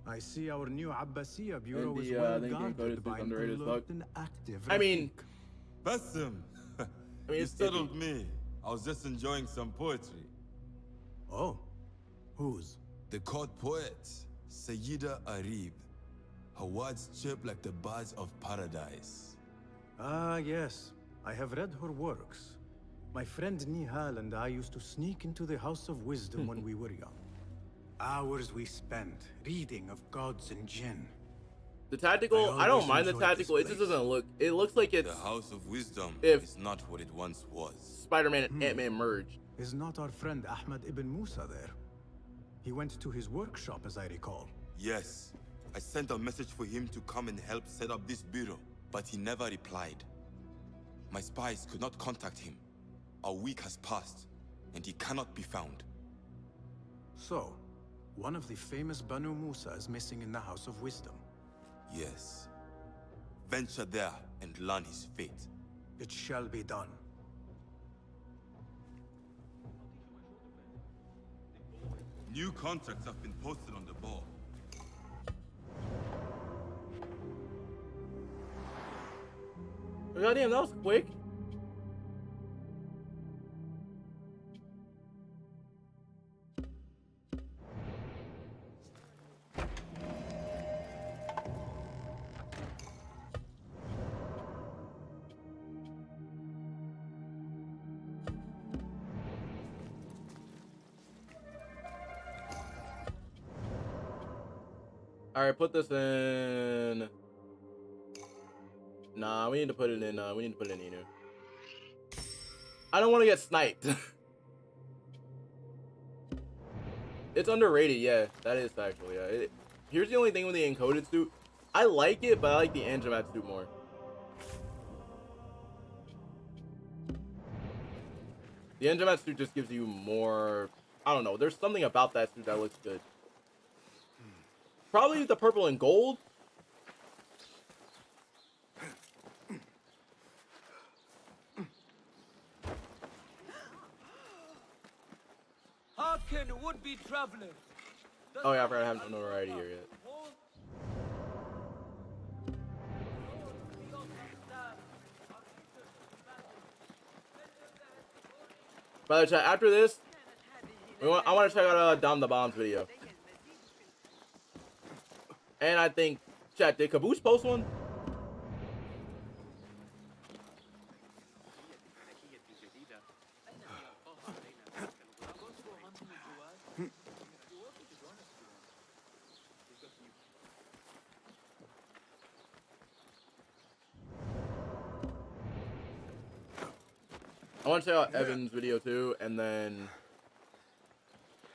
I see our new Abbasiya bureau And is the, well they can encode guarded it by as underrated as fuck. an active. I mean, Basim, I mean, you it's startled me. I was just enjoying some poetry. Oh, whose? The court poet, Sayyida Arib. Her words chirp like the birds of paradise. Ah, yes. I have read her works. My friend Nihal and I used to sneak into the House of Wisdom when we were young. Hours we spent reading of gods and jinn. The tactical, I don't mind the tactical. It just doesn't look. It looks like it's The House of Wisdom if is not what it once was. Spider-Man and Ant-Man merged. Is not our friend Ahmad ibn Musa there? He went to his workshop, as I recall. Yes. I sent a message for him to come and help set up this bureau, but he never replied. My spies could not contact him. A week has passed, and he cannot be found. So, one of the famous Banu Musa is missing in the House of Wisdom. Yes. Venture there and learn his fate. It shall be done. New contracts have been posted on the board. Goddamn, that was quick. All right, put this in. Nah, we need to put it in. We need to put it in Inu. I don't want to get sniped. It's underrated, yeah. That is actually, yeah. Here's the only thing with the encoded suit. I like it, but I like the Anjamat suit more. The Anjamat suit just gives you more. I don't know. There's something about that suit that looks good. Probably the purple and gold. Hearken, would-be traveler. Oh yeah, I forgot I have no notoriety here yet. By the way, after this, I want to check out Dom the Bomb's video. And I think, chat, did Caboose post one? I want to check out Evan's video too, and then...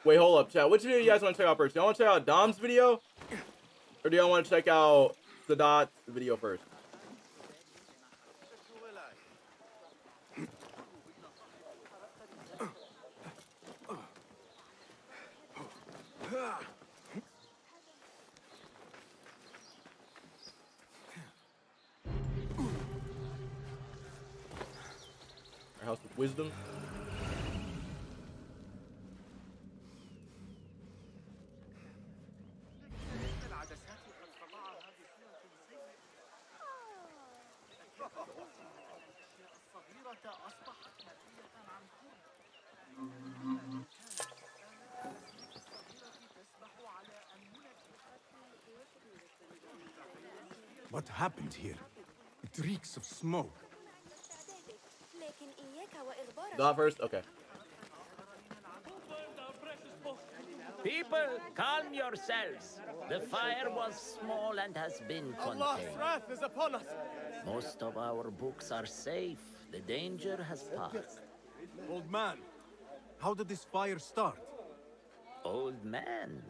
Wait, hold up, chat. Which video you guys want to check out first? Do y'all want to check out Dom's video? Or do y'all want to check out Sadat's video first? House of Wisdom. What happened here? It reeks of smoke. Dot first? Okay. People, calm yourselves. The fire was small and has been Allah's contained. wrath is upon us. Most of our books are safe. The danger has passed. Old man, how did this fire start? Old man.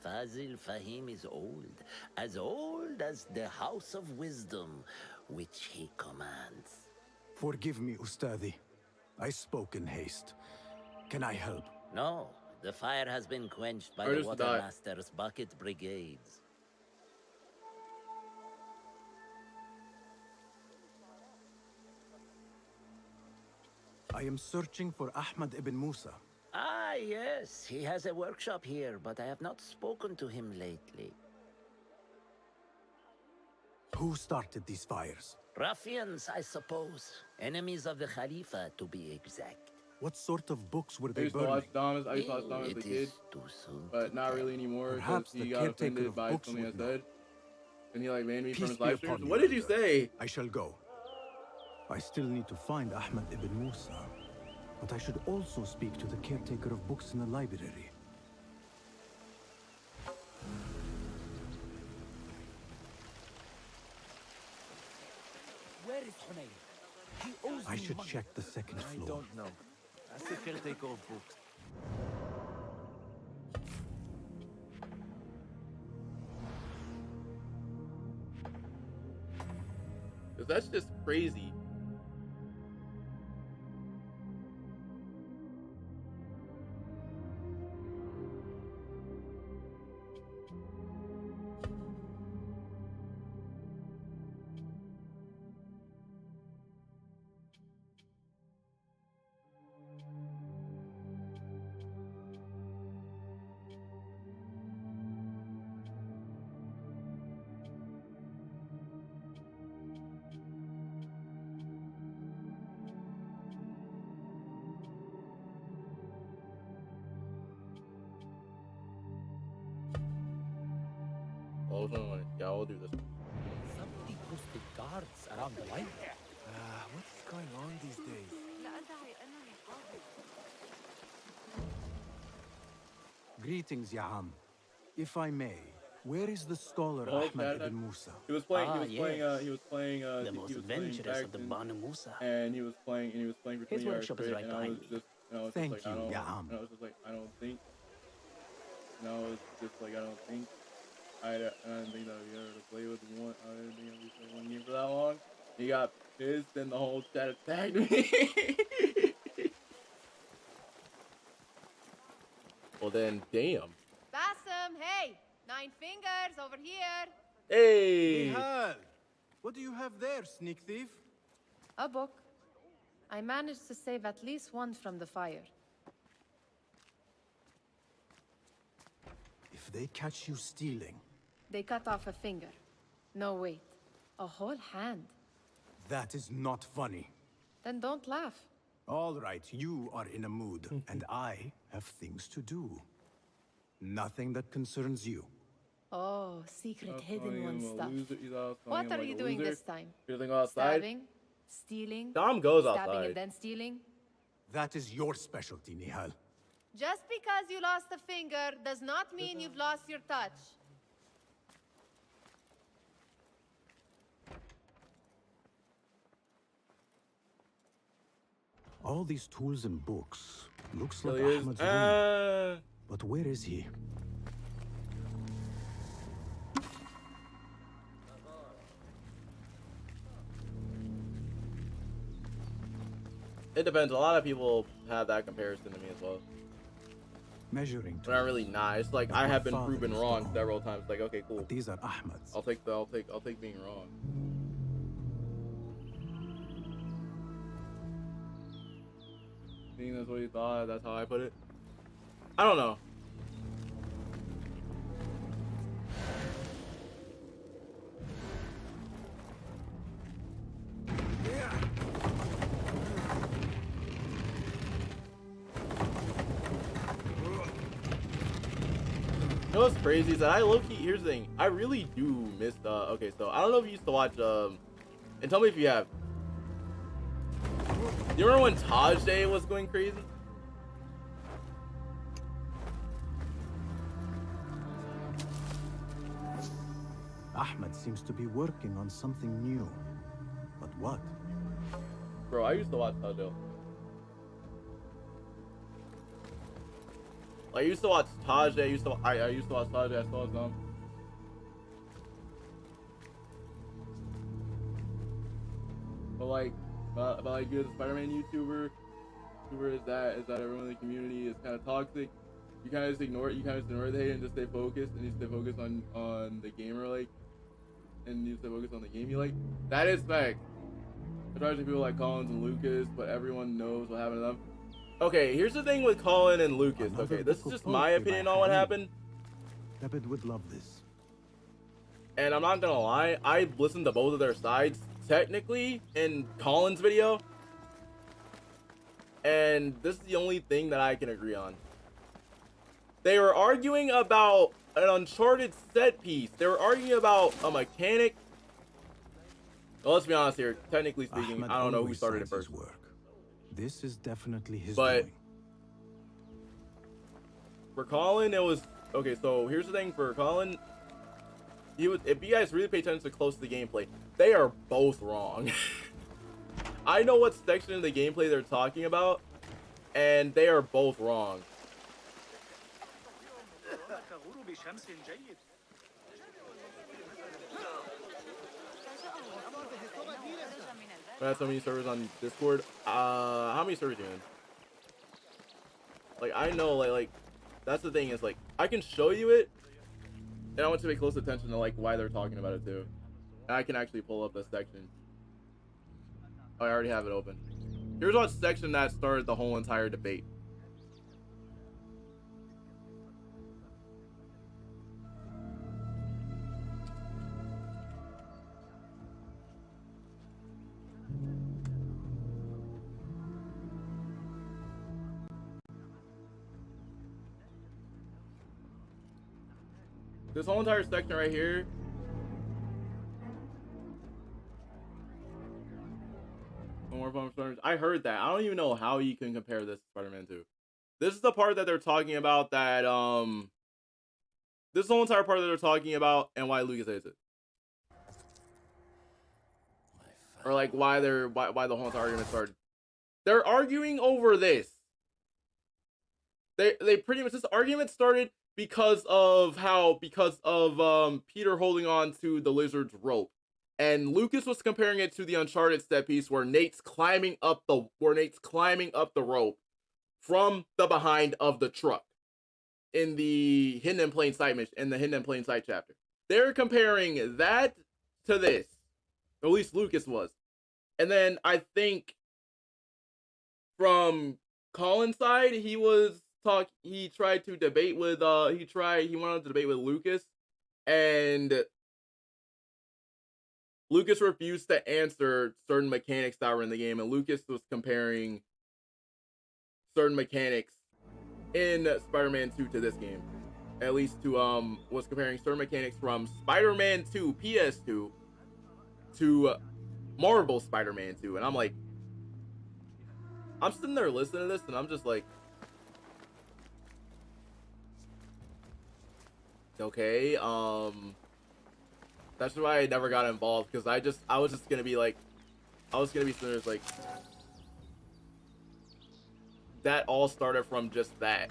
Fazil Fahim is old as the House of Wisdom, which he commands. Forgive me, Ustadi. I spoke in haste. Can I help? No, the fire has been quenched by Where the is the dot? Watermaster's bucket brigades. I am searching for Ahmad ibn Musa. Ah, yes, he has a workshop here, but I have not spoken to him lately. Who started these fires? Ruffians, I suppose. Enemies of the Khalifa, to be exact. What sort of books were I they used to burning? watch Dom. I used to watch Dom as a It kid, is too soon but to not tell. really anymore Perhaps because he the got caretaker offended of by books something I would know. said, and he like banned me from Peace his be live upon streams. you, What did you Elder. say? I shall go. I still need to find Ahmad ibn Musa, but I should also speak to the caretaker of books in the library. Where is Hunayn? He owes I me should money. check the second I floor. don't know. Ask the caretaker of books. Cause that's just crazy. Oh, no, yeah, I'll do this. Somebody posted guards around the library. What's going on these days? Greetings, Ya'am. If I may, where is the scholar Oh, Ahmad yeah, ibn Musa? He was playing. Ah, He was playing. The most adventurous of the Banu Musa. And he was playing. And he was playing for His 20 hours workshop is straight. right And I was behind me. just. And I was Thank just like, you, I don't. Ya'am. And I was just like, I don't think. And I was just like, I don't think. I didn't think that I'd be able to play with one. I didn't think I'd be playing one game for that long. He got pissed, and the whole chat attacked me. Well then, damn. Bassem, hey! 9 fingers over here. Hey. Nihal! What do you have there, sneak thief? A book. I managed to save at least one from the fire. If they catch you stealing, They cut off a finger. No, wait. A whole hand. that is not funny. Then don't laugh. All right, you are in a mood, and I have things to do. Nothing that concerns you. Oh, secret Stop hidden calling one him a stuff. loser. He's out calling What him are like you a doing loser. this time? You're gonna go outside? Stabbing? Stealing? Dom goes Stabbing outside. and then stealing? That is your specialty, Nihal. Just because you lost a finger does not mean you've lost your touch. All these tools and books. Looks There like he is. Ahmad's room. But where is he? It depends. A lot of people have that comparison to me as well. Measuring But not really not. It's like But I my have been father proven is wrong gone. several times. Like, okay, cool. These are Ahmad's. I'll take being wrong. I think that's what he thought. That's how I put it. I don't know. You know what's crazy is that I low-key, here's the thing, I really do miss okay, so I don't know if you used to watch and tell me if you have. You remember when Taj Day was going crazy? Ahmed seems to be working on something new. But what? Bro, I used to watch Taj Day. I used to watch Taj Day. I used to watch Taj Day. I saw some. But like you're the Spider-Man YouTuber is that everyone in the community is kind of toxic. You kind of just ignore it. You kind of ignore the hate and just stay focused. And you stay focused on the gamer like, and you stay focused on the game you like. That is fact. Especially people like Collins and Lucas, but everyone knows what happened to them. Okay, here's the thing with Colin and Lucas. Okay, this is just my opinion on what happened. David would love this. And I'm not gonna lie, I listened to both of their sides technically in Colin's video. And this is the only thing that I can agree on. They were arguing about an Uncharted set piece. They were arguing about a mechanic. Well, let's be honest here. Technically speaking, I don't know who started it first. This is definitely his doing. For Colin, it was okay. So here's the thing for Colin. If you guys really pay attention to close to the gameplay, they are both wrong. I know what section of the gameplay they're talking about, and they are both wrong. I have so many servers on Discord. How many servers are you in? Like, I know, like that's the thing is, like, I can show you it, and I want to pay close attention to like why they're talking about it too. And I can actually pull up the section. Oh, I already have it open. Here's what section that started the whole entire debate. This whole entire section right here. More fun Spider-Man. I heard that. I don't even know how you can compare this to Spider-Man 2. This is the part that they're talking about that this is the whole entire part that they're talking about and why Lucas hates it. Or like why the whole entire argument started. They're arguing over this. They pretty much, this argument started because of Peter holding on to the lizard's rope. And Lucas was comparing it to the Uncharted set piece where Nate's climbing up the rope from the behind of the truck in the Hidden in Plain Sight mission, in the Hidden in Plain Sight chapter. They're comparing that to this. At least Lucas was. And then I think from Colin's side, he tried to debate with he wanted to debate with Lucas, and Lucas refused to answer certain mechanics that were in the game, and Lucas was comparing certain mechanics in Spider-Man 2 to this game. At least to was comparing certain mechanics from Spider-Man 2 PS2 to Marvel Spider-Man 2, and I'm like, I'm sitting there listening to this, and I'm just like, okay, that's why I never got involved, because I was just gonna be like, I was gonna be sitting there like, that all started from just that.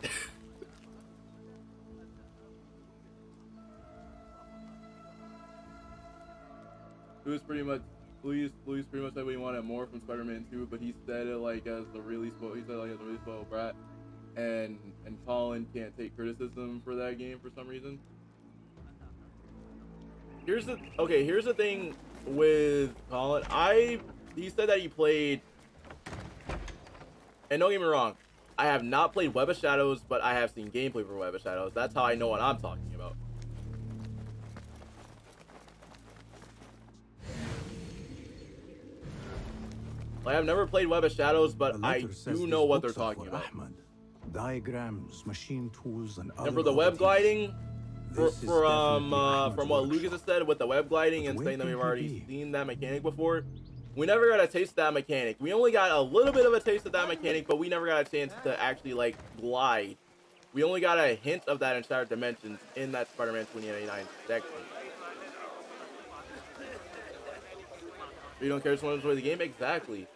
It was pretty much, Luis pretty much said we wanted more from Spider-Man 2, but he said it like as a really spoiled brat, and Colin can't take criticism for that game for some reason. Here's the thing with Colin. He said that he played And don't get me wrong, I have not played Web of Shadows, but I have seen gameplay for Web of Shadows. That's how I know what I'm talking about. Like, I've never played Web of Shadows, but I do know what they're talking about. Diagrams, machine tools, and for the web gliding, from what Lucas has said with the web gliding and saying that we've already seen that mechanic before, we never got a taste of that mechanic. We only got a little bit of a taste of that mechanic, but we never got a chance to actually like glide. We only got a hint of that in Shattered Dimensions in that Spider-Man 2099 section. You don't care so much for the game? Exactly.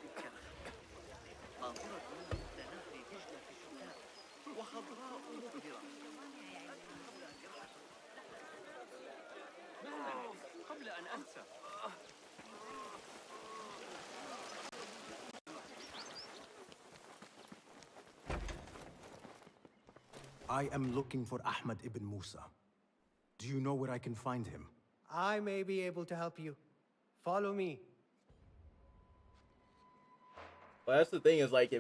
I am looking for Ahmad ibn Musa. Do you know where I can find him? I may be able to help you. Follow me. Well, that's the thing is like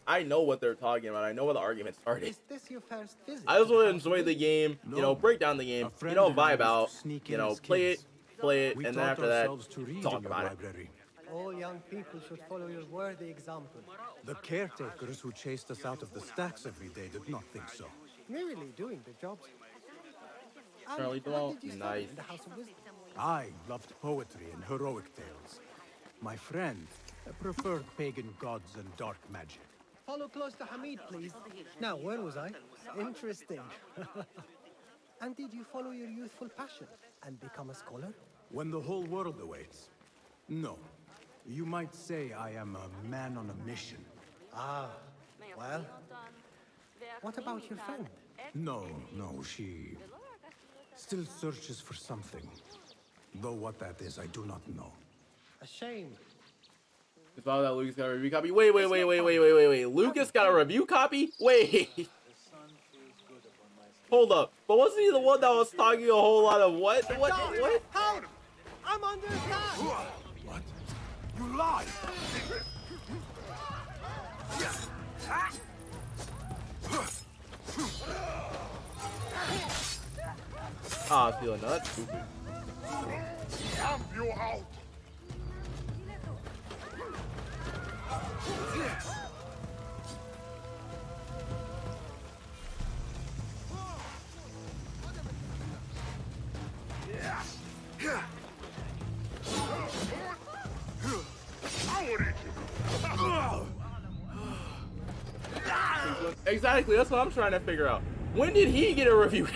I know what they're talking about. I know where the argument started. Is this your first visit? I just want to enjoy the game, you know, break down the game, you know, vibe out, you know, play it, and then after that, talk about it. All young people should follow your worthy example. The caretakers who chased us out of the stacks every day did not think so. Merely doing their jobs. Charlie Dwell, nice. In the House of Wisdom. I loved poetry and heroic tales. My friend preferred pagan gods and dark magic. Follow close to Hamid, please. Now, where was I? Interesting. And did you follow your youthful passion and become a scholar? When the whole world awaits. No. You might say I am a man on a mission. Ah, well. What about your friend? No, she still searches for something. Though what that is, I do not know. A shame. It's all that Lucas got a review copy. Wait. Lucas got a review copy? Wait. Hold up. But wasn't he the one that was talking a whole lot of what? What? Help! I'm under attack! What? You lie! Ah, I'm feeling nuts. Stupid. Stamp you out! Exactly, that's what I'm trying to figure out. When did he get a review?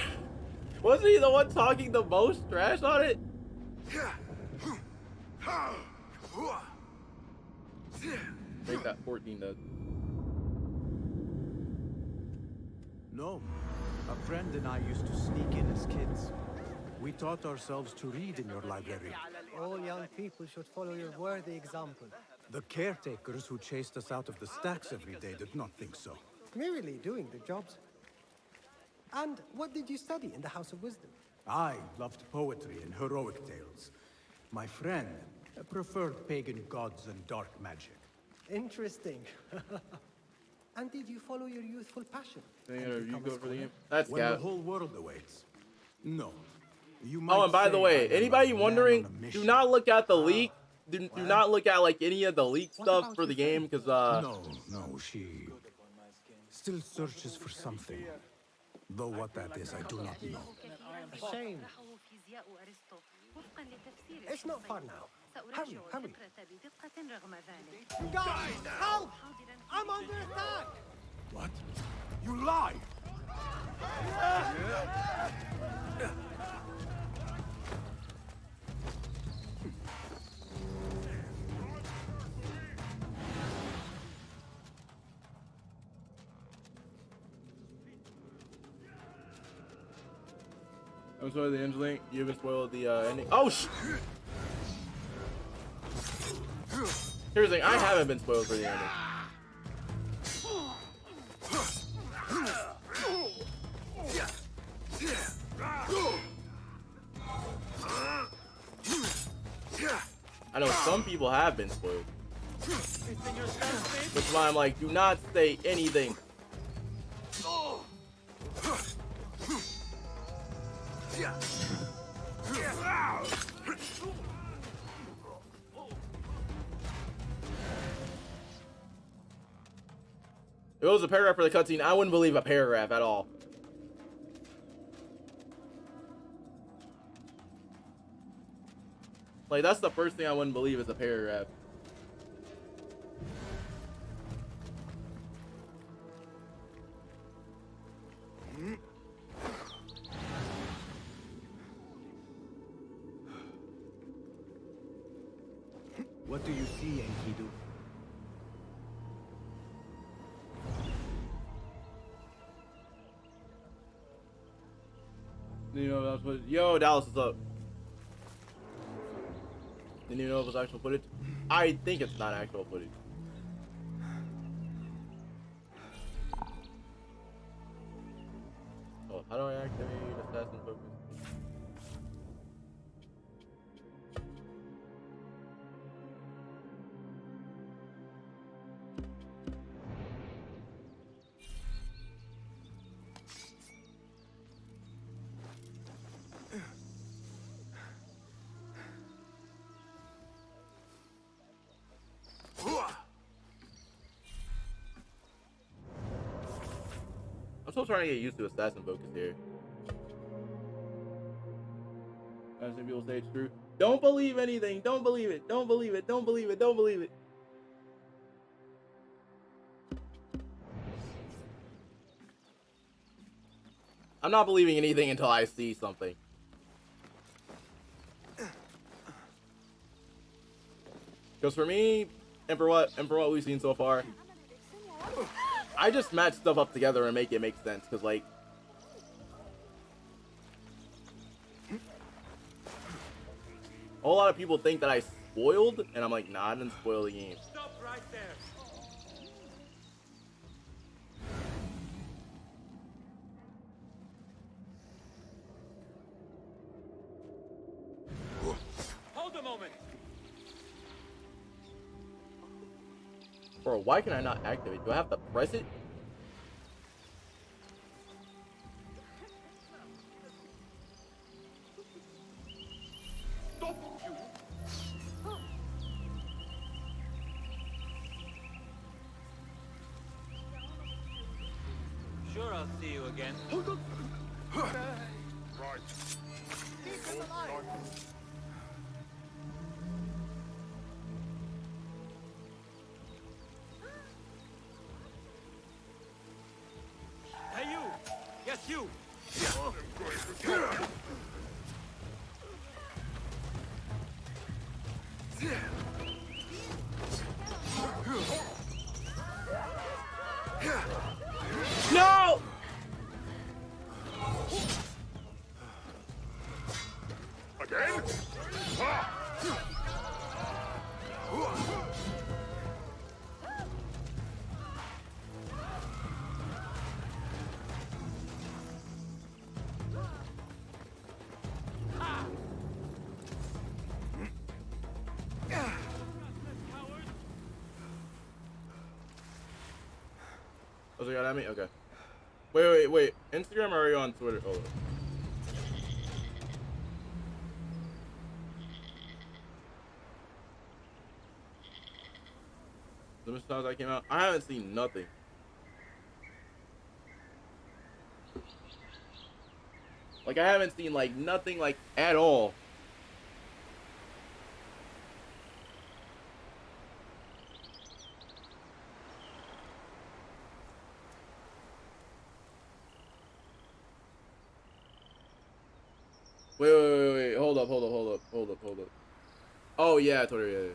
Wasn't he the one talking the most trash on it? Make that 14 does. No. A friend and I used to sneak in as kids. We taught ourselves to read in your library. All young people should follow your worthy example. The caretakers who chased us out of the stacks every day did not think so. Merely doing their jobs. And what did you study in the House of Wisdom? I loved poetry and heroic tales. My friend preferred pagan gods and dark magic. Interesting. And did you follow your youthful passion? You go for the game. That's when the Cap. whole world awaits. No. Oh, and by the way, anybody wondering, do not look at the leak. Do not look at like any of the leak stuff for the game, because No, she still searches for something. Though what that is, I do not know. A shame. It's not far now. Hurry. Guys, help! I'm under attack! What? You lie! I'm sorry, the end link. You haven't spoiled the ending. Oh, here's the thing. I haven't been spoiled for the ending. I know some people have been spoiled. Which is why I'm like, do not say anything. If it was a paragraph for the cutscene, I wouldn't believe a paragraph at all. Like, that's the first thing I wouldn't believe is a paragraph. What do you see, Enkidu? You know that's what? Yo, Dallas is up. Didn't even know if it was actual footage. I think it's not actual footage. Oh, how do I activate assassin focus? I'm still trying to get used to assassin focus here. I've seen people say it's true. Don't believe anything. Don't believe it. Don't believe it. Don't believe it. Don't believe it. I'm not believing anything until I see something. Because for me, and for what we've seen so far, I just match stuff up together and make it make sense. Because like, a whole lot of people think that I spoiled, and I'm like, nah, I didn't spoil the game. Stop right there. Hold a moment. Bro, why can I not activate? Do I have to press it? Sure, I'll see you again. Right. Keep him alive. Hey, you! Yes, you! No! Again? Ah! Oh, so you got at me? Okay. Wait. Instagram or are you on Twitter? Hold on. The many times I came out, I haven't seen nothing. Like, I haven't seen, like, nothing, like, at all. Wait. Hold up. Oh, yeah, Twitter, yeah.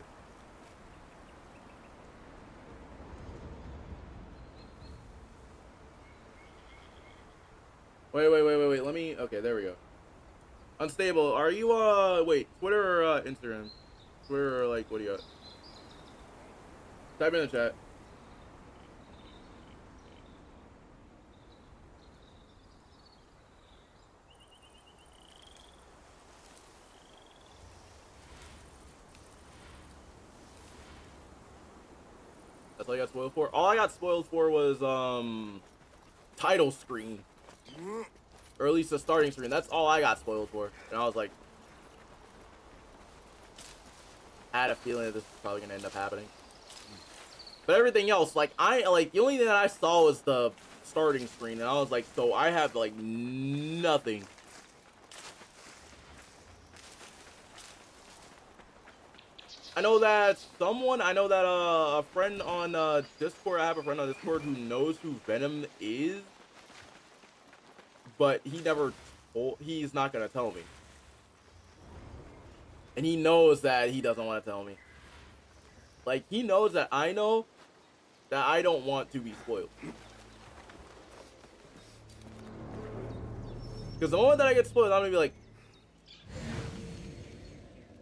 Wait. Let me, okay, there we go. Unstable, are you, wait, Twitter or, Instagram? Twitter or, like, what do you got? Type in the chat. That's all I got spoiled for? All I got spoiled for was, title screen. Or at least the starting screen. That's all I got spoiled for. And I was like, I had a feeling that this was probably gonna end up happening. But everything else, like, the only thing that I saw was the starting screen. And I was like, so I have, like, nothing. I know that a friend on Discord, I have a friend on Discord who knows who Venom is, but he's not gonna tell me. And he knows that he doesn't want to tell me. Like, he knows that I know that I don't want to be spoiled. Because the moment that I get spoiled, I'm gonna be like,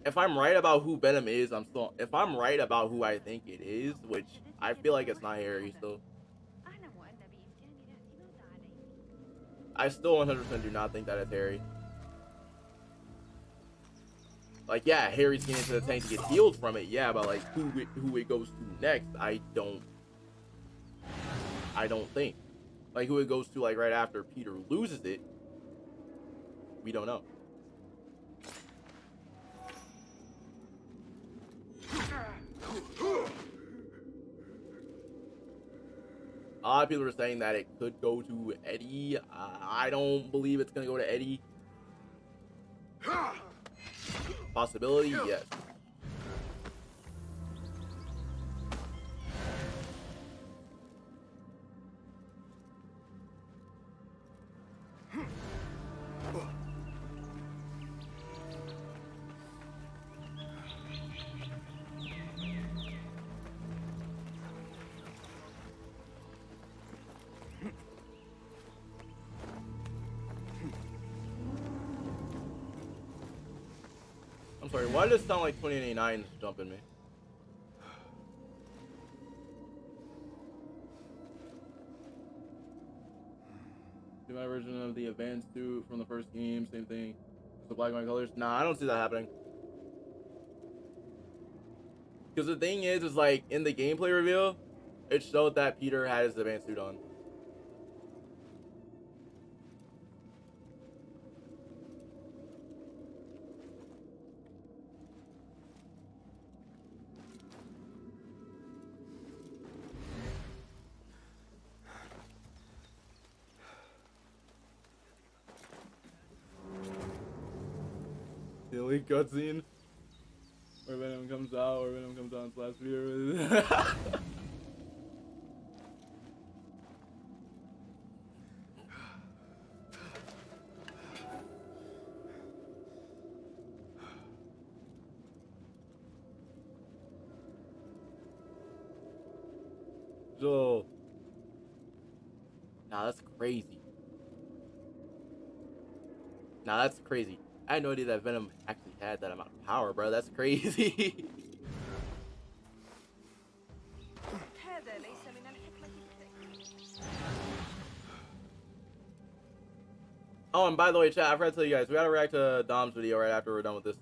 if I'm right about who Venom is, if I'm right about who I think it is, which I feel like it's not Harry, so I still 100% do not think that it's Harry. Like, yeah, Harry's getting into the tank to get healed from it, yeah, but like who it goes to next, I don't think. Like, who it goes to, like, right after Peter loses it, we don't know. A lot of people are saying that it could go to Eddie. I don't believe it's gonna go to Eddie. Possibility, yes. I'm sorry, why does it sound like 2089 is jumping me? Do my version of the advanced suit from the first game, same thing. The black and white colors? Nah, I don't see that happening. Because the thing is like, in the gameplay reveal, it showed that Peter had his advanced suit on. The only cutscene where Venom comes out, in last video. Joel. Nah, that's crazy. Nah, that's crazy. I had no idea that Venom actually had that amount of power, bro. That's crazy. Oh, and by the way, chat, I forgot to tell you guys, we gotta react to Dom's video right after we're done with this.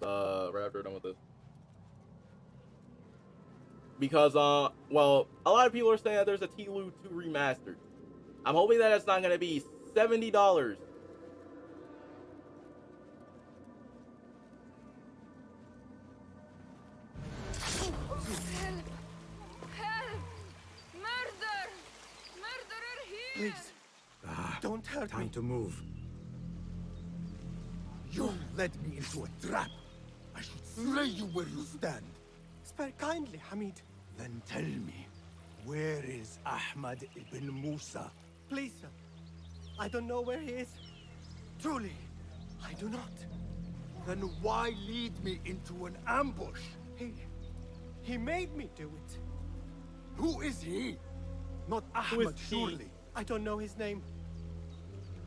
Because, well, a lot of people are saying that there's a T-Lu 2 remastered. I'm hoping that it's not gonna be $70. Please, don't hurt Time me. to move. You led me into a trap. I should slay you where you stand. Spare kindly, Hamid. Then tell me, where is Ahmad ibn Musa? Please, sir. I don't know where he is. Truly, I do not. Then why lead me into an ambush? He made me do it. Who is he? Not Ahmad, surely. I don't know his name.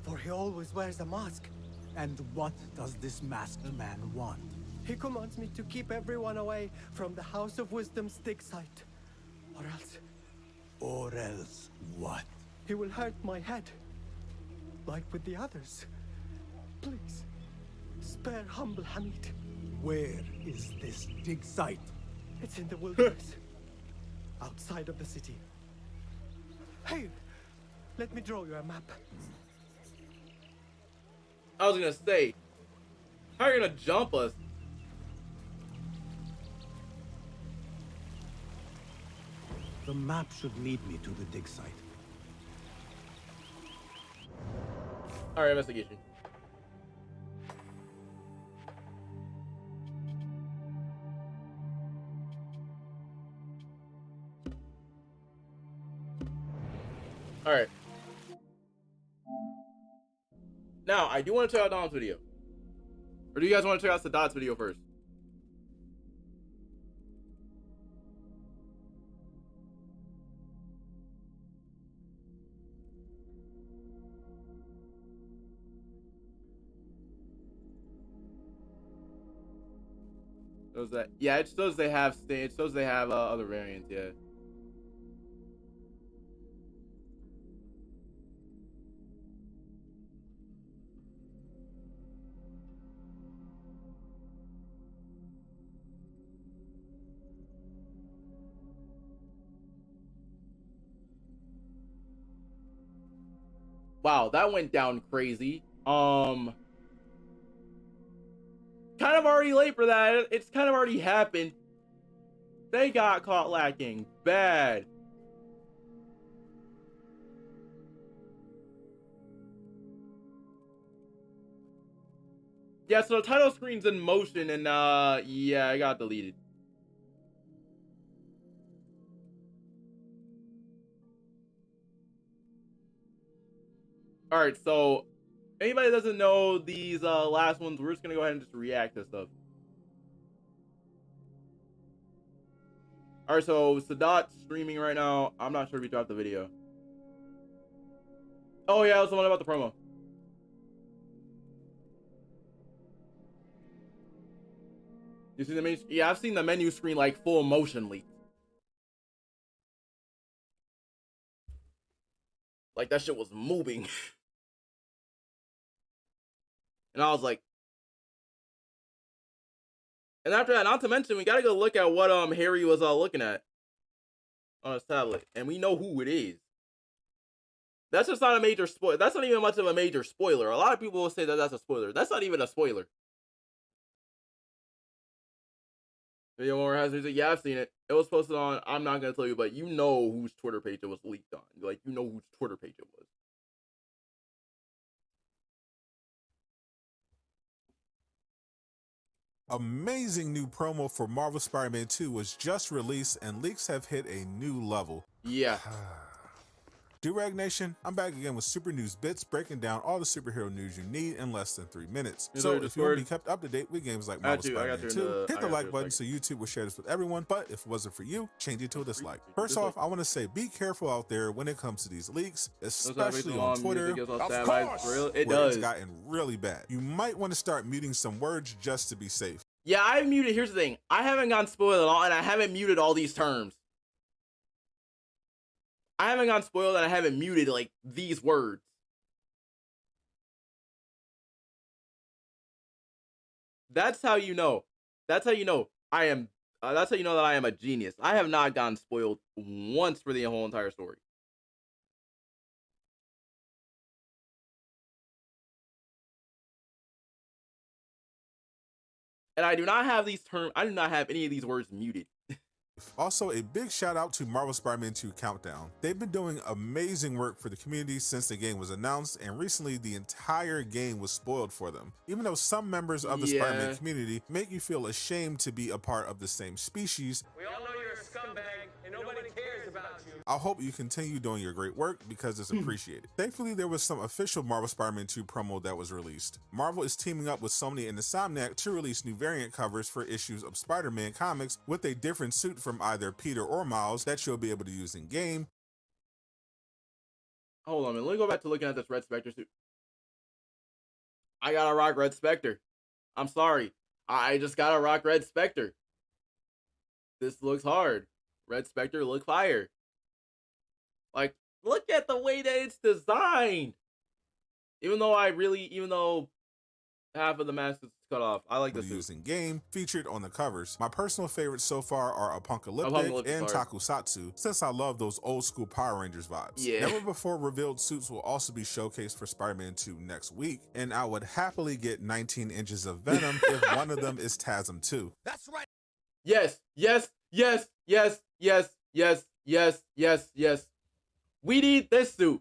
For he always wears a mask. And what does this masked man want? He commands me to keep everyone away from the House of Wisdom's dig site. Or else... Or else what? He will hurt my head. Like with the others. Please, spare humble Hamid. Where is this dig site? It's in the wilderness. outside of the city. Hey, let me draw you a map. I was gonna say, how are you gonna jump us? The map should lead me to the dig site. Alright, investigation. Alright. Now, I do want to check out Dom's video. Or do you guys want to check out Sadat's video first? Shows that, yeah, it shows they have other variants, yeah. Wow, that went down crazy. Kind of already late for that. It's kind of already happened. They got caught lacking bad. Yeah, so the title screen's in motion and yeah, I got deleted. All right, so anybody that doesn't know these last ones, we're just gonna go ahead and just react to stuff. All right, so Sadat's streaming right now. I'm not sure if he dropped the video. Oh yeah, that was the one about the promo. You see the menu? Yeah, I've seen the menu screen like full motion leak. Like that shit was moving. And I was like, and after that, not to mention, we gotta go look at what Harry was looking at on his tablet, and we know who it is. That's just not a major spoiler. That's not even much of a major spoiler. A lot of people will say that that's a spoiler. That's not even a spoiler. Video more has music. Yeah, I've seen it. It was posted on. I'm not gonna tell you, but you know whose Twitter page it was leaked on. Like you know whose Twitter page it was. Amazing new promo for Marvel Spider-Man 2 was just released and leaks have hit a new level. Yeah. Durag Nation, I'm back again with Super News Bits, breaking down all the superhero news you need in less than 3 minutes. So if you want to be kept up to date with games like Marvel Spider-Man 2, hit the like button so YouTube will share this with everyone, but if it wasn't for you, change it to a dislike. First off, I want to say be careful out there when it comes to these leaks, especially on Twitter, where it's gotten really bad. You might want to start muting some words just to be safe. Yeah, I've muted. Here's the thing. I haven't gotten spoiled at all, and I haven't muted all these terms. I haven't gotten spoiled, and I haven't muted, like, these words. That's how you know. That's how you know I am. That's how you know that I am a genius. I have not gotten spoiled once for the whole entire story. And I do not have these terms. I do not have any of these words muted. Also, a big shout out to Marvel Spider-Man 2 Countdown. They've been doing amazing work for the community since the game was announced, and recently the entire game was spoiled for them. Even though some members of the Spider-Man community make you feel ashamed to be a part of the same species, we all know you're a scumbag and nobody cares about you. I hope you continue doing your great work because it's appreciated. Thankfully, there was some official Marvel Spider-Man 2 promo that was released. Marvel is teaming up with Sony and Insomniac to release new variant covers for issues of Spider-Man comics with a different suit from either Peter or Miles that you'll be able to use in game. Hold on a minute. Let me go back to looking at this Red Spectre suit. I gotta rock Red Spectre. I'm sorry. I just gotta rock Red Spectre. This looks hard. Red Spectre look fire. Like, look at the way that it's designed. Even though half of the mask is cut off. I like this used in game featured on the covers. My personal favorites so far are Apocalyptic and Takusatsu, since I love those old school Power Rangers vibes. Yeah. Never before revealed suits will also be showcased for Spider-Man 2 next week, and I would happily get 19 inches of Venom if one of them is TASM 2. That's right. Yes, yes, yes, yes, yes, yes, yes, yes, yes. We need this suit.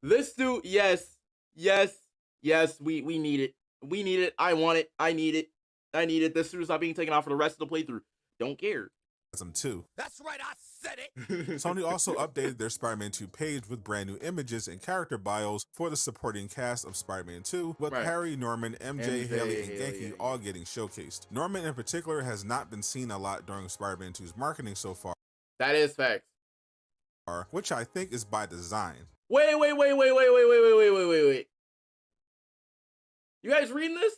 This suit, yes, yes, yes, we need it. We need it. I want it. I need it. I need it. This suit is not being taken off for the rest of the playthrough. Don't care. Too. That's right, I said it. Sony also updated their Spider-Man 2 page with brand new images and character bios for the supporting cast of Spider-Man 2, with Harry, Norman, MJ, Haley, and Genki all getting showcased. Norman in particular has not been seen a lot during Spider-Man 2's marketing so far. That is facts. Which I think is by design. Wait. You guys reading this?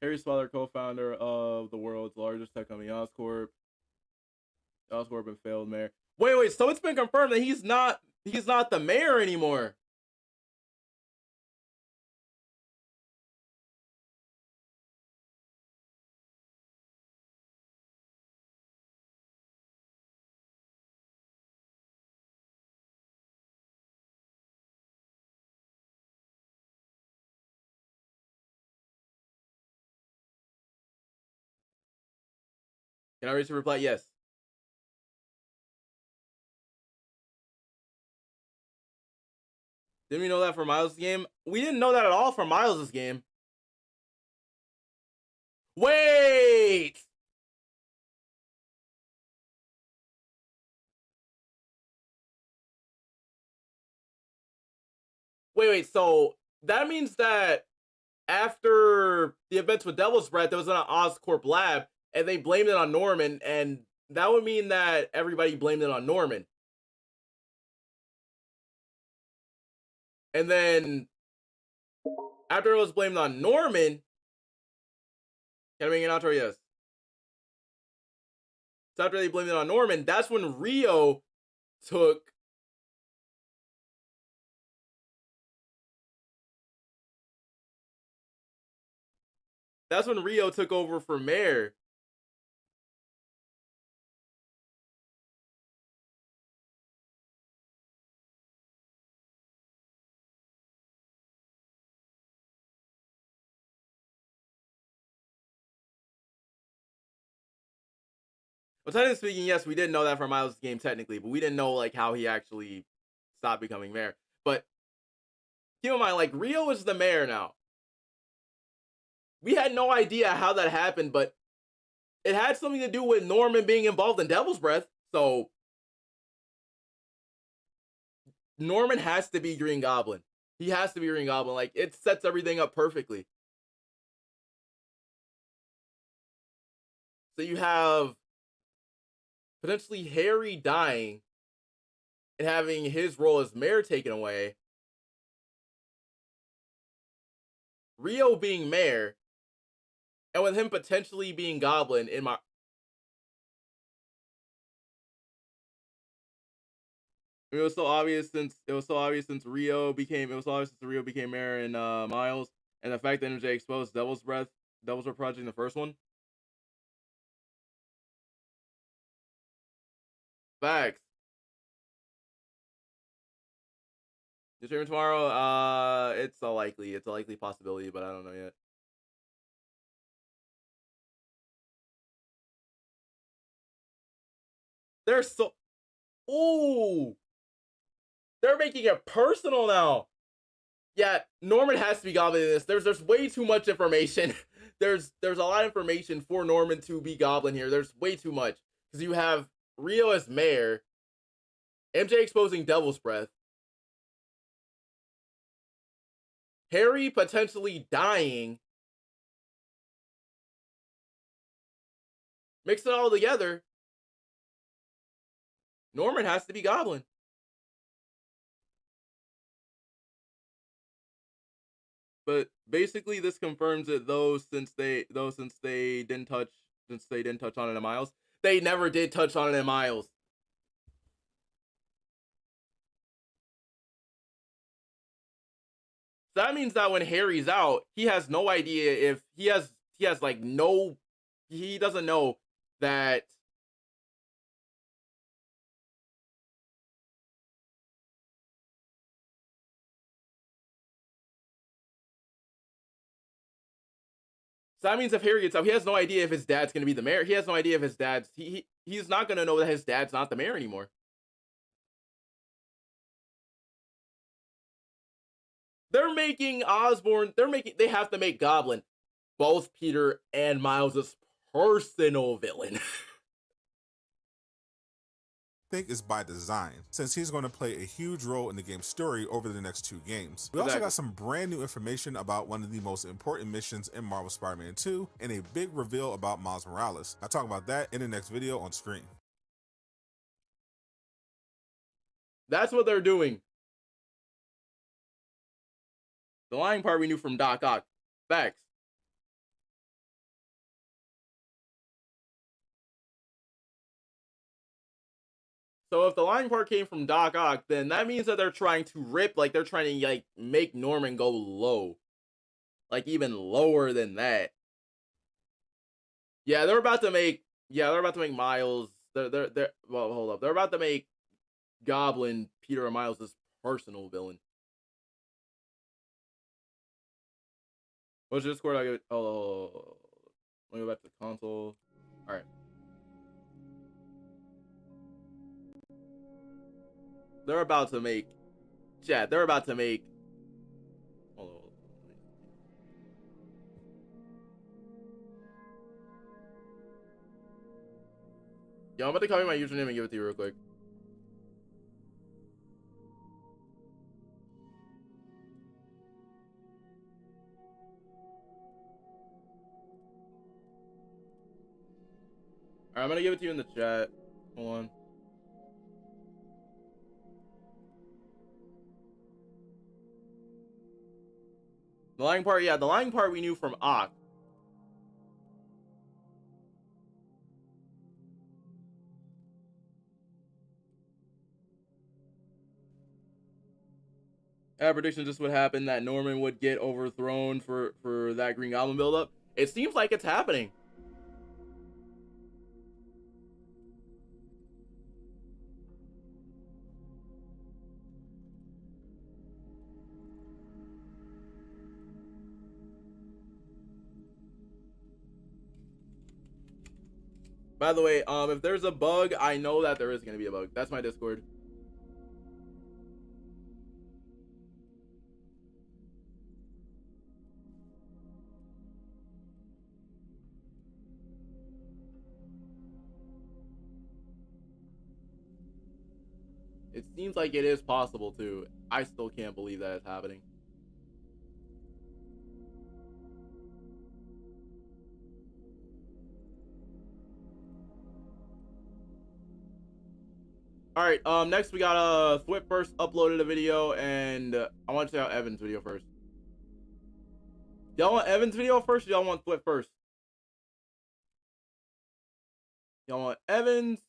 Harry's father, co-founder of the world's largest tech company, Oscorp. Oscorp and failed mayor. Wait, so it's been confirmed that he's not the mayor anymore. Can I read your reply? Yes. Didn't we know that for Miles' game? We didn't know that at all for Miles' game. Wait! Wait, so that means that after the events with Devil's Breath, there was an Oscorp lab, and they blamed it on Norman, and that would mean that everybody blamed it on Norman. And then, after it was blamed on Norman, can I make an outro? Yes. So after they blamed it on Norman, that's when Rio took... That's when Rio took over for mayor. Well, technically speaking, yes, we did know that for Miles' game technically, but we didn't know like how he actually stopped becoming mayor. But keep in mind, like, Rio is the mayor now. We had no idea how that happened, but it had something to do with Norman being involved in Devil's Breath. So Norman has to be Green Goblin. He has to be Green Goblin. Like, it sets everything up perfectly. So you have potentially Harry dying and having his role as mayor taken away. Rio being mayor, and with him potentially being Goblin in my... I mean, it was so obvious since Rio became mayor in Miles, and the fact that MJ exposed Devil's Breath Project in the first one. Facts. You streaming tomorrow? It's a likely possibility, but I don't know yet. They're so... Ooh! They're making it personal now. Yeah, Norman has to be Goblin in this. There's way too much information. there's a lot of information for Norman to be Goblin here. There's way too much. Because you have Rio as mayor, MJ exposing Devil's Breath, Harry potentially dying. Mix it all together. Norman has to be Goblin. But basically, this confirms it. Since they didn't touch on it in Miles, they never did touch on it in Miles. that means that when Harry's out, he has no idea if he doesn't know that so that means if Harry gets out, he has no idea if his dad's gonna be the mayor. He has no idea if his dad's he's not gonna know that his dad's not the mayor anymore. They're making Osborn, they have to make Goblin both Peter and Miles's personal villain. Think is by design, since he's going to play a huge role in the game's story over the next 2 games. We also got some brand new information about one of the most important missions in Marvel Spider-Man 2, and a big reveal about Miles Morales. I'll talk about that in the next video on screen. That's what they're doing. The lying part we knew from Doc Ock. Facts. So if the lying part came from Doc Ock, then that means that they're trying to they're trying to make Norman go low. Like even lower than that. Yeah, they're about to make Miles, well, hold up. They're about to make Goblin Peter and Miles' personal villain. What's Discord? I get let me go back to the console. Alright. They're about to make hold on. Yo, I'm about to copy my username and give it to you real quick. Alright, I'm gonna give it to you in the chat. Hold on. The lying part, yeah, the lying part we knew from Ock. Prediction just would happen that Norman would get overthrown for that Green Goblin buildup. It seems like it's happening. By the way, if there's a bug, I know that there is going to be a bug. That's my Discord. It seems like it is possible too. I still can't believe that it's happening. All right, next we got Thwip first uploaded a video, and I want to check out Evan's video first. Y'all want Evan's video first, or y'all want Thwip first? Y'all want Evans,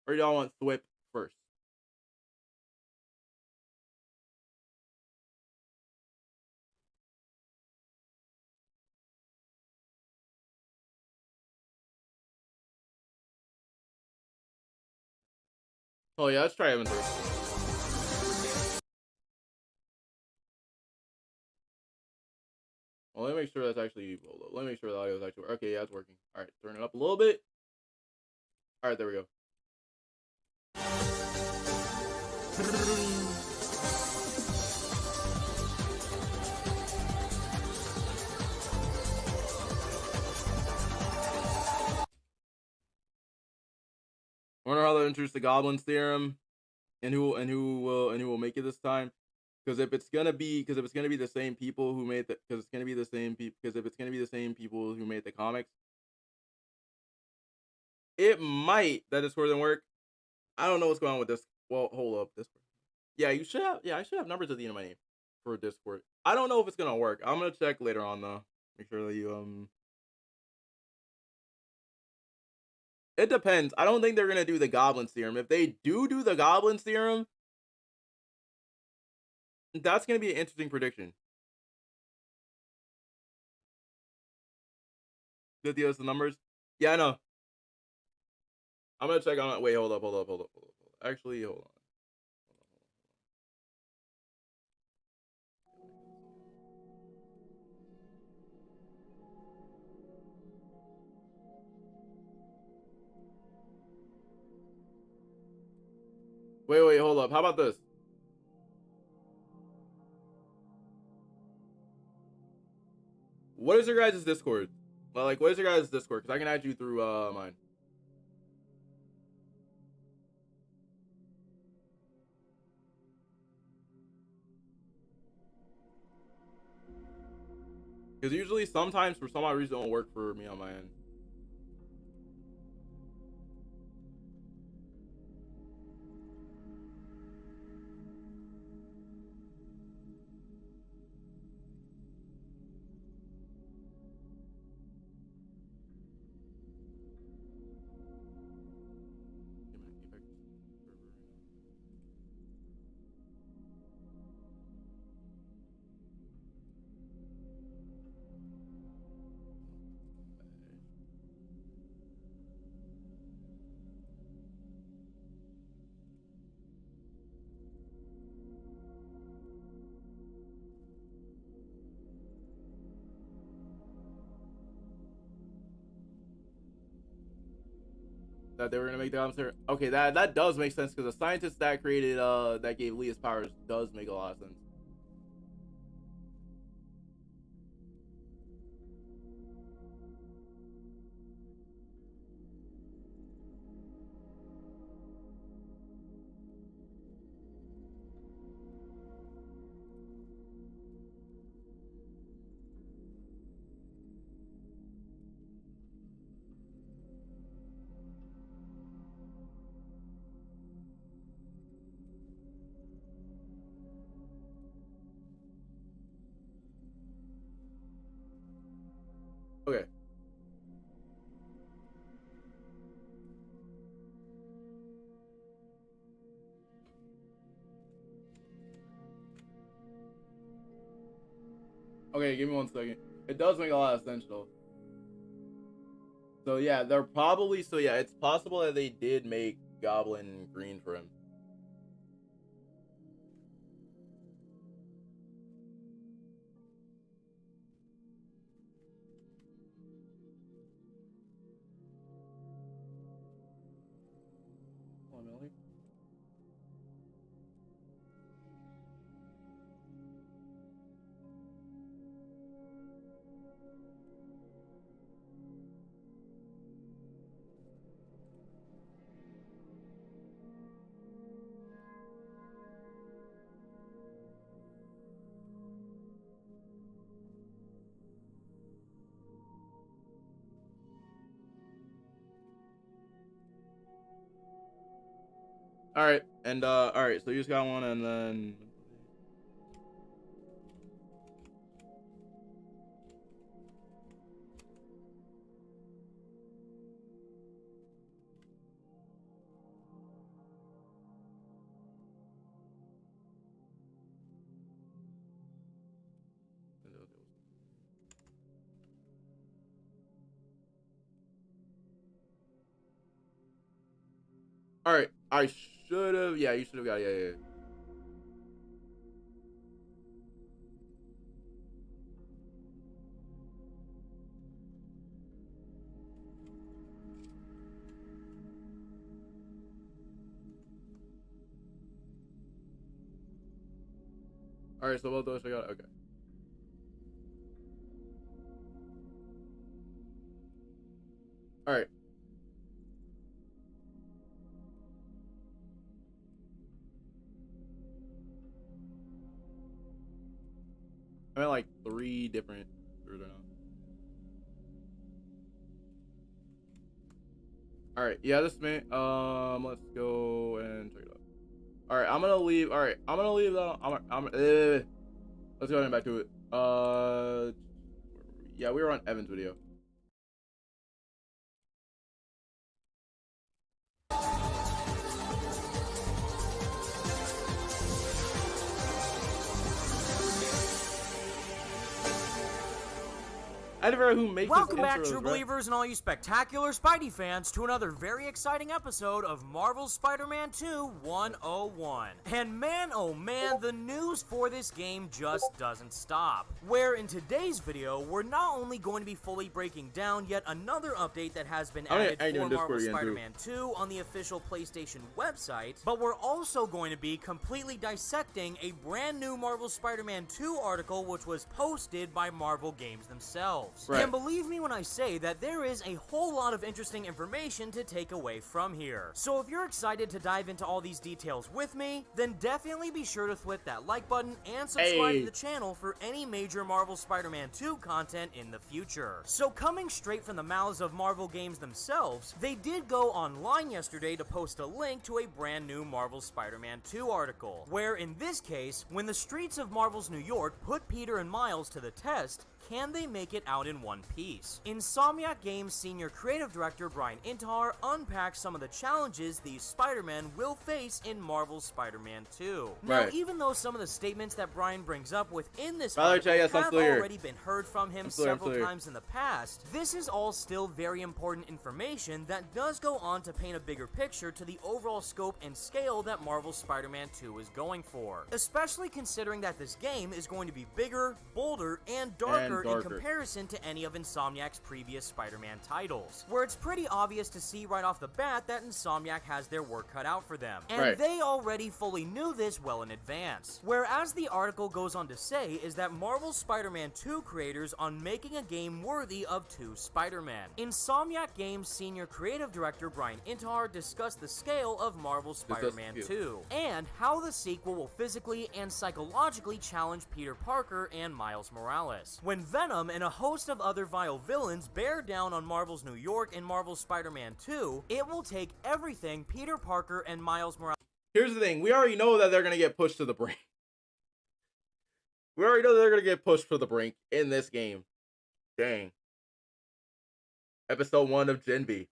or y'all want Thwip first? Oh yeah, let's try Evan first. Well, let me make sure that's actually, let me make sure the audio is actually, okay, yeah, it's working. All right, turn it up a little bit. All right, there we go. Wonder how they'll introduce the Goblin's theorem, and who will make it this time. Because if it's gonna be the same people who made if it's gonna be the same people who made the comics, it might that Discord doesn't work. I don't know what's going on with this. Well, hold up, Discord. Yeah, you should have. Yeah, I should have numbers at the end of my name for Discord. I don't know if it's gonna work. I'm gonna check later on though. Make sure that you It depends. I don't think they're gonna do the Goblin Serum. If they do the Goblin Serum, that's gonna be an interesting prediction. Did the numbers? Yeah, I know. I'm gonna check on it. Wait, hold up. Actually, hold on. Wait, hold up. How about this? What is your guys' Discord? Like, what is your guys' Discord? Because I can add you through mine. Because usually, sometimes, for some odd reason, it won't work for me on my end. That they were gonna make the answer. Okay, that does make sense because the scientist that created that gave Lee his powers does make a lot of sense. Okay. Okay, give me 1 second. It does make a lot of sense though. So yeah, they're probably it's possible that they did make Goblin green for him. Come on, Millie. All right, and all right, so you just got one, and then all right, I should have. Yeah, you should have got it. Yeah. All right, so both those I got. Okay. All right. I meant like 3 different. All right, yeah, this may. Let's go and check it out. All right, I'm gonna leave. All right, I'm gonna leave that. Let's go ahead and back to it. Yeah, we were on Evan's video. I I never know who makes Welcome this back, intro, true bro. believers and all you spectacular Spidey fans, to another very exciting episode of Marvel's Spider-Man 2 101. And man, oh man, the news for this game just doesn't stop. Where in today's video, we're not only going to be fully breaking down yet another update that has been added for Marvel's Spider-Man 2 on the official PlayStation website, but we're also going to be completely dissecting a brand new Marvel's Spider-Man 2 article which was posted by Marvel Games themselves. Right. And believe me when I say that there is a whole lot of interesting information to take away from here. So if you're excited to dive into all these details with me, then definitely be sure to hit that like button and subscribe to the channel for any major Marvel Spider-Man 2 content in the future. So coming straight from the mouths of Marvel Games themselves, they did go online yesterday to post a link to a brand new Marvel Spider-Man 2 article, where in this case, when the streets of Marvel's New York put Peter and Miles to the test, can they make it out in one piece? Insomniac Games Senior Creative Director Brian Intihar unpacks some of the challenges these Spider-Men will face in Marvel's Spider-Man 2. Now, even though some of the statements that Brian brings up within this article have already been heard from him several times in the past, this is all still very important information that does go on to paint a bigger picture to the overall scope and scale that Marvel's Spider-Man 2 is going for. Especially considering that this game is going to be bigger, bolder, and darker in comparison to any of Insomniac's previous Spider-Man titles, where it's pretty obvious to see right off the bat that Insomniac has their work cut out for them, and they already fully knew this well in advance. Whereas the article goes on to say is that Marvel's Spider-Man 2 creators on making a game worthy of two Spider-Men. Insomniac Games Senior Creative Director Brian Intihar discussed the scale of Marvel's Spider-Man 2, and how the sequel will physically and psychologically challenge Peter Parker and Miles Morales. When Venom and a host of other vile villains bear down on Marvel's New York in Marvel's Spider-Man 2, it will take everything Peter Parker and Miles Morales. Here's the thing, we already know that they're going to get pushed to the brink. We already know they're going to get pushed to the brink in this game. Dang. Episode 1 of Gen B.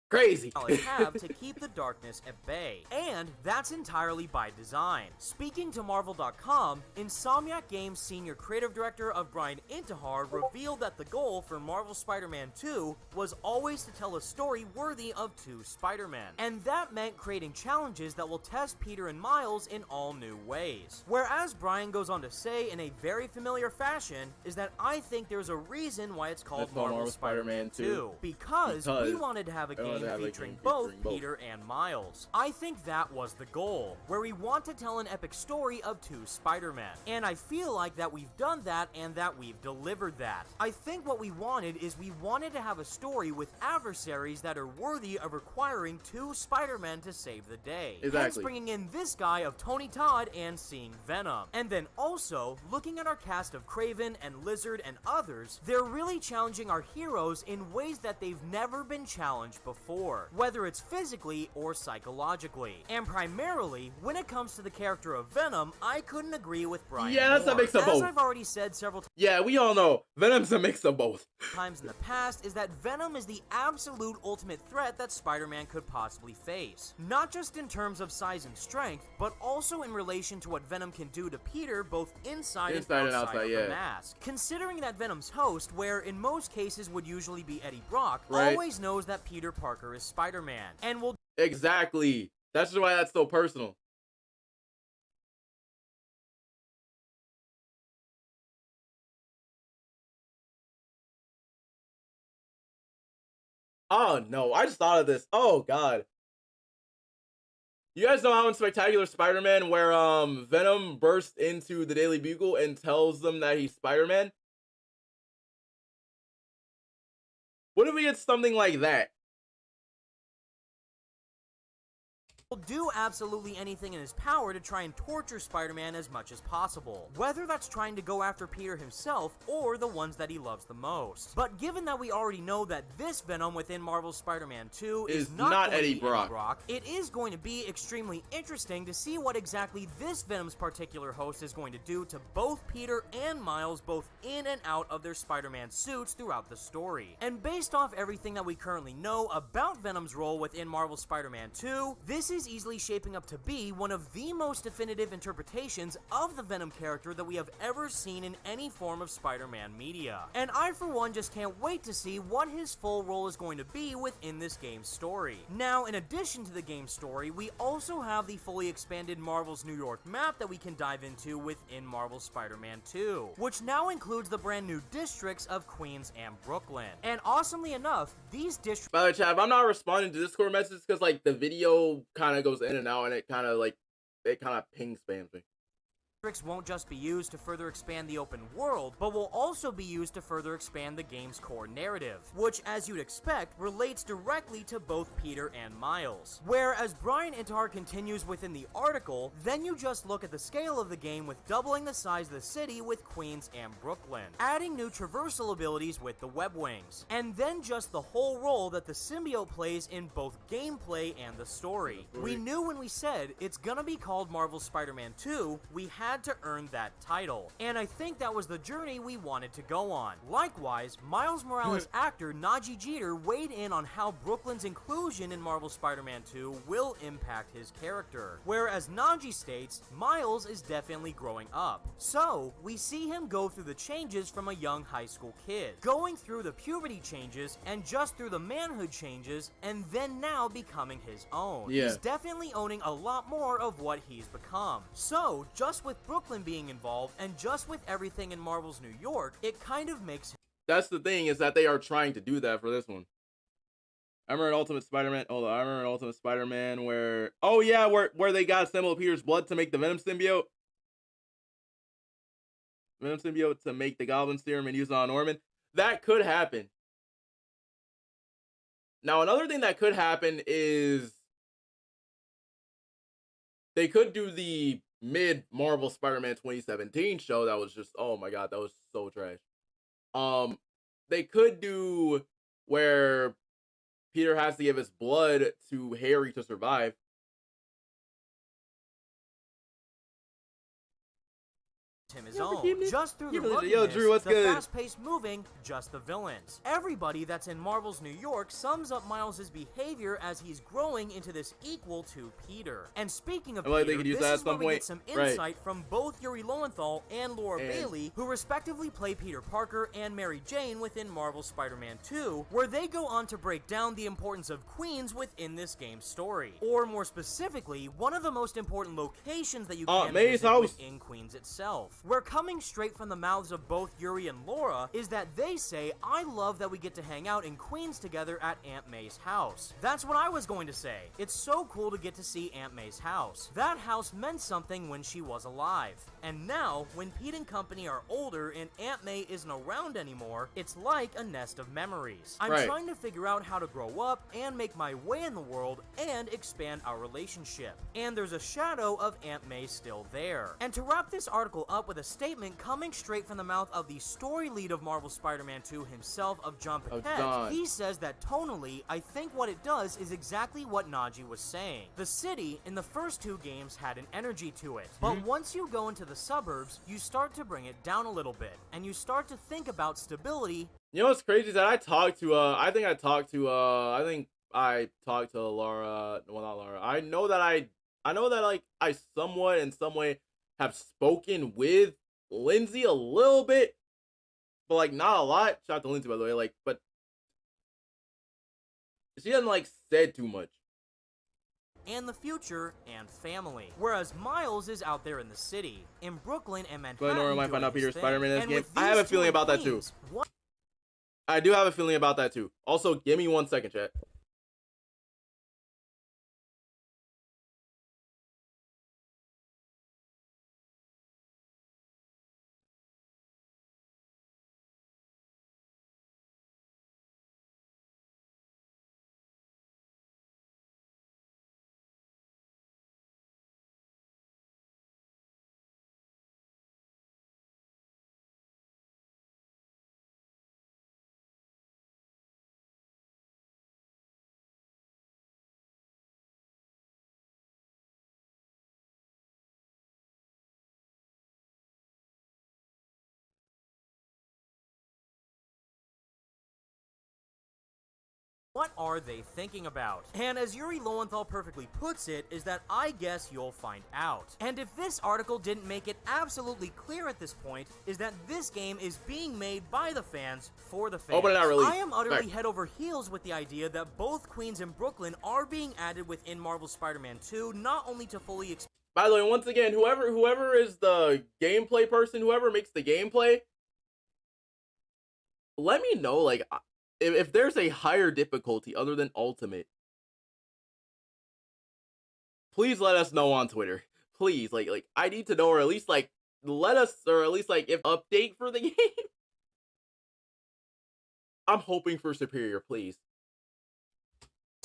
Crazy. have to keep the darkness at bay, and that's entirely by design. Speaking to Marvel.com, Insomniac Games Senior Creative Director of Brian Intihar revealed that the goal for Marvel Spider-Man 2 was always to tell a story worthy of two Spider-Men, and that meant creating challenges that will test Peter and Miles in all new ways. Whereas Brian goes on to say in a very familiar fashion is that I think there's a reason why it's called Marvel Spider-Man 2, because we wanted to have a game featuring both Peter and Miles. I think that was the goal, where we want to tell an epic story of two Spider-Men, and I feel like that we've done that and that we've delivered that. I think what we wanted is we wanted to have a story with adversaries that are worthy of requiring two Spider-Men to save the day. Hence bringing in this guy of Tony Todd and seeing Venom. And then also, looking at our cast of Kraven and Lizard and others, they're really challenging our heroes in ways that they've never been challenged before, whether it's physically or psychologically. And primarily, when it comes to the character of Venom, I couldn't agree with Brian more. That's a mix of both. As I've already said several times. Yeah, we all know Venom's a mix of both. Times in the past is that Venom is the absolute ultimate threat that Spider-Man could possibly face. Not just in terms of size and strength, but also in relation to what Venom can do to Peter both inside and outside of the mask. Considering that Venom's host, where in most cases would usually be Eddie Brock, always knows that Peter Parker is Spider-Man, and will exactly. That's why that's so personal. Oh no, I just thought of this. Oh god. You guys know how in Spectacular Spider-Man where Venom bursts into the Daily Bugle and tells them that he's Spider-Man? What if we get something like that? will do absolutely anything in his power to try and torture Spider-Man as much as possible, whether that's trying to go after Peter himself or the ones that he loves the most. But given that we already know that this Venom within Marvel's Spider-Man 2 is not Eddie Brock, it is going to be extremely interesting to see what exactly this Venom's particular host is going to do to both Peter and Miles, both in and out of their Spider-Man suits throughout the story. And based off everything that we currently know about Venom's role within Marvel's Spider-Man 2, this is easily shaping up to be one of the most definitive interpretations of the Venom character that we have ever seen in any form of Spider-Man media. And I, for one, just can't wait to see what his full role is going to be within this game's story. Now, in addition to the game's story, we also have the fully expanded Marvel's New York map that we can dive into within Marvel's Spider-Man 2, which now includes the brand new districts of Queens and Brooklyn. And awesomely enough, these districts— By the way, chat, if I'm not responding to Discord messages because like the video kind of goes in and out and it kind of ping spams me. won't just be used to further expand the open world, but will also be used to further expand the game's core narrative, which, as you'd expect, relates directly to both Peter and Miles. Where, as Brian Intihar continues within the article, then you just look at the scale of the game with doubling the size of the city with Queens and Brooklyn, adding new traversal abilities with the web wings, and then just the whole role that the symbiote plays in both gameplay and the story. We knew when we said it's gonna be called Marvel's Spider-Man 2, we had to earn that title, and I think that was the journey we wanted to go on. Likewise, Miles Morales actor Najee Jeter weighed in on how Brooklyn's inclusion in Marvel's Spider-Man 2 will impact his character, whereas Najee states Miles is definitely growing up. So, we see him go through the changes from a young high school kid, going through the puberty changes, and just through the manhood changes, and then now becoming his own. Yeah. He's definitely owning a lot more of what he's become. So, just with Brooklyn being involved, and just with everything in Marvel's New York, it kind of makes— That's the thing, is that they are trying to do that for this one. I remember in Ultimate Spider-Man, where, oh yeah, where they got a symbol of Peter's blood to make the Venom symbiote. Venom symbiote to make the Goblin serum and use it on Norman. That could happen. Now, another thing that could happen is they could do the mid-Marvel Spider-Man 2017 show that was just, oh my god, that was so trash. They could do where Peter has to give his blood to Harry to survive. him his own. Just through the ruggedness, Yo, Drew, what's the good? fast-paced moving, just the villains. Everybody that's in Marvel's New York sums up Miles' behavior as he's growing into this equal to Peter. And speaking of Peter, this is where we get some insight from both Yuri Lowenthal and Laura Bailey, who respectively play Peter Parker and Mary Jane within Marvel's Spider-Man 2, where they go on to break down the importance of Queens within this game's story. Or more specifically, one of the most important locations that you can visit within Queens itself. Where coming straight from the mouths of both Yuri and Laura is that they say, I love that we get to hang out in Queens together at Aunt May's house. That's what I was going to say. It's so cool to get to see Aunt May's house. That house meant something when she was alive. And now, when Pete and company are older and Aunt May isn't around anymore, it's like a nest of memories. I'm trying to figure out how to grow up and make my way in the world and expand our relationship. And there's a shadow of Aunt May still there. And to wrap this article up with a statement coming straight from the mouth of the story lead of Marvel Spider-Man 2 himself, of John Paquette, he says that tonally, I think what it does is exactly what Najee was saying. The city in the first two games had an energy to it, but once you go into the suburbs, you start to bring it down a little bit, and you start to think about stability. You know what's crazy is that I talked to I think I talked to Laura, well, not Laura. I know that like I somewhat in some way have spoken with Lindsay a little bit, but like not a lot. Shout out to Lindsay, by the way, like, but she hasn't like said too much. And the future and family. Whereas Miles is out there in the city, in Brooklyn and Manhattan. But Nora might find out Peter Spider-Man in this game. I have a feeling about that too. I do have a feeling about that too. Also, give me 1 second, chat. What are they thinking about? And as Yuri Lowenthal perfectly puts it, is that I guess you'll find out. And if this article didn't make it absolutely clear at this point, is that this game is being made by the fans for the fans. Oh, but not really. I am utterly head over heels with the idea that both Queens and Brooklyn are being added within Marvel's Spider-Man 2, not only to fully By the way, once again, whoever is the gameplay person, whoever makes the gameplay, let me know, like, if there's a higher difficulty other than Ultimate, please let us know on Twitter. Please, like I need to know, or at least, like, let us, or at least, like, if update for the game. I'm hoping for superior, please.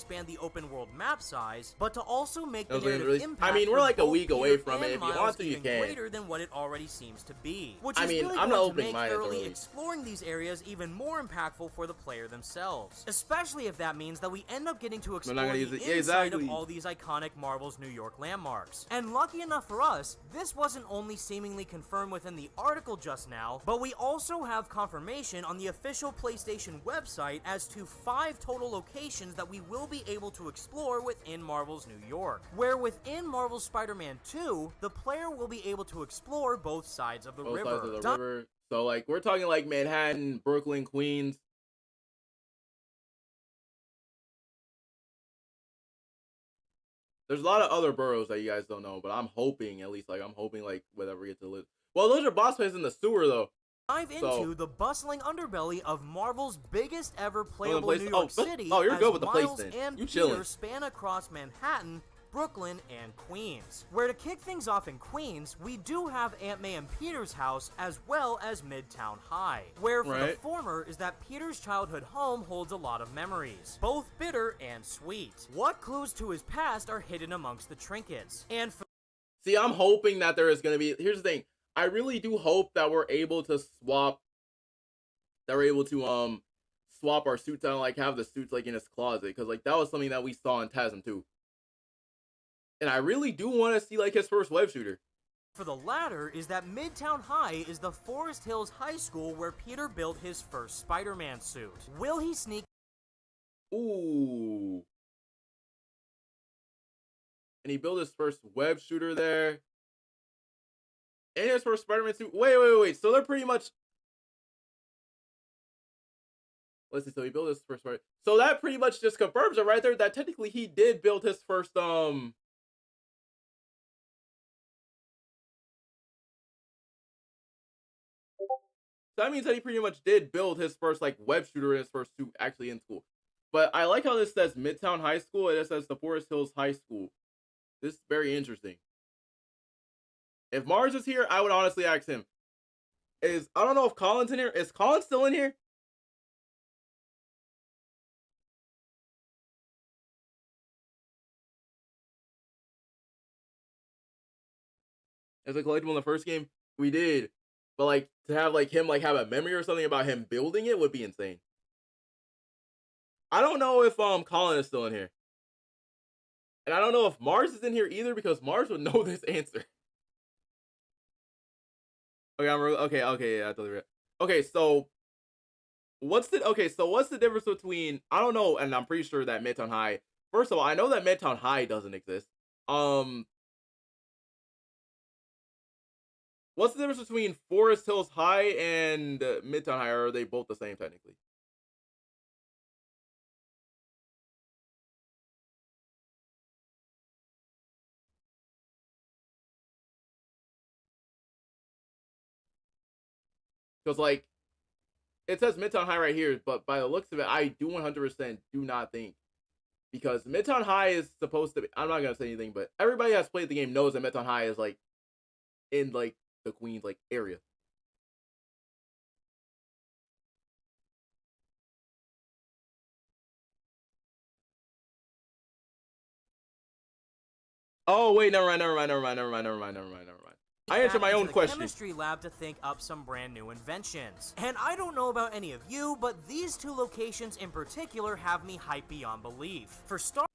expand the open world map size, but to also make the narrative impact. I mean, we're like a week away from it. If you Miles want to, you even can. greater than what it already seems to be. Which I is mean, really I'm going not to opening make mine thoroughly early. exploring these areas even more impactful for the player themselves. Especially if that means that we end up getting to explore the inside exactly. of all these iconic Marvel's New York landmarks. And lucky enough for us, this wasn't only seemingly confirmed within the article just now, but we also have confirmation on the official PlayStation website as to 5 total locations that we will be able to explore within Marvel's New York. Where within Marvel's Spider-Man 2, the player will be able to explore both sides of the Both river. sides of the river. So, like, we're talking like Manhattan, Brooklyn, Queens. There's a lot of other boroughs that you guys don't know, but I'm hoping, at least, like, like, whatever we get to live. Well, those are boss fights in the sewer, though. Dive into the bustling underbelly of Marvel's biggest ever playable New oh, York City. oh, you're as good with the place Miles then. and You Peter chilling. span across Manhattan, Brooklyn, and Queens. Where to kick things off in Queens, we do have Aunt May and Peter's house as well as Midtown High. Where for the former is that Peter's childhood home holds a lot of memories, both bitter and sweet. What clues to his past are hidden amongst the trinkets? And for See, I'm hoping that there is going to be... Here's the thing. I really do hope that we're able to swap... That we're able to, swap our suits out and, like, have the suits, like, in his closet. Because, like, that was something that we saw in TASM 2. And I really do want to see, like, his first web shooter. For the latter is that Midtown High is the Forest Hills High School where Peter built his first Spider-Man suit. Will he sneak... Ooh. And he built his first web shooter there. And his first Spider-Man suit. Wait. So they're pretty much... Let's see, so he built his first Spider-Man. So that pretty much just confirms it right there that technically he did build his first, So that means that he pretty much did build his first, like, web shooter in his first suit actually in school. But I like how this says Midtown High School and it says the Forest Hills High School. This is very interesting. If Mars is here, I would honestly ask him. I don't know if Colin's in here. Is Colin still in here? As a collectible in the first game, we did. But, like, to have, like, him, like, have a memory or something about him building it would be insane. I don't know if Colin is still in here. And I don't know if Mars is in here either because Mars would know this answer. Okay, yeah, I totally read. Okay, so what's the difference between, I don't know, and I'm pretty sure that Midtown High, first of all, I know that Midtown High doesn't exist. What's the difference between Forest Hills High and Midtown High, or are they both the same technically? Because, like, it says Midtown High right here, but by the looks of it, I do 100% do not think. Because Midtown High is supposed to be, I'm not going to say anything, but everybody that's played the game knows that Midtown High is, like, in, like, the Queens, like, area. Oh, wait, never mind. I answered my own question. Chemistry lab to think up some brand new inventions. And I don't know about any of you, but these 2 locations in particular have me hyped beyond belief. For start,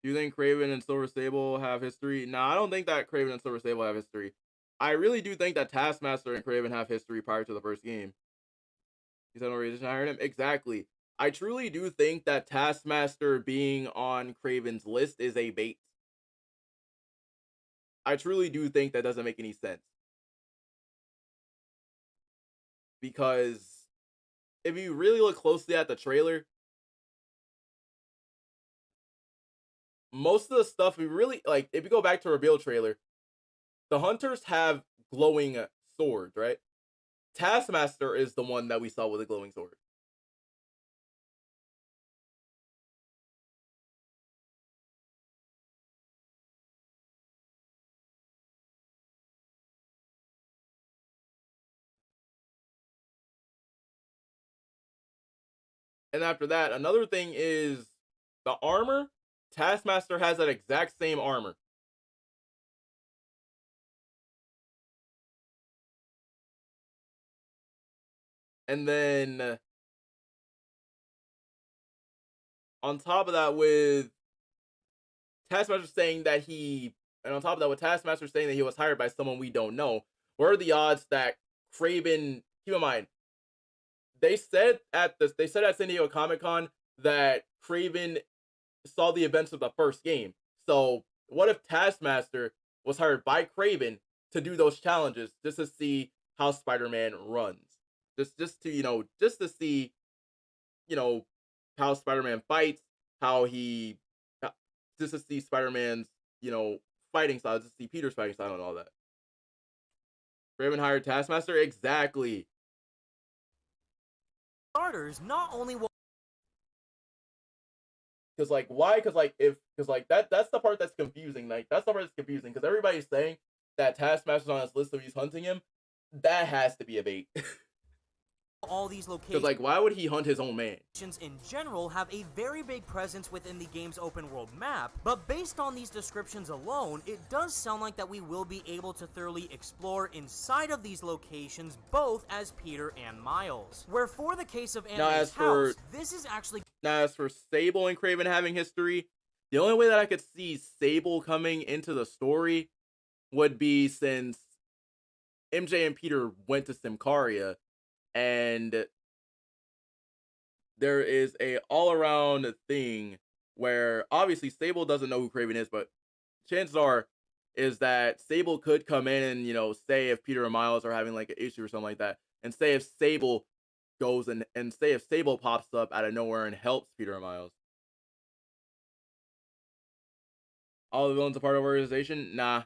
you think Kraven and Silver Sable have history? No, I don't think that Kraven and Silver Sable have history. I really do think that Taskmaster and Kraven have history prior to the first game. You said no reason to hire him? Exactly. I truly do think that Taskmaster being on Kraven's list is a bait. I truly do think that doesn't make any sense. Because if you really look closely at the trailer, most of the stuff we really like, if you go back to reveal trailer, the hunters have glowing swords, right? Taskmaster is the one that we saw with a glowing sword. And after that, another thing is the armor. Taskmaster has that exact same armor. And then on top of that, with Taskmaster saying that he was hired by someone we don't know, what are the odds that Kraven, keep in mind, they said at San Diego Comic-Con that Kraven saw the events of the first game. So what if Taskmaster was hired by Kraven to do those challenges just to see how Spider-Man runs? Just to see, how Spider-Man fights, just to see Spider-Man's, fighting style, just to see Peter's fighting style and all that. Kraven hired Taskmaster? Exactly. Starters, not only will... Because, like, why? Because, like, that's the part that's confusing. Like, that's the part that's confusing, because everybody's saying that Taskmaster's on his list, so he's hunting him. That has to be a bait. All these locations, because, like, why would he hunt his own man? In general have a very big presence within the game's open world map, but based on these descriptions alone, it does sound like that we will be able to thoroughly explore inside of these locations, both as Peter and Miles. Where for the case of Aunt May's house, this is actually... Now, as for Sable and Kraven having history, the only way that I could see Sable coming into the story would be since MJ and Peter went to Symkaria, and there is a all-around thing where obviously Sable doesn't know who Kraven is, but chances are is that Sable could come in and, say if Peter and Miles are having like an issue or something like that, and say if Sable goes and say if Sable pops up out of nowhere and helps Peter and Miles. All the villains are part of the organization? Nah.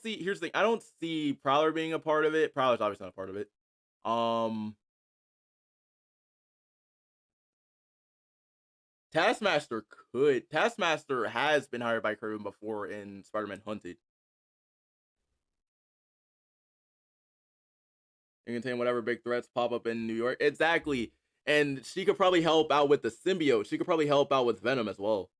Here's the thing, I don't see Prowler being a part of it. Prowler's obviously not a part of it. Taskmaster has been hired by Kraven before in Spider-Man Hunted. You contain whatever big threats pop up in New York. Exactly. And she could probably help out with the symbiote. She could probably help out with Venom as well.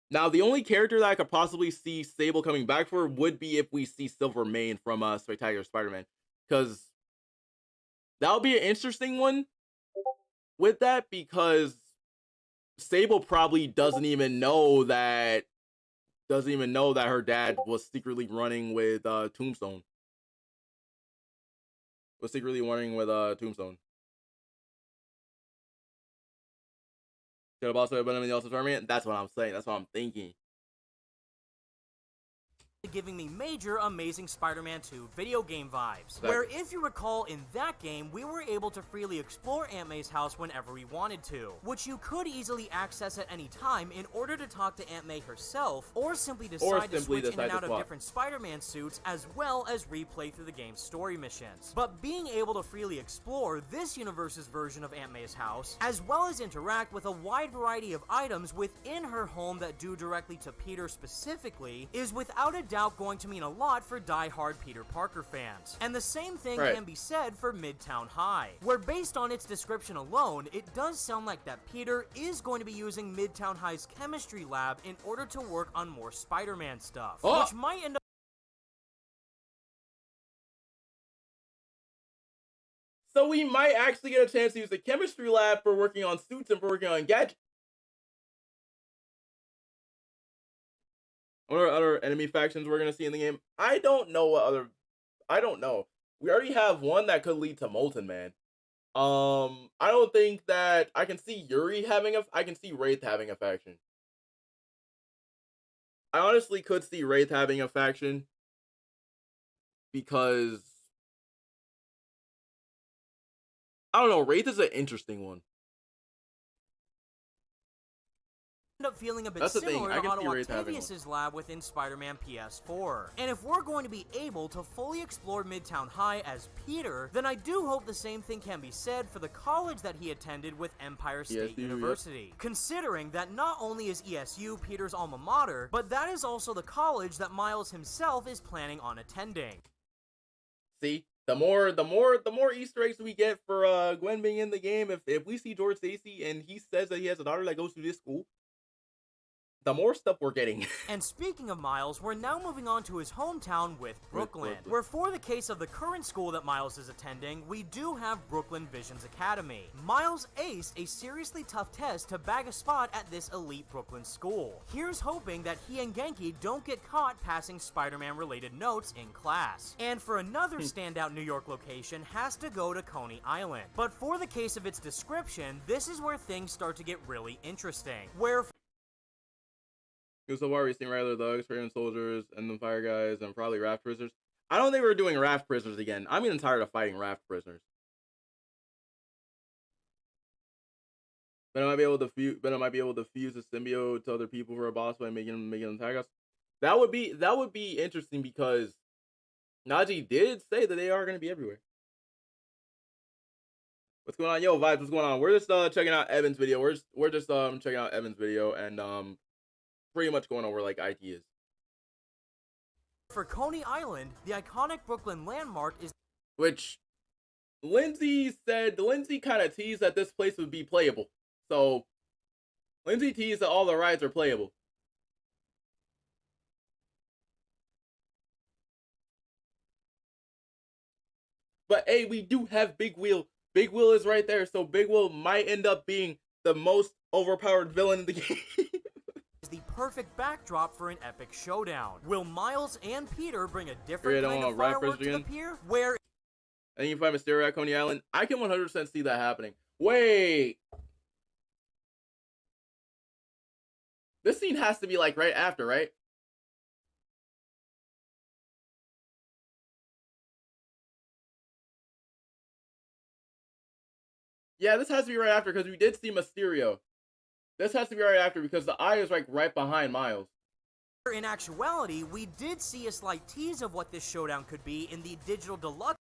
Now, the only character that I could possibly see Sable coming back for would be if we see Silver Mane from Spectacular Spider-Man. Because that would be an interesting one with that, because Sable probably doesn't even know that her dad was secretly running with Tombstone. Tombstone. Could have also been in the tournament. That's what I'm saying. That's what I'm thinking. Giving me major Amazing Spider-Man 2 video game vibes. Exactly. Where, if you recall, in that game, we were able to freely explore Aunt May's house whenever we wanted to, which you could easily access at any time in order to talk to Aunt May herself, or simply decide to switch in and out of different Spider-Man suits, as well as replay through the game's story missions. But being able to freely explore this universe's version of Aunt May's house, as well as interact with a wide variety of items within her home that do directly to Peter specifically, is without a doubt going to mean a lot for die-hard Peter Parker fans. And the same thing can be said for Midtown High, where based on its description alone, it does sound like that Peter is going to be using Midtown High's chemistry lab in order to work on more Spider-Man stuff, which might end up... So we might actually get a chance to use the chemistry lab for working on suits and for working on gadgets. What other enemy factions we're gonna see in the game? I don't know what other. I don't know. We already have one that could lead to Molten Man. I don't think that I can see Yuri having a. I can see Wraith having a faction. I honestly could see Wraith having a faction because I don't know. Wraith is an interesting one. Up feeling a bit similar to Otto Octavius's lab within Spider-Man PS4. And if we're going to be able to fully explore Midtown High as Peter, then I do hope the same thing can be said for the college that he attended with Empire State University. Yep. Considering that not only is ESU Peter's alma mater, but that is also the college that Miles himself is planning on attending. See? The more Easter eggs we get for Gwen being in the game, if we see George Stacy and he says that he has a daughter that goes to this school, the more stuff we're getting. And speaking of Miles, we're now moving on to his hometown with Brooklyn, where for the case of the current school that Miles is attending, we do have Brooklyn Visions Academy. Miles aced a seriously tough test to bag a spot at this elite Brooklyn school. Here's hoping that he and Genki don't get caught passing Spider-Man related notes in class. And for another standout New York location has to go to Coney Island. But for the case of its description, this is where things start to get really interesting, where so far we've seen regular thugs, Korean soldiers, and then fire guys, and probably raft prisoners. I don't think we're doing raft prisoners again. I'm getting tired of fighting raft prisoners. But I might be able to fuse the symbiote to other people for a boss fight, making them tag us. That would be interesting because Najee did say that they are going to be everywhere. What's going on, yo, Vibes? What's going on? We're just checking out Evan's video. We're just checking out Evan's video and pretty much going over like ideas. For Coney Island, the iconic Brooklyn landmark is, which Lindsay kind of teased that this place would be playable. So Lindsay teased that all the rides are playable. But hey, we do have Big Wheel. Big Wheel is right there, so Big Wheel might end up being the most overpowered villain in the game. Is the perfect backdrop for an epic showdown. Will Miles and Peter bring a different kind of firework to the pier? Where and you find Mysterio at Coney Island? I can 100% see that happening. Wait! This scene has to be like right after, right? Yeah, this has to be right after because we did see Mysterio. This has to be right after because the eye is like right behind Miles. In actuality, we did see a slight tease of what this showdown could be in the digital deluxe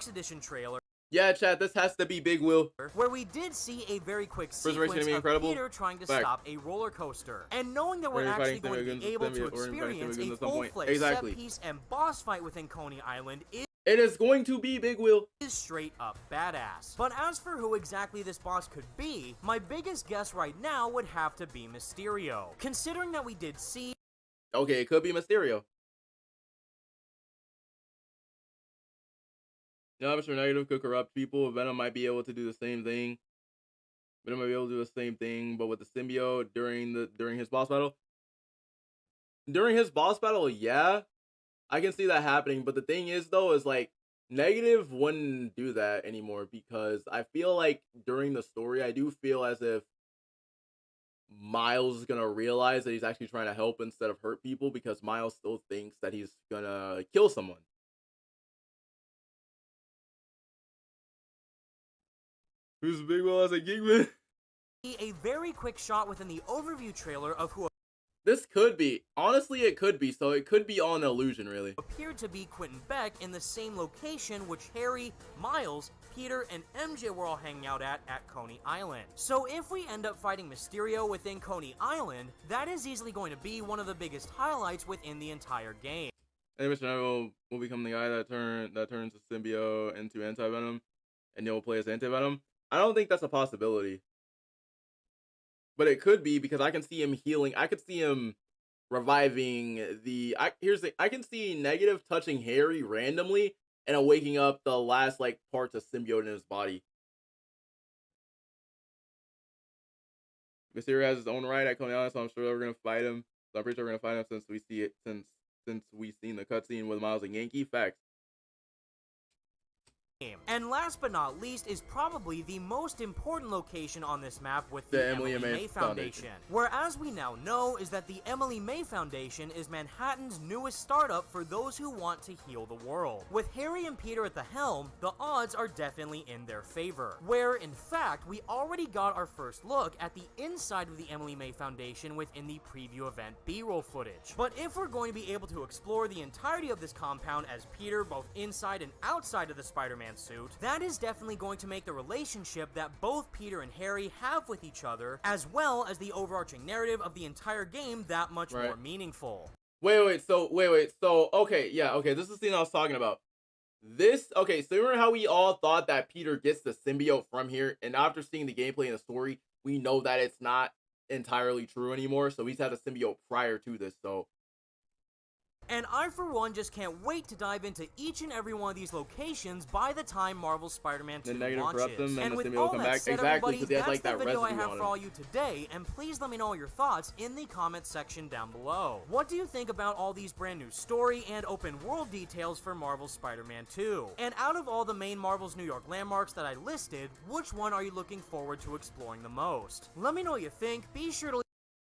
edition trailer. Yeah, chat, this has to be Big Will. Where we did see a very quick sequence of Peter trying to stop a roller coaster. And knowing that we're actually going to be able to experience a full-fledged set-piece and boss fight within Coney Island it is going to be Big Will. Is straight up badass. But as for who exactly this boss could be, my biggest guess right now would have to be Mysterio. Considering that we did see... Okay, it could be Mysterio. Yeah, Mr. Negative could corrupt people. Venom might be able to do the same thing. Venom might be able to do the same thing, but with the symbiote during his boss battle. During his boss battle, yeah. I can see that happening, but the thing is, though, is like Negative wouldn't do that anymore because I feel like during the story, I do feel as if Miles is gonna realize that he's actually trying to help instead of hurt people because Miles still thinks that he's gonna kill someone. Who's Big Will as a Geekman? A very quick shot within the overview trailer of who this could be. Honestly, it could be. So it could be all an illusion, really. Appeared to be Quentin Beck in the same location which Harry, Miles, Peter, and MJ were all hanging out at Coney Island. So if we end up fighting Mysterio within Coney Island, that is easily going to be one of the biggest highlights within the entire game. And Mr. Neville will become the guy that turns the symbiote into Anti-Venom, and he'll play as Anti-Venom. I don't think that's a possibility. But it could be because I can see him healing. I could see him reviving the... I can see Negative touching Harry randomly and waking up the last like parts of symbiote in his body. Mysterio has his own right at Coney Island, so I'm sure we're going to fight him. So I'm pretty sure we're gonna find him since we see it since we've seen the cutscene with Miles and Yankee. Facts. And last but not least is probably the most important location on this map with the Emily May Foundation. Where, as we now know, is that the Emily May Foundation is Manhattan's newest startup for those who want to heal the world. With Harry and Peter at the helm, the odds are definitely in their favor. Where, in fact, we already got our first look at the inside of the Emily May Foundation within the preview event B-roll footage. But if we're going to be able to explore the entirety of this compound as Peter, both inside and outside of the Spider-Man suit, that is definitely going to make the relationship that both Peter and Harry have with each other, as well as the overarching narrative of the entire game, that much more meaningful. Wait, so, okay, yeah, okay, this is the thing I was talking about. Okay, so remember how we all thought that Peter gets the symbiote from here, and after seeing the gameplay and the story, we know that it's not entirely true anymore, so he's had a symbiote prior to this, so... And I, for one, just can't wait to dive into each and every one of these locations by the time Marvel's Spider-Man 2 launches. And with all that said, everybody, that's the video I have for all you today, and please let me know your thoughts in the comments section down below. What do you think about all these brand new story and open world details for Marvel's Spider-Man 2? And out of all the main Marvel's New York landmarks that I listed, which one are you looking forward to exploring the most? Let me know what you think. Be sure to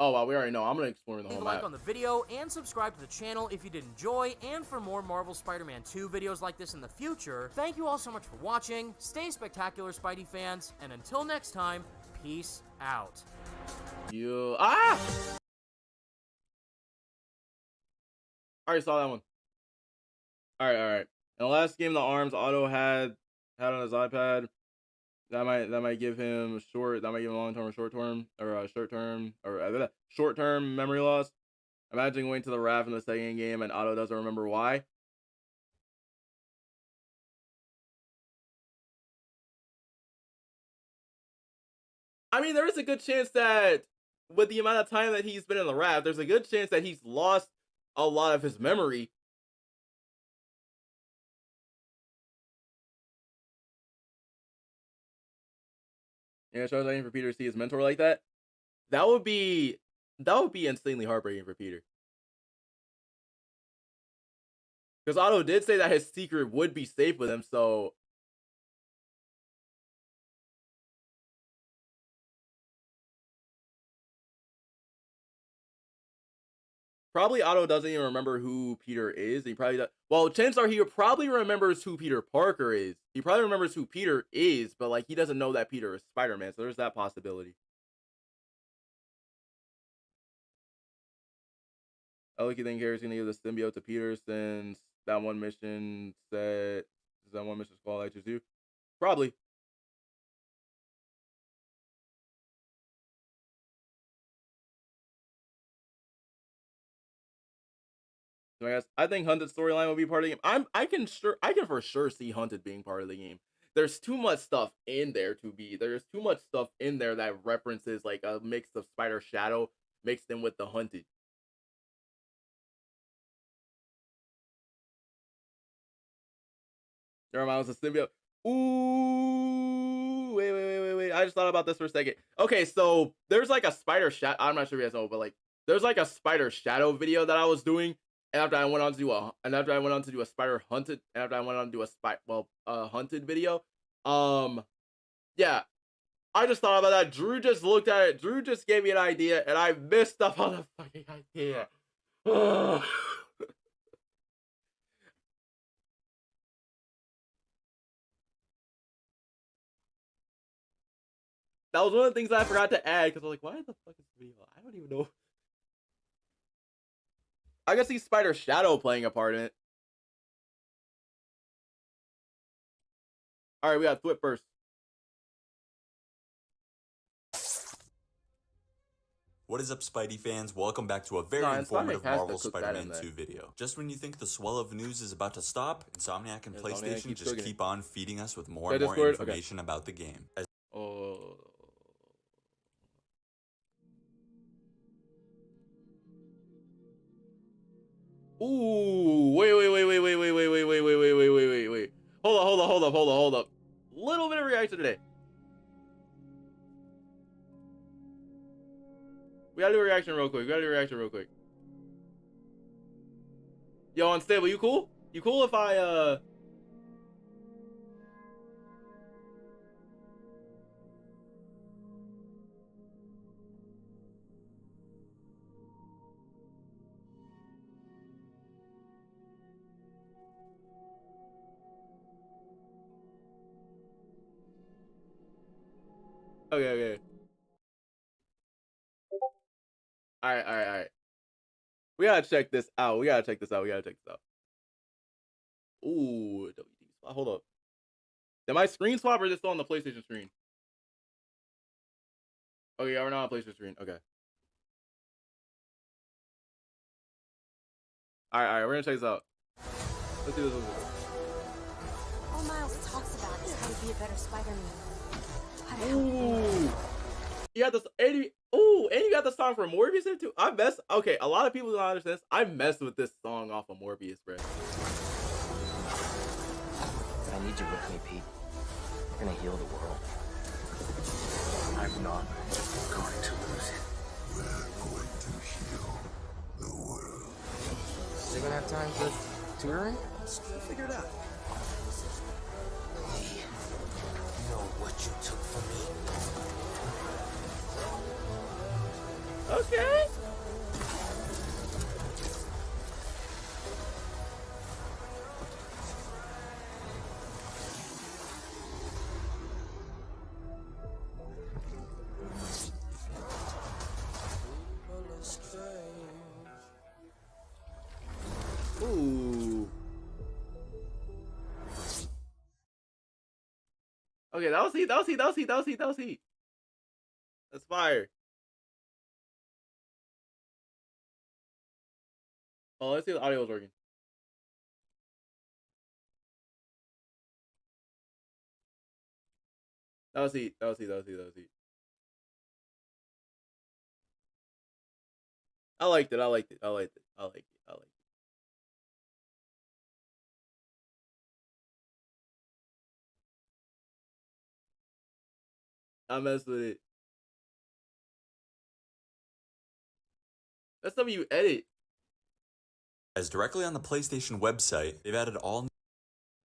Oh, wow, we already know. I'm going to explore the whole leave a like on the video and subscribe to the channel if you did enjoy, and for more Marvel Spider-Man 2 videos like this in the future. Thank you all so much for watching. Stay spectacular, Spidey fans, and until next time, peace out. I already saw that one. Alright. And the last game, the arms Otto had on his iPad. That might give him long term or short term memory loss. Imagine going to the raft in the second game and Otto doesn't remember why. I mean, there is a good chance that with the amount of time that he's been in the raft, there's a good chance that he's lost a lot of his memory. Yeah, so I was waiting for Peter to see his mentor like that. That would be insanely heartbreaking for Peter. Because Otto did say that his secret would be safe with him, so probably Otto doesn't even remember who Peter is. He probably does. Well, chances are he probably remembers who Peter Parker is. He probably remembers who Peter is, but like he doesn't know that Peter is Spider-Man. So there's that possibility. I look, you think Harry's gonna give the symbiote to Peter since that one mission said spotlight to do? Probably. I think Hunted storyline will be part of the game. I can for sure see Hunted being part of the game. There's too much stuff in there there's too much stuff in there that references like a mix of Spider Shadow mixed in with the Hunted. There was a symbiote. Ooh, wait. I just thought about this for a second. Okay, so there's like a Spider Shadow. I'm not sure if you guys know, but like there's like a Spider Shadow video that I was doing. After I went on to do a Spider Hunted, after I went on to do a Hunted video, yeah, I just thought about that. Drew just looked at it. Drew just gave me an idea, and I missed up on the fucking idea. That was one of the things I forgot to add because I was like, why the fuck is the video? I don't even know. I can see Spider Shadow playing a part in it. All right, we got Thwip first. What is up, Spidey fans? Welcome back to a very informative Marvel Spider-Man 2 video. Just when you think the swell of news is about to stop, Insomniac and PlayStation just keep on feeding us with more and more information about the game. Ooh, wait. Hold up. Little bit of reaction today. We gotta do a reaction real quick. Yo, Unstable, you cool? You cool if I Okay. Alright. We gotta check this out. Ooh, hold up. Am I screen swap or is it still on the PlayStation screen? Okay, yeah, we're not on PlayStation screen. Okay. Alright, we're gonna check this out. Let's do this. All Miles talks about is how to be a better Spider-Man. Ooh. You got this 80. Ooh, and you got the song from Morbius in it too. Okay, a lot of people don't understand this. I messed with this song off of Morbius, bro. But I need you with me, Pete. We're gonna heal the world. I'm not going to lose it. We're going to heal the world. Is it gonna have time for tutoring? Figure it out. You know what you took from me? Okay. Ooh. Okay, that was heat. That's fire. Oh, let's see if the audio is working. That was heat. I liked it. I messed with it. That's something you edit. As directly on the PlayStation website, they've added all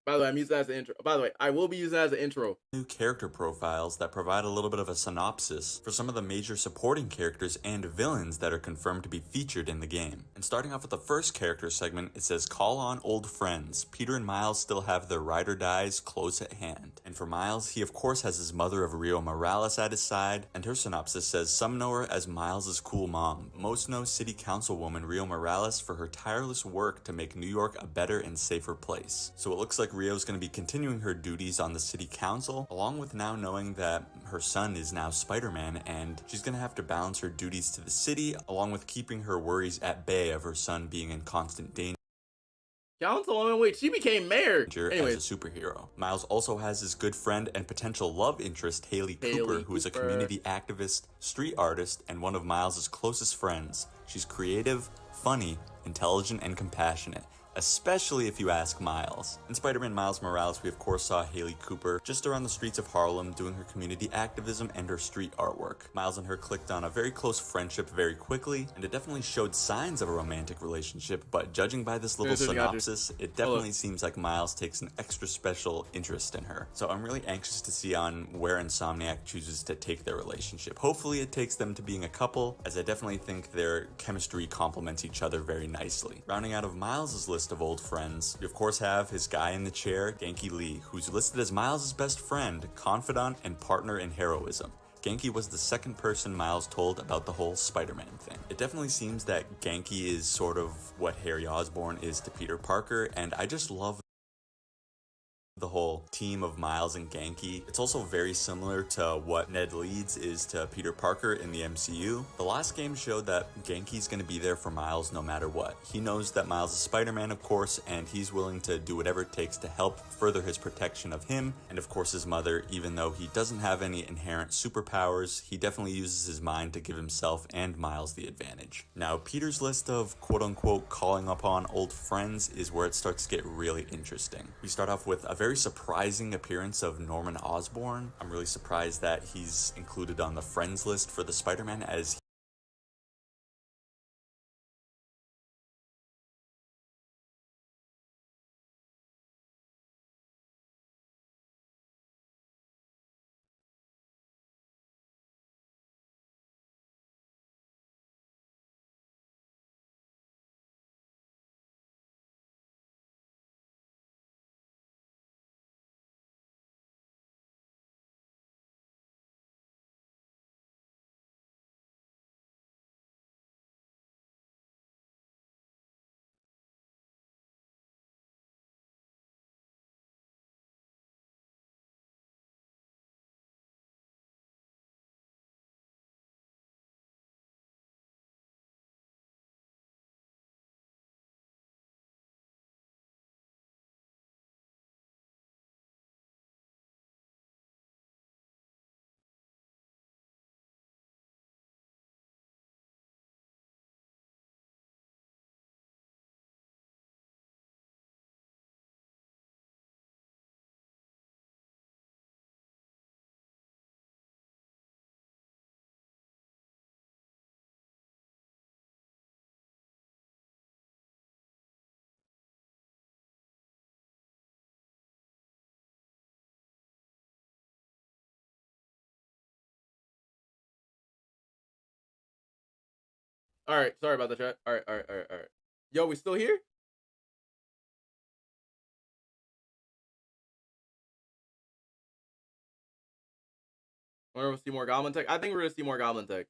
By the way, I'm using that as an intro. By the way, I will be using that as an intro. New character profiles that provide a little bit of a synopsis for some of the major supporting characters and villains that are confirmed to be featured in the game. And starting off with the first character segment, it says, "Call on old friends. Peter and Miles still have their ride or dies close at hand." And for Miles, he of course has his mother of Rio Morales at his side, and her synopsis says, "Some know her as Miles' cool mom. Most know City Councilwoman Rio Morales for her tireless work to make New York a better and safer place." So it looks like Rio's going to be continuing her duties on the city council, along with now knowing that her son is now Spider-Man, and she's going to have to balance her duties to the city, along with keeping her worries at bay of her son being in constant danger. Councilwoman, wait, she became mayor. Anyways. As a superhero. Miles also has his good friend and potential love interest, Haley Cooper, who is a community activist, street artist, and one of Miles' closest friends. She's creative, funny, intelligent, and compassionate, especially if you ask Miles. In Spider-Man Miles Morales, we of course saw Haley Cooper just around the streets of Harlem doing her community activism and her street artwork. Miles and her clicked on a very close friendship very quickly, and it definitely showed signs of a romantic relationship, but judging by this little synopsis, it definitely seems like Miles takes an extra special interest in her. So I'm really anxious to see on where Insomniac chooses to take their relationship. Hopefully it takes them to being a couple, as I definitely think their chemistry complements each other very nicely. Rounding out of Miles' list of old friends, we of course have his guy in the chair, Genki Lee, who's listed as Miles' best friend, confidant, and partner in heroism. Genki was the second person Miles told about the whole Spider-Man thing. It definitely seems that Genki is sort of what Harry Osborn is to Peter Parker, and I just love the whole team of Miles and Genki. It's also very similar to what Ned Leeds is to Peter Parker in the MCU. The last game showed that Genki's going to be there for Miles no matter what. He knows that Miles is Spider-Man, of course, and he's willing to do whatever it takes to help further his protection of him and of course his mother. Even though he doesn't have any inherent superpowers, he definitely uses his mind to give himself and Miles the advantage. Now, Peter's list of quote-unquote calling upon old friends is where it starts to get really interesting. We start off with a very surprising appearance of Norman Osborn. I'm really surprised that he's included on the friends list for the Spider-Man, as All right, sorry about the chat. All right. Yo, we still here? We're gonna see more Goblin Tech. I think we're gonna see more Goblin Tech.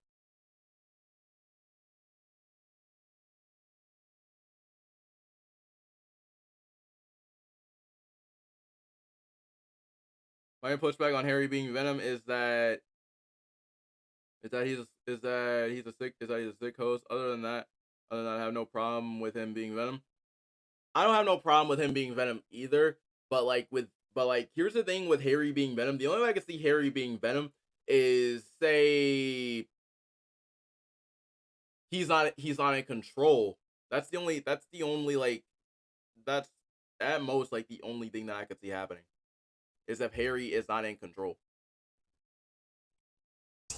My pushback on Harry being Venom is that he's a sick host. Other than that, I have no problem with him being Venom. I don't have no problem with him being Venom either. But here's the thing with Harry being Venom. The only way I can see Harry being Venom is, say, he's not in control. That's at most like the only thing that I could see happening is if Harry is not in control.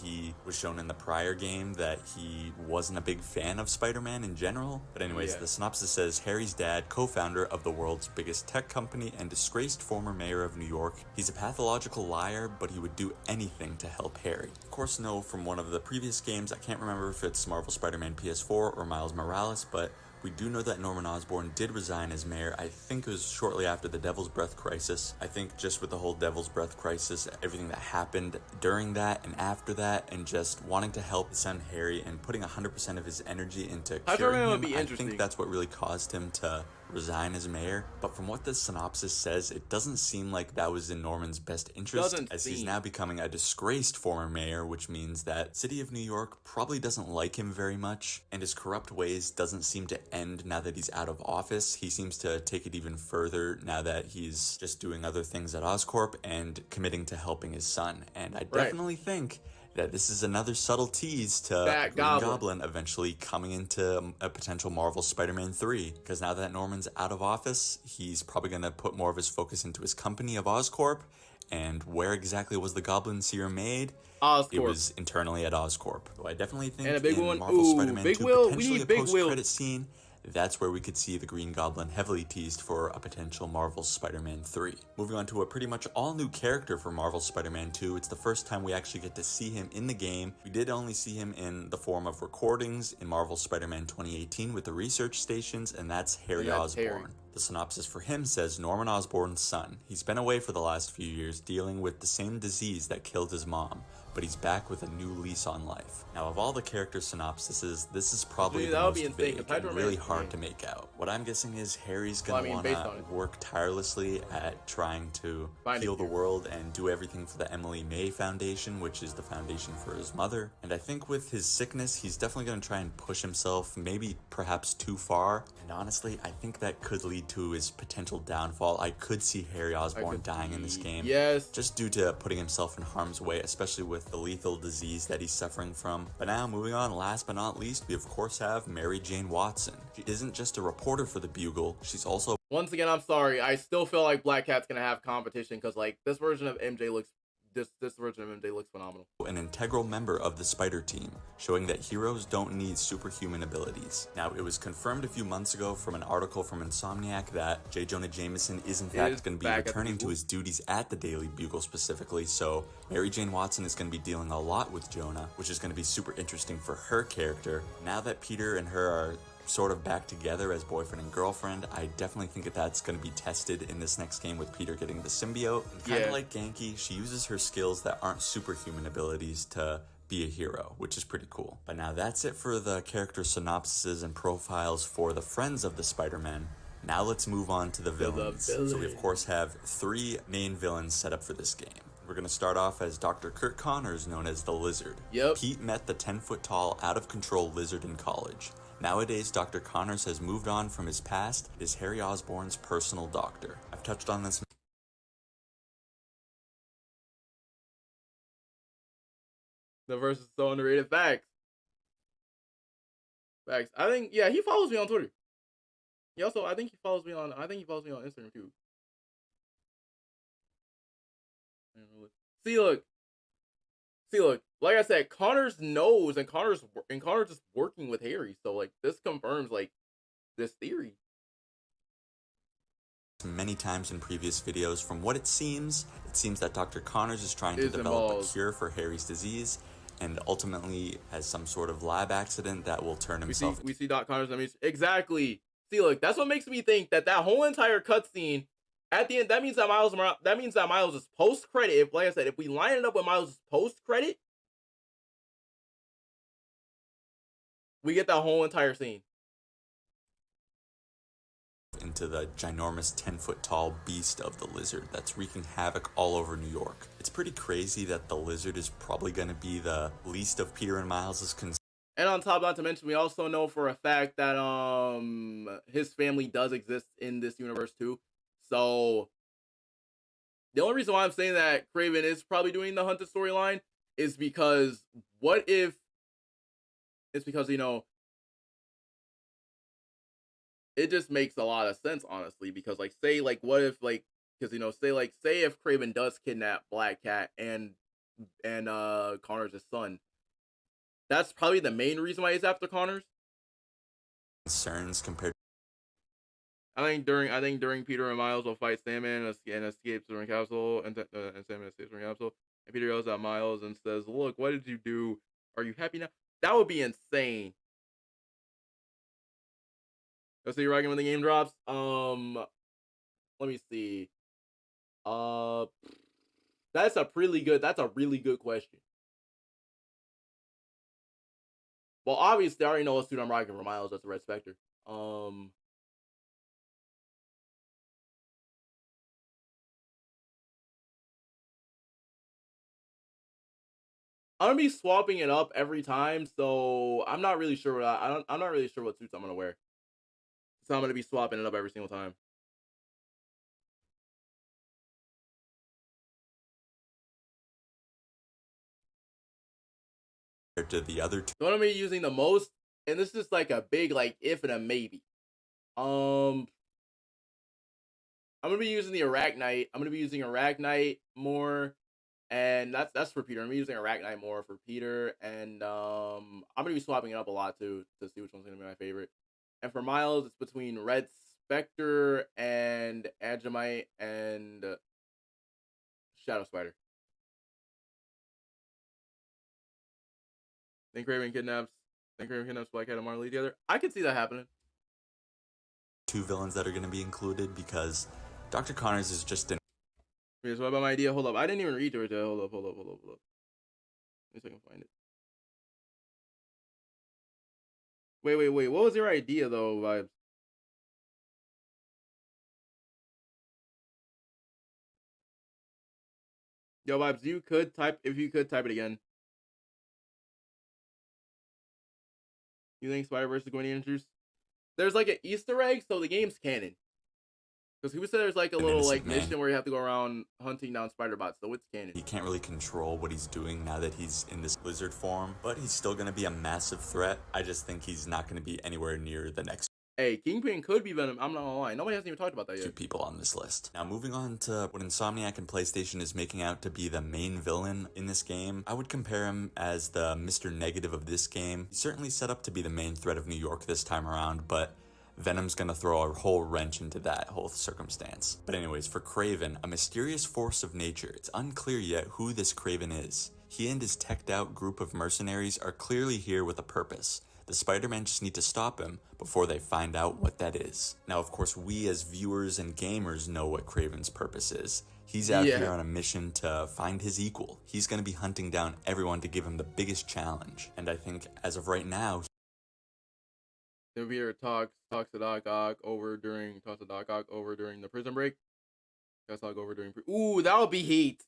He was shown in the prior game that he wasn't a big fan of Spider-Man in general. But anyways, The synopsis says, Harry's dad, co-founder of the world's biggest tech company and disgraced former mayor of New York. He's a pathological liar, but he would do anything to help Harry. Of course, no, from one of the previous games, I can't remember if it's Marvel Spider-Man PS4 or Miles Morales, but we do know that Norman Osborn did resign as mayor. I think it was shortly after the Devil's Breath crisis. I think just with the whole Devil's Breath crisis, everything that happened during that and after that, and just wanting to help his son Harry and putting 100% of his energy into curing him, I think that's what really caused him to resign as mayor. But from what the synopsis says, it doesn't seem like that was in Norman's best interest, as he's now becoming a disgraced former mayor, which means that City of New York probably doesn't like him very much, and his corrupt ways doesn't seem to end now that he's out of office. He seems to take it even further now that he's just doing other things at Oscorp and committing to helping his son. And I definitely think that this is another subtle tease to Green Goblin eventually coming into a potential Marvel Spider-Man 3. Because now that Norman's out of office, he's probably going to put more of his focus into his company of Oscorp. And where exactly was the Goblin Serum made? Oscorp. It was internally at Oscorp. So I definitely think in Marvel Spider-Man 2, potentially a post-credit scene, that's where we could see the Green Goblin heavily teased for a potential Marvel Spider-Man 3. Moving on to a pretty much all-new character for Marvel Spider-Man 2. It's the first time we actually get to see him in the game. We did only see him in the form of recordings in Marvel Spider-Man 2018 with the research stations, and that's Harry Osborn. The synopsis for him says, Norman Osborn's son. He's been away for the last few years dealing with the same disease that killed his mom, but he's back with a new lease on life. Now, of all the character synopsises, this is probably the most vague and really hard to make out. What I'm guessing is Harry's gonna want to work tirelessly at trying to heal the world and do everything for the Emily May Foundation, which is the foundation for his mother. And I think with his sickness, he's definitely gonna try and push himself, maybe perhaps too far. And honestly, I think that could lead to his potential downfall. I could see Harry Osborn dying in this game. Just due to putting himself in harm's way, especially with the lethal disease that he's suffering from. But now, moving on, last but not least, we of course have Mary Jane Watson. She isn't just a reporter for the Bugle, she's also... Once again, I'm sorry, I still feel like Black Cat's gonna have competition, because like this version of MJ looks this version of MJ looks phenomenal. An integral member of the Spider Team, showing that heroes don't need superhuman abilities. Now, it was confirmed a few months ago from an article from Insomniac that J. Jonah Jameson is in fact going to be returning to his duties at the Daily Bugle specifically, so Mary Jane Watson is going to be dealing a lot with Jonah, which is going to be super interesting for her character. Now that Peter and her are sort of back together as boyfriend and girlfriend, I definitely think that that's going to be tested in this next game with Peter getting the symbiote. Kind of like Genki, she uses her skills that aren't superhuman abilities to be a hero, which is pretty cool. But now that's it for the character synopsises and profiles for the friends of the Spider-Man. Now let's move on to the villains. So we of course have 3 main villains set up for this game. We're going to start off as Dr. Kurt Connors, known as the Lizard. Pete met the 10-foot-tall, out-of-control Lizard in college. Nowadays, Dr. Connors has moved on from his past and is Harry Osborn's personal doctor. I've touched on this. The verse is so underrated. Facts. I think, yeah, he follows me on Twitter. He also, I think he follows me on Instagram too. See, look, like I said, Connors knows, and Connors is working with Harry, so like this confirms like this theory. Many times in previous videos, from what it seems that Dr. Connors is trying to develop a cure for Harry's disease, and ultimately has some sort of lab accident that will turn himself. We see Doc Connors. I mean, exactly. See, look, that's what makes me think that whole entire cutscene at the end, that means that Miles is post credit. If, like I said, if we line it up with Miles' post credit, we get that whole entire scene. Into the ginormous 10-foot tall beast of the lizard that's wreaking havoc all over New York. It's pretty crazy that the lizard is probably going to be the least of Peter and Miles' concerns. And on top, not to mention, we also know for a fact that his family does exist in this universe too. So the only reason why I'm saying that Kraven is probably doing the Hunted storyline is because what if it's because, you know, it just makes a lot of sense, honestly, because like say like what if like because you know say if Kraven does kidnap Black Cat and Connors' son, that's probably the main reason why he's after Connors. Concerns compared. I think during Peter and Miles will fight Sandman and escapes from the capsule, and Sandman escapes from the capsule, and Peter yells at Miles and says, "Look, what did you do? Are you happy now?" That would be insane. Let's see, you reckon when the game drops? Let me see. That's a really good question. Well, obviously, I already know what suit I'm rocking for Miles. That's the Red Spectre. I'm gonna be swapping it up every time, so I'm not really sure I'm not really sure what suits I'm gonna wear. So I'm gonna be swapping it up every single time. To the other two. So what I'm gonna be using the most, and this is like a big like if and a maybe. I'm gonna be using the Arachnite. I'm gonna be using Arachnite more, and that's for Peter. I'm using Arachnite more for Peter, and I'm gonna be swapping it up a lot too to see which one's gonna be my favorite. And for Miles, it's between Red Spectre and Adjamite and Shadow Spider. Think Kraven kidnaps Black Cat and Marley together? I could see that happening. Two villains that are going to be included because Dr. Connors is just in. Okay, so what about my idea? Hold up. I didn't even read to it. Hold up. Let me see if I can find it. Wait. What was your idea though, Vibes? Yo, Vibes, if you could type it again. You think Spider-Verse is going to introduce? There's like an Easter egg, so the game's canon. Because people said there's like a little like mission where you have to go around hunting down spider bots, so it's canon. He can't really control what he's doing now that he's in this lizard form, but he's still going to be a massive threat. I just think he's not going to be anywhere near the next. Hey, Kingpin could be Venom. I'm not gonna lie. Nobody hasn't even talked about that yet. Two people on this list. Now, moving on to what Insomniac and PlayStation is making out to be the main villain in this game, I would compare him as the Mr. Negative of this game. He's certainly set up to be the main threat of New York this time around, but Venom's gonna throw a whole wrench into that whole circumstance. But anyways, for Kraven, a mysterious force of nature. It's unclear yet who this Kraven is. He and his teched out group of mercenaries are clearly here with a purpose. The Spider-Man just need to stop him before they find out what that is. Now, of course, we as viewers and gamers know what Kraven's purpose is. He's out here on a mission to find his equal. He's going to be hunting down everyone to give him the biggest challenge. And I think, as of right now... Peter talks to Doc Ock over during the prison break. Ooh, that would be heat.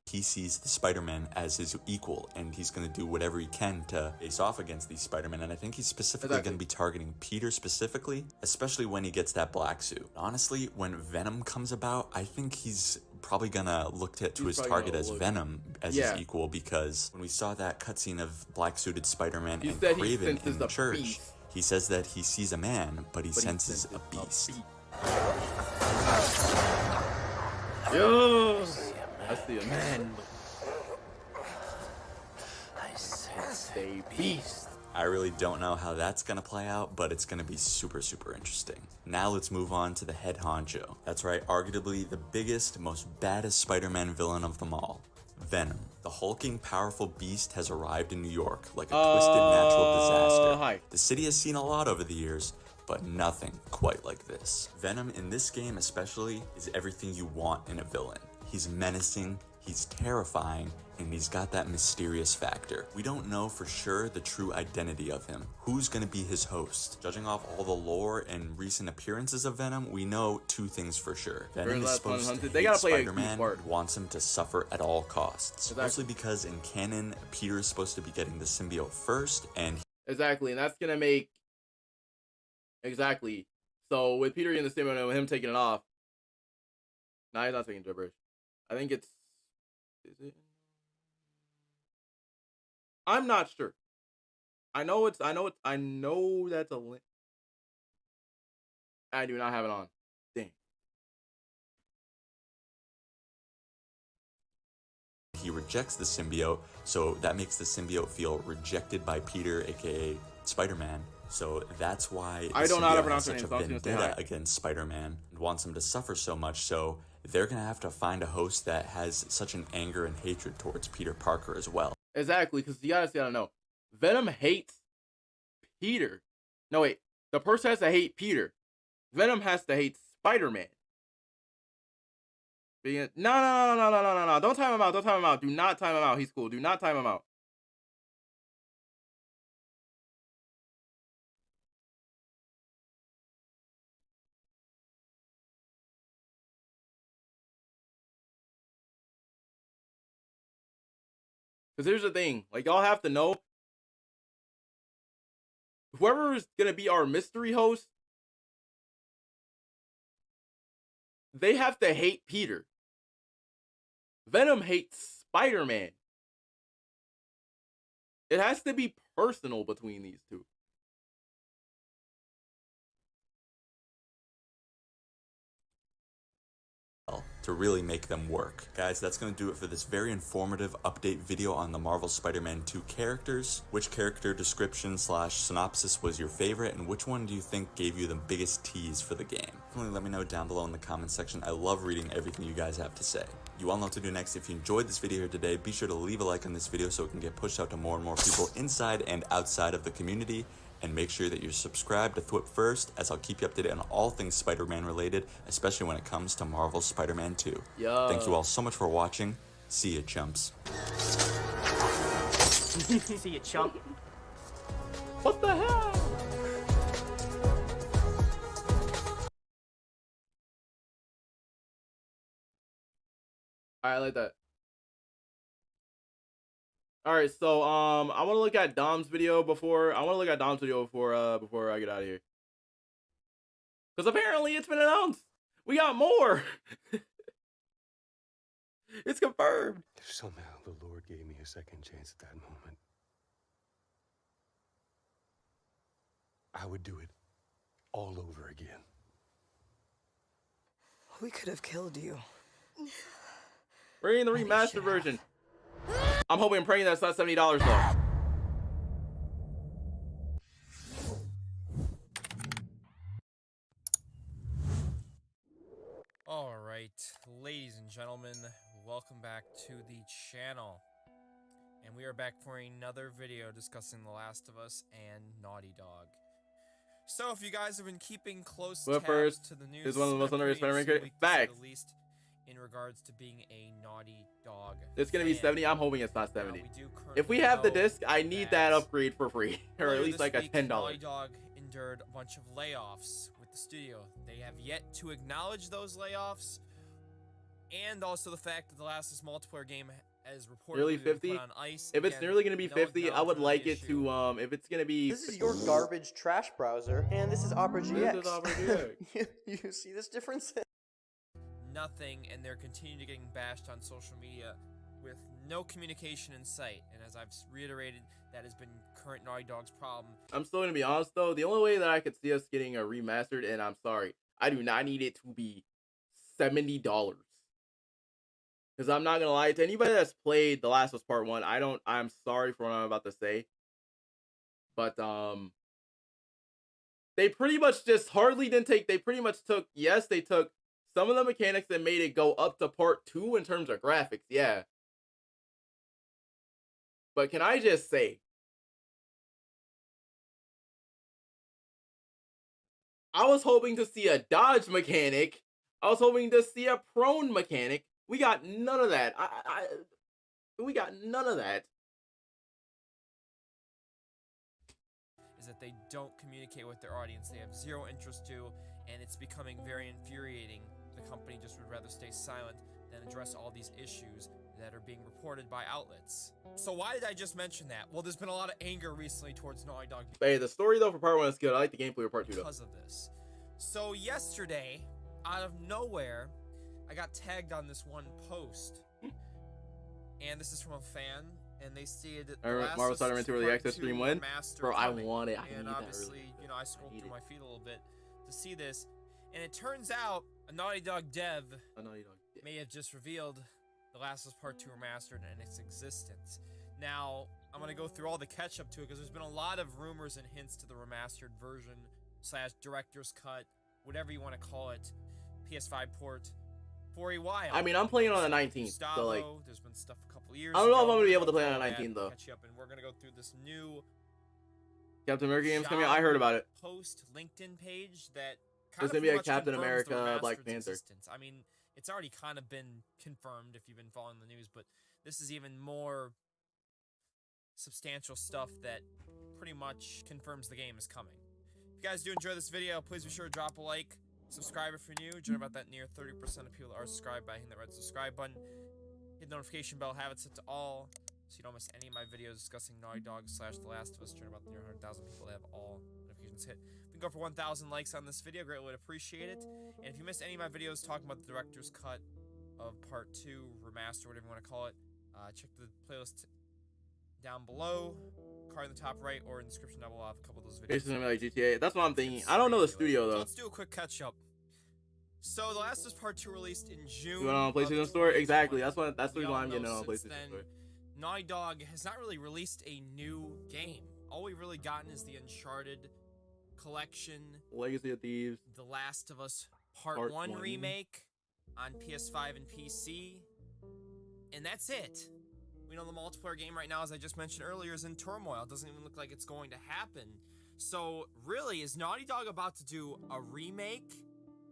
He sees the Spider-Man as his equal, and he's going to do whatever he can to face off against these Spider-Men. And I think he's specifically going to be targeting Peter specifically, especially when he gets that black suit. Honestly, when Venom comes about, I think he's probably going to look to his target as Venom as his equal, because when we saw that cutscene of black-suited Spider-Man and Kraven in the church, he says that he sees a man, but he senses a beast. Yo! I see a man. I sense a beast. I really don't know how that's gonna play out, but it's gonna be super, super interesting. Now let's move on to the head honcho. That's right, arguably the biggest, most baddest Spider-Man villain of them all, Venom. The hulking, powerful beast has arrived in New York like a twisted natural disaster. Hi. The city has seen a lot over the years, but nothing quite like this. Venom in this game especially is everything you want in a villain. He's menacing, he's terrifying, and he's got that mysterious factor. We don't know for sure the true identity of him. Who's gonna be his host? Judging off all the lore and recent appearances of Venom, we know two things for sure. Venom is supposed to hate Spider-Man and wants him to suffer at all costs. Mostly because in canon, Peter is supposed to be getting the symbiote first, and exactly, and that's gonna make So with Peter getting the symbiote and him taking it off, nah, he's not taking gibberish. I think is it? I'm not sure. I know that's a link. I do not have it on. Dang. He rejects the symbiote, so that makes the symbiote feel rejected by Peter, aka Spider-Man. So that's why the symbiote has such a vendetta against Spider-Man and wants him to suffer so much. So they're gonna have to find a host that has such an anger and hatred towards Peter Parker as well. Exactly, because you gotta know, Venom hates Peter. No, wait, the person has to hate Peter. Venom has to hate Spider-Man. No, don't time him out. Don't time him out. Do not time him out. He's cool. Do not time him out. Because here's the thing, like, y'all have to know, whoever is going to be our mystery host, they have to hate Peter. Venom hates Spider-Man. It has to be personal between these two. To really make them work. Guys, that's going to do it for this very informative update video on the Marvel Spider-Man 2 characters. Which character description / synopsis was your favorite, and which one do you think gave you the biggest tease for the game? Definitely let me know down below in the comment section. I love reading everything you guys have to say. You all know what to do next. If you enjoyed this video here today, be sure to leave a like on this video so it can get pushed out to more and more people inside and outside of the community. And make sure that you're subscribed to Thwip First, as I'll keep you updated on all things Spider-Man related, especially when it comes to Marvel's Spider-Man 2. Yo. Thank you all so much for watching. See ya, chumps. See ya, chump. What the hell? I like that. All right, so I want to look at Dom's video before I get out of here, because apparently it's been announced. We got more. It's confirmed. If somehow the Lord gave me a second chance at that moment, I would do it all over again. We could have killed you. Bring the remastered version. I'm hoping and praying that's not $70 though. Alright, ladies and gentlemen, welcome back to the channel. And we are back for another video discussing The Last of Us and Naughty Dog. So if you guys have been keeping close tabs to the news, is one of the most underrated Spider-Man characters. Facts. At least in regards to being a Naughty Dog. It's gonna be 70. I'm hoping it's not 70. If we have the disc, I need that upgrade for free, or at least like a $10. Naughty Dog endured a bunch of layoffs with the studio. They have yet to acknowledge those layoffs, and also the fact that the Last of Us multiplayer game is reportedly nearly 50. put on ice. If it's nearly gonna be 50, I would like it to if it's gonna be. This is your garbage trash browser, and this is Opera GX. This is Opera GX. You see this difference? Nothing, and they're continuing to getting bashed on social media with no communication in sight. And as I've reiterated, that has been current Naughty Dog's problem. I'm still gonna be honest though, the only way that I could see us getting a remastered, and I'm sorry, I do not need it to be $70. Because I'm not gonna lie to anybody that's played The Last of Us Part 1, I'm sorry for what I'm about to say. But they pretty much just hardly didn't take, they pretty much took, yes, they took some of the mechanics that made it go up to Part 2 in terms of graphics, yeah. But can I just say, I was hoping to see a dodge mechanic. I was hoping to see a prone mechanic. We got none of that. We got none of that. Is that they don't communicate with their audience. They have zero interest to, and it's becoming very infuriating. The company just would rather stay silent than address all these issues that are being reported by outlets. So why did I just mention that? Well, there's been a lot of anger recently towards Naughty Dog. Hey, the story though for part 1 is good. I like the gameplay for part 2 though. Because of this. So yesterday, out of nowhere, I got tagged on this one post. And this is from a fan. And they stated that Marvel Spider-Man 2 Early Access stream when? Bro, I want it. And obviously, you know, I scrolled through my feed a little bit to see this. And it turns out a Naughty Dog dev may have just revealed The Last of Us Part 2 Remastered and its existence. Now, I'm going to go through all the catch-up to it because there's been a lot of rumors and hints to the remastered version / director's cut, whatever you want to call it, PS5 port, for a while. I mean, I'm playing on the 19th, so like, there's been stuff a couple years I don't know if ago. I'm going to be able to play on the 19th though. Catch you up, and we're going to go through this new Captain America game's coming out. I heard about it. Post LinkedIn page that there's going to be a Captain America Black Panther. Existence. I mean, it's already kind of been confirmed if you've been following the news, but this is even more substantial stuff that pretty much confirms the game is coming. If you guys do enjoy this video, please be sure to drop a like, subscribe if you're new, join about that near 30% of people that are subscribed by hitting that red subscribe button, hit the notification bell, have it set to all, so you don't miss any of my videos discussing Naughty Dog / The Last of Us, join about the near 100,000 people that have all notifications hit. We can go for 1,000 likes on this video, greatly would appreciate it. And if you missed any of my videos talking about the director's cut of Part 2 Remaster, whatever you want to call it, check the playlist down below, card in the top right, or in the description down below. I have a couple of those videos. It's gonna be like GTA. That's what I'm thinking. I don't know the studio though. So let's do a quick catch up. So The Last of Us Part 2 released in June. You want on PlayStation Store? Exactly. That's the reason why I'm getting it on PlayStation Store. Naughty Dog has not really released a new game. All we've really gotten is the Uncharted collection, Legacy of Thieves, The Last of Us Part 1 remake on PS5 and PC, and that's it. We know the multiplayer game right now, as I just mentioned earlier, is in turmoil. It doesn't even look like it's going to happen. So really, is Naughty Dog about to do a remake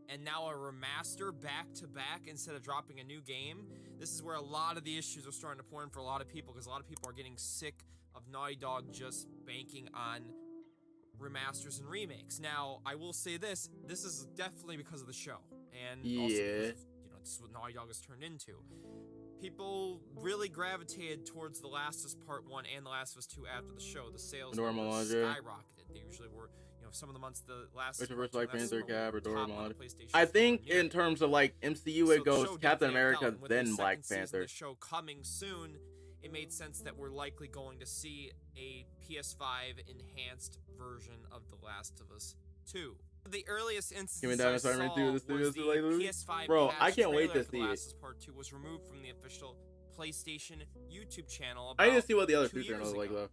and now a remaster back-to-back instead of dropping a new game? This is where a lot of the issues are starting to pour in for a lot of people, because a lot of people are getting sick of Naughty Dog just banking on remasters and remakes. Now, I will say this is definitely because of the show, and also because, you know, this is what Naughty Dog has turned into. People really gravitated towards The Last of Us Part 1 and The Last of Us 2 after the show. The sales skyrocketed. They usually were, you know, some of the months the last Black Panther, Cap, or Dora Milaje. I think in terms of like MCU, it goes Captain America, then Black Panther. The show coming soon, it made sense that we're likely going to see a PS5 enhanced version of The Last of Us 2. The earliest instance I saw was the PS5 bro, I can't wait to see The it. Last of Us Part 2 was removed from the official PlayStation YouTube channel. I need to see what the other two channels like though.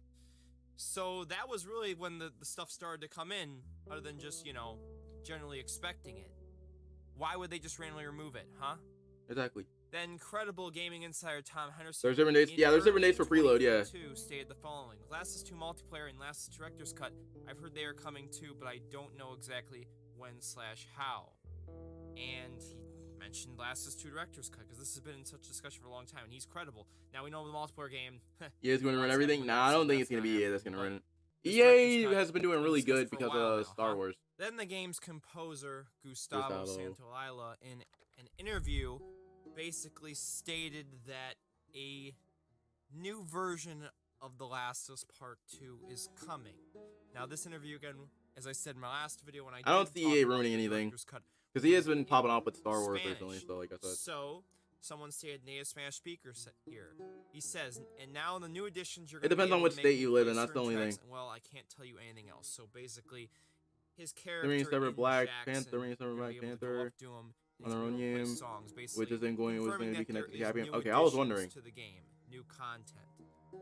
So that was really when the stuff started to come in, other than just, you know, generally expecting it. Why would they just randomly remove it, huh? Exactly. Then incredible gaming insider Tom Henderson. There's different dates. Yeah, there's different dates for preload. Yeah. Stated the following: Last of Us 2 multiplayer and Last of Us director's cut. I've heard they are coming too, but I don't know exactly when/how. And he mentioned Last of Us 2 director's cut because this has been in such discussion for a long time, and he's credible. Now we know the multiplayer game. Yeah, it's going to run everything. Nah, I don't think it's going to be EA that's going to run it. EA has been doing really good because of Star Wars. Then the game's composer Gustavo Santaolalla, in an interview, basically stated that a new version of The Last of Us Part 2 is coming. Now, this interview, again, as I said in my last video, when I don't see EA ruining anything, because he has been popping up with Star Wars recently, so like I said. So, someone stated native Spanish speakers here. He says, and now in the new editions, you're it depends on which state you live in, that's the only thing. Well, I can't tell you anything else. So, basically, his character in Black Panther on their own game, which isn't going to be connected to the game. Okay, I was wondering. To the game, new content.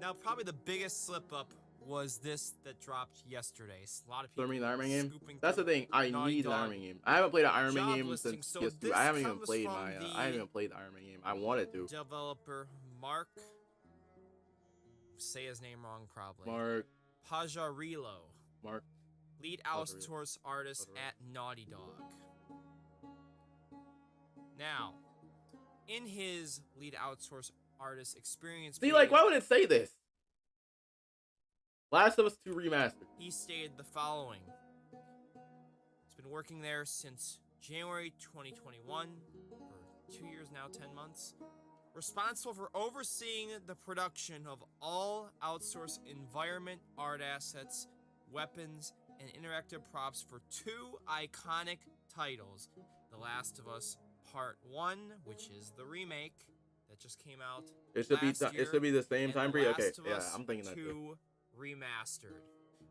Now, probably the biggest slip up was this that dropped yesterday. A lot of people. The Iron Man game. That's the thing. I need the Iron Man game. I haven't played an Iron Man game since PS2. I haven't even played I haven't even played the Iron Man game. I wanted to. Developer Mark say his name wrong probably. Mark Pajarilo. Mark. Lead outsource artist at Naughty Dog. Now, in his lead outsource artist experience See, like, why would it say this? Last of Us 2 Remastered. He stated the following. He's been working there since January 2021, for 2 years now, 10 months. Responsible for overseeing the production of all outsourced environment, art assets, weapons, and interactive props for 2 iconic titles. The Last of Us Part 1, which is the remake that just came out It should be the same time period. Okay, yeah, Us I'm thinking that 2 Remastered.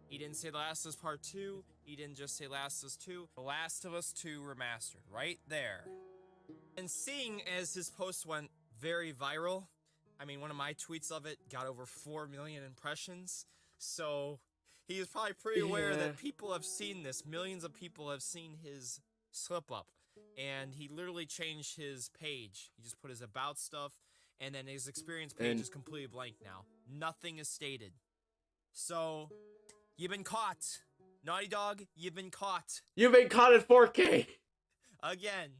He didn't say The Last of Us Part 2. He didn't just say Last of Us 2. The Last of Us 2 Remastered. Right there. And seeing as his post went very viral, I mean, one of my tweets of it got over 4 million impressions. So he is probably pretty aware that people have seen this. Millions of people have seen his slip up. And he literally changed his page. He just put his about stuff, and then his experience page is completely blank now. Nothing is stated. So, you've been caught. Naughty Dog, you've been caught. You've been caught at 4K. Again,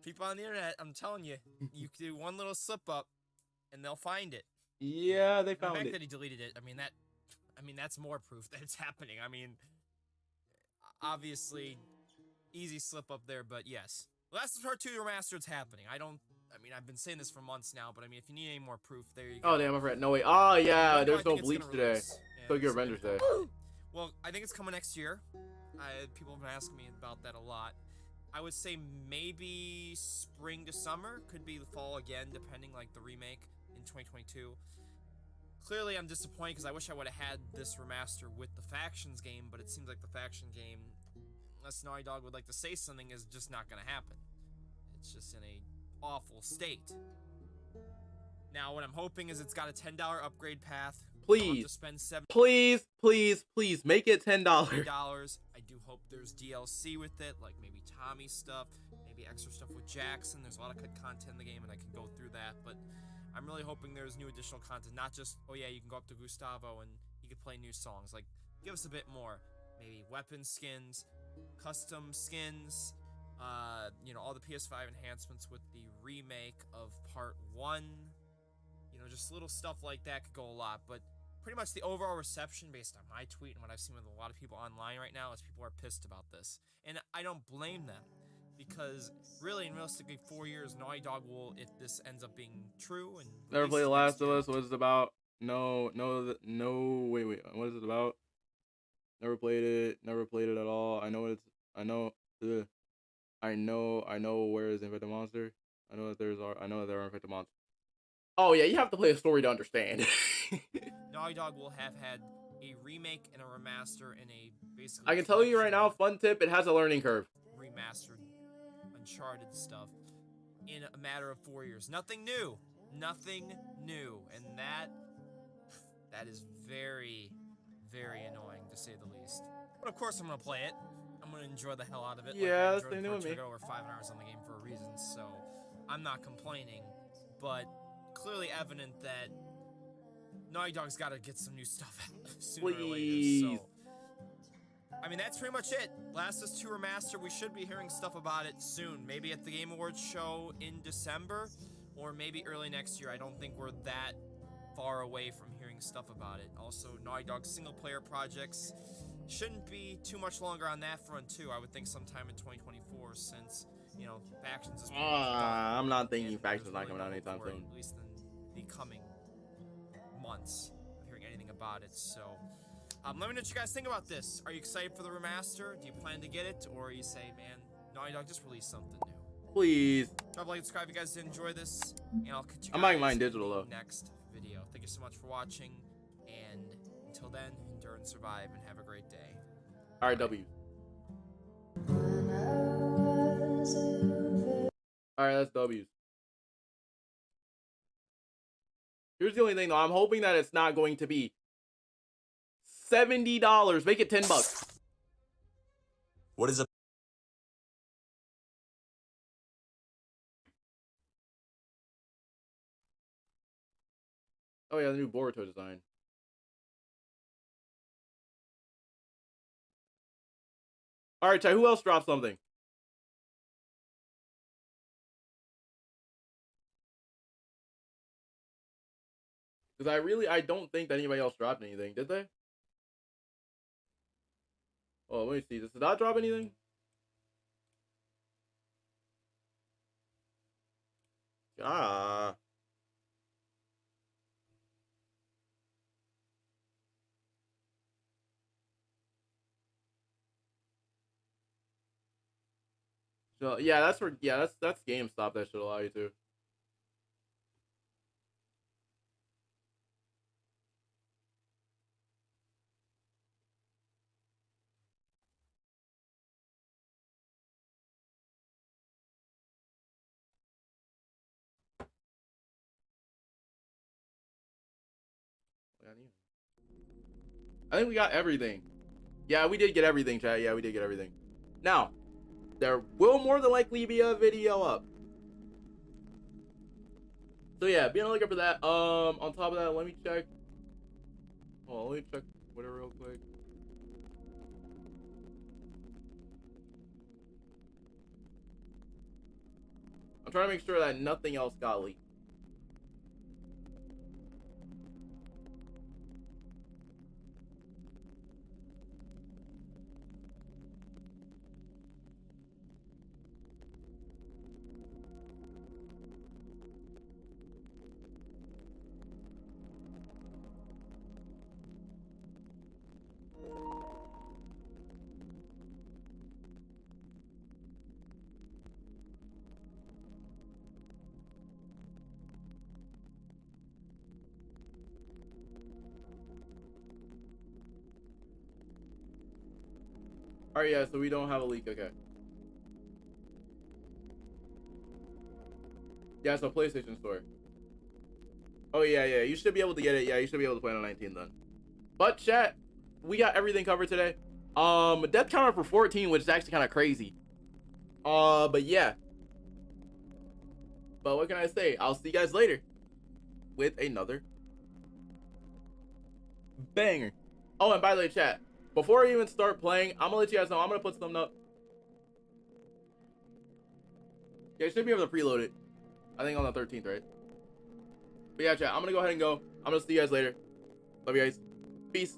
people on the internet, I'm telling you, you do one little slip up, and they'll find it. Yeah, they found the fact it. that he deleted it, I mean that's more proof that it's happening. I mean, obviously, easy slip up there, but yes. Last of Us Part 2 Remastered's happening. I've been saying this for months now, but I mean, if you need any more proof, there you go. Oh, damn, I forgot. No, wait. Oh, yeah, there's no Bleach today. Tokyo Revengers Day. Well, I think it's coming next year. People have been asking me about that a lot. I would say maybe spring to summer. Could be the fall again, depending, like, the remake in 2022. Clearly, I'm disappointed because I wish I would have had this remaster with the Factions game, but it seems like the Faction game, unless Naughty Dog would like to say something, is just not going to happen. It's just in a awful state. Now, what I'm hoping is it's got a $10 upgrade path. Please, to spend $7. Please, make it $10. I do hope there's DLC with it, like maybe Tommy stuff, maybe extra stuff with Jackson. There's a lot of good content in the game, and I can go through that. But I'm really hoping there's new additional content, not just, oh yeah, you can go up to Gustavo and you can play new songs. Like, give us a bit more. Maybe weapon skins, custom skins, all the PS5 enhancements with the remake of Part 1. Just little stuff like that could go a lot, but pretty much the overall reception based on my tweet and what I've seen with a lot of people online right now is people are pissed about this. And I don't blame them, because really and realistically 4 years, Naughty Dog will, if this ends up being true and... Never played The Last of Us. What is it about? No, wait, what is it about? Never played it at all. I know where is Infected Monster. I know that there are Infected Monsters. Oh yeah, you have to play a story to understand. Naughty Dog will have had a remake and a remaster and a basically... I can tell you right now, fun tip, it has a learning curve. Remastered Uncharted stuff in a matter of 4 years. Nothing new. Nothing new. And that is very, very annoying, to say the least. But of course I'm going to play it. I'm going to enjoy the hell out of it. Yeah, that's the new with me. I got over 5 hours on the game for a reason, so I'm not complaining. But clearly evident that Naughty Dog's got to get some new stuff sooner or later. So, I mean, that's pretty much it. Last of Us 2 Remastered, we should be hearing stuff about it soon. Maybe at the Game Awards show in December, or maybe early next year. I don't think we're that far away from hearing stuff about it. Also, Naughty Dog's single-player projects shouldn't be too much longer on that front, too. I would think sometime in 2024, since, Factions is... I'm not thinking Factions not coming out anytime soon. At least in the coming months of hearing anything about it. So let me know what you guys think about this. Are you excited for the remaster? Do you plan to get it, or you say, man, Naughty Dog, just release something new? Please drop a like and subscribe if you guys did enjoy this, and I'll catch you guys I'm buying mine digital though. Next video. Thank you so much for watching, and until then, endure and survive, and have a great day. Alright, W. Alright, that's W's. Here's the only thing though, I'm hoping that it's not going to be $70. Make it $10. What is a... Oh yeah, the new Boruto design. All right, chat. Who else dropped something? Because I don't think that anybody else dropped anything, did they? Oh, let me see. Did I drop anything? Ah. So yeah, that's GameStop that should allow you to. I think we got everything. Yeah, we did get everything, chat. Yeah, we did get everything. Now, there will more than likely be a video up. So yeah, be on the lookout for that. On top of that, let me check. Oh, let me check Twitter real quick. I'm trying to make sure that nothing else got leaked. All right, yeah, so we don't have a leak. Okay. Yeah, so PlayStation Store. Oh yeah, you should be able to get it. Yeah, you should be able to play on the 19th then. But chat, we got everything covered today. Death counter for 14, which is actually kind of crazy. But yeah. But what can I say? I'll see you guys later with another banger. Oh, and by the way, chat, before I even start playing, I'm gonna let you guys know I'm gonna put something up. Yeah, you should be able to preload it. I think on the 13th, right? But yeah, chat, I'm gonna go ahead and go. I'm gonna see you guys later. Love you guys. Peace.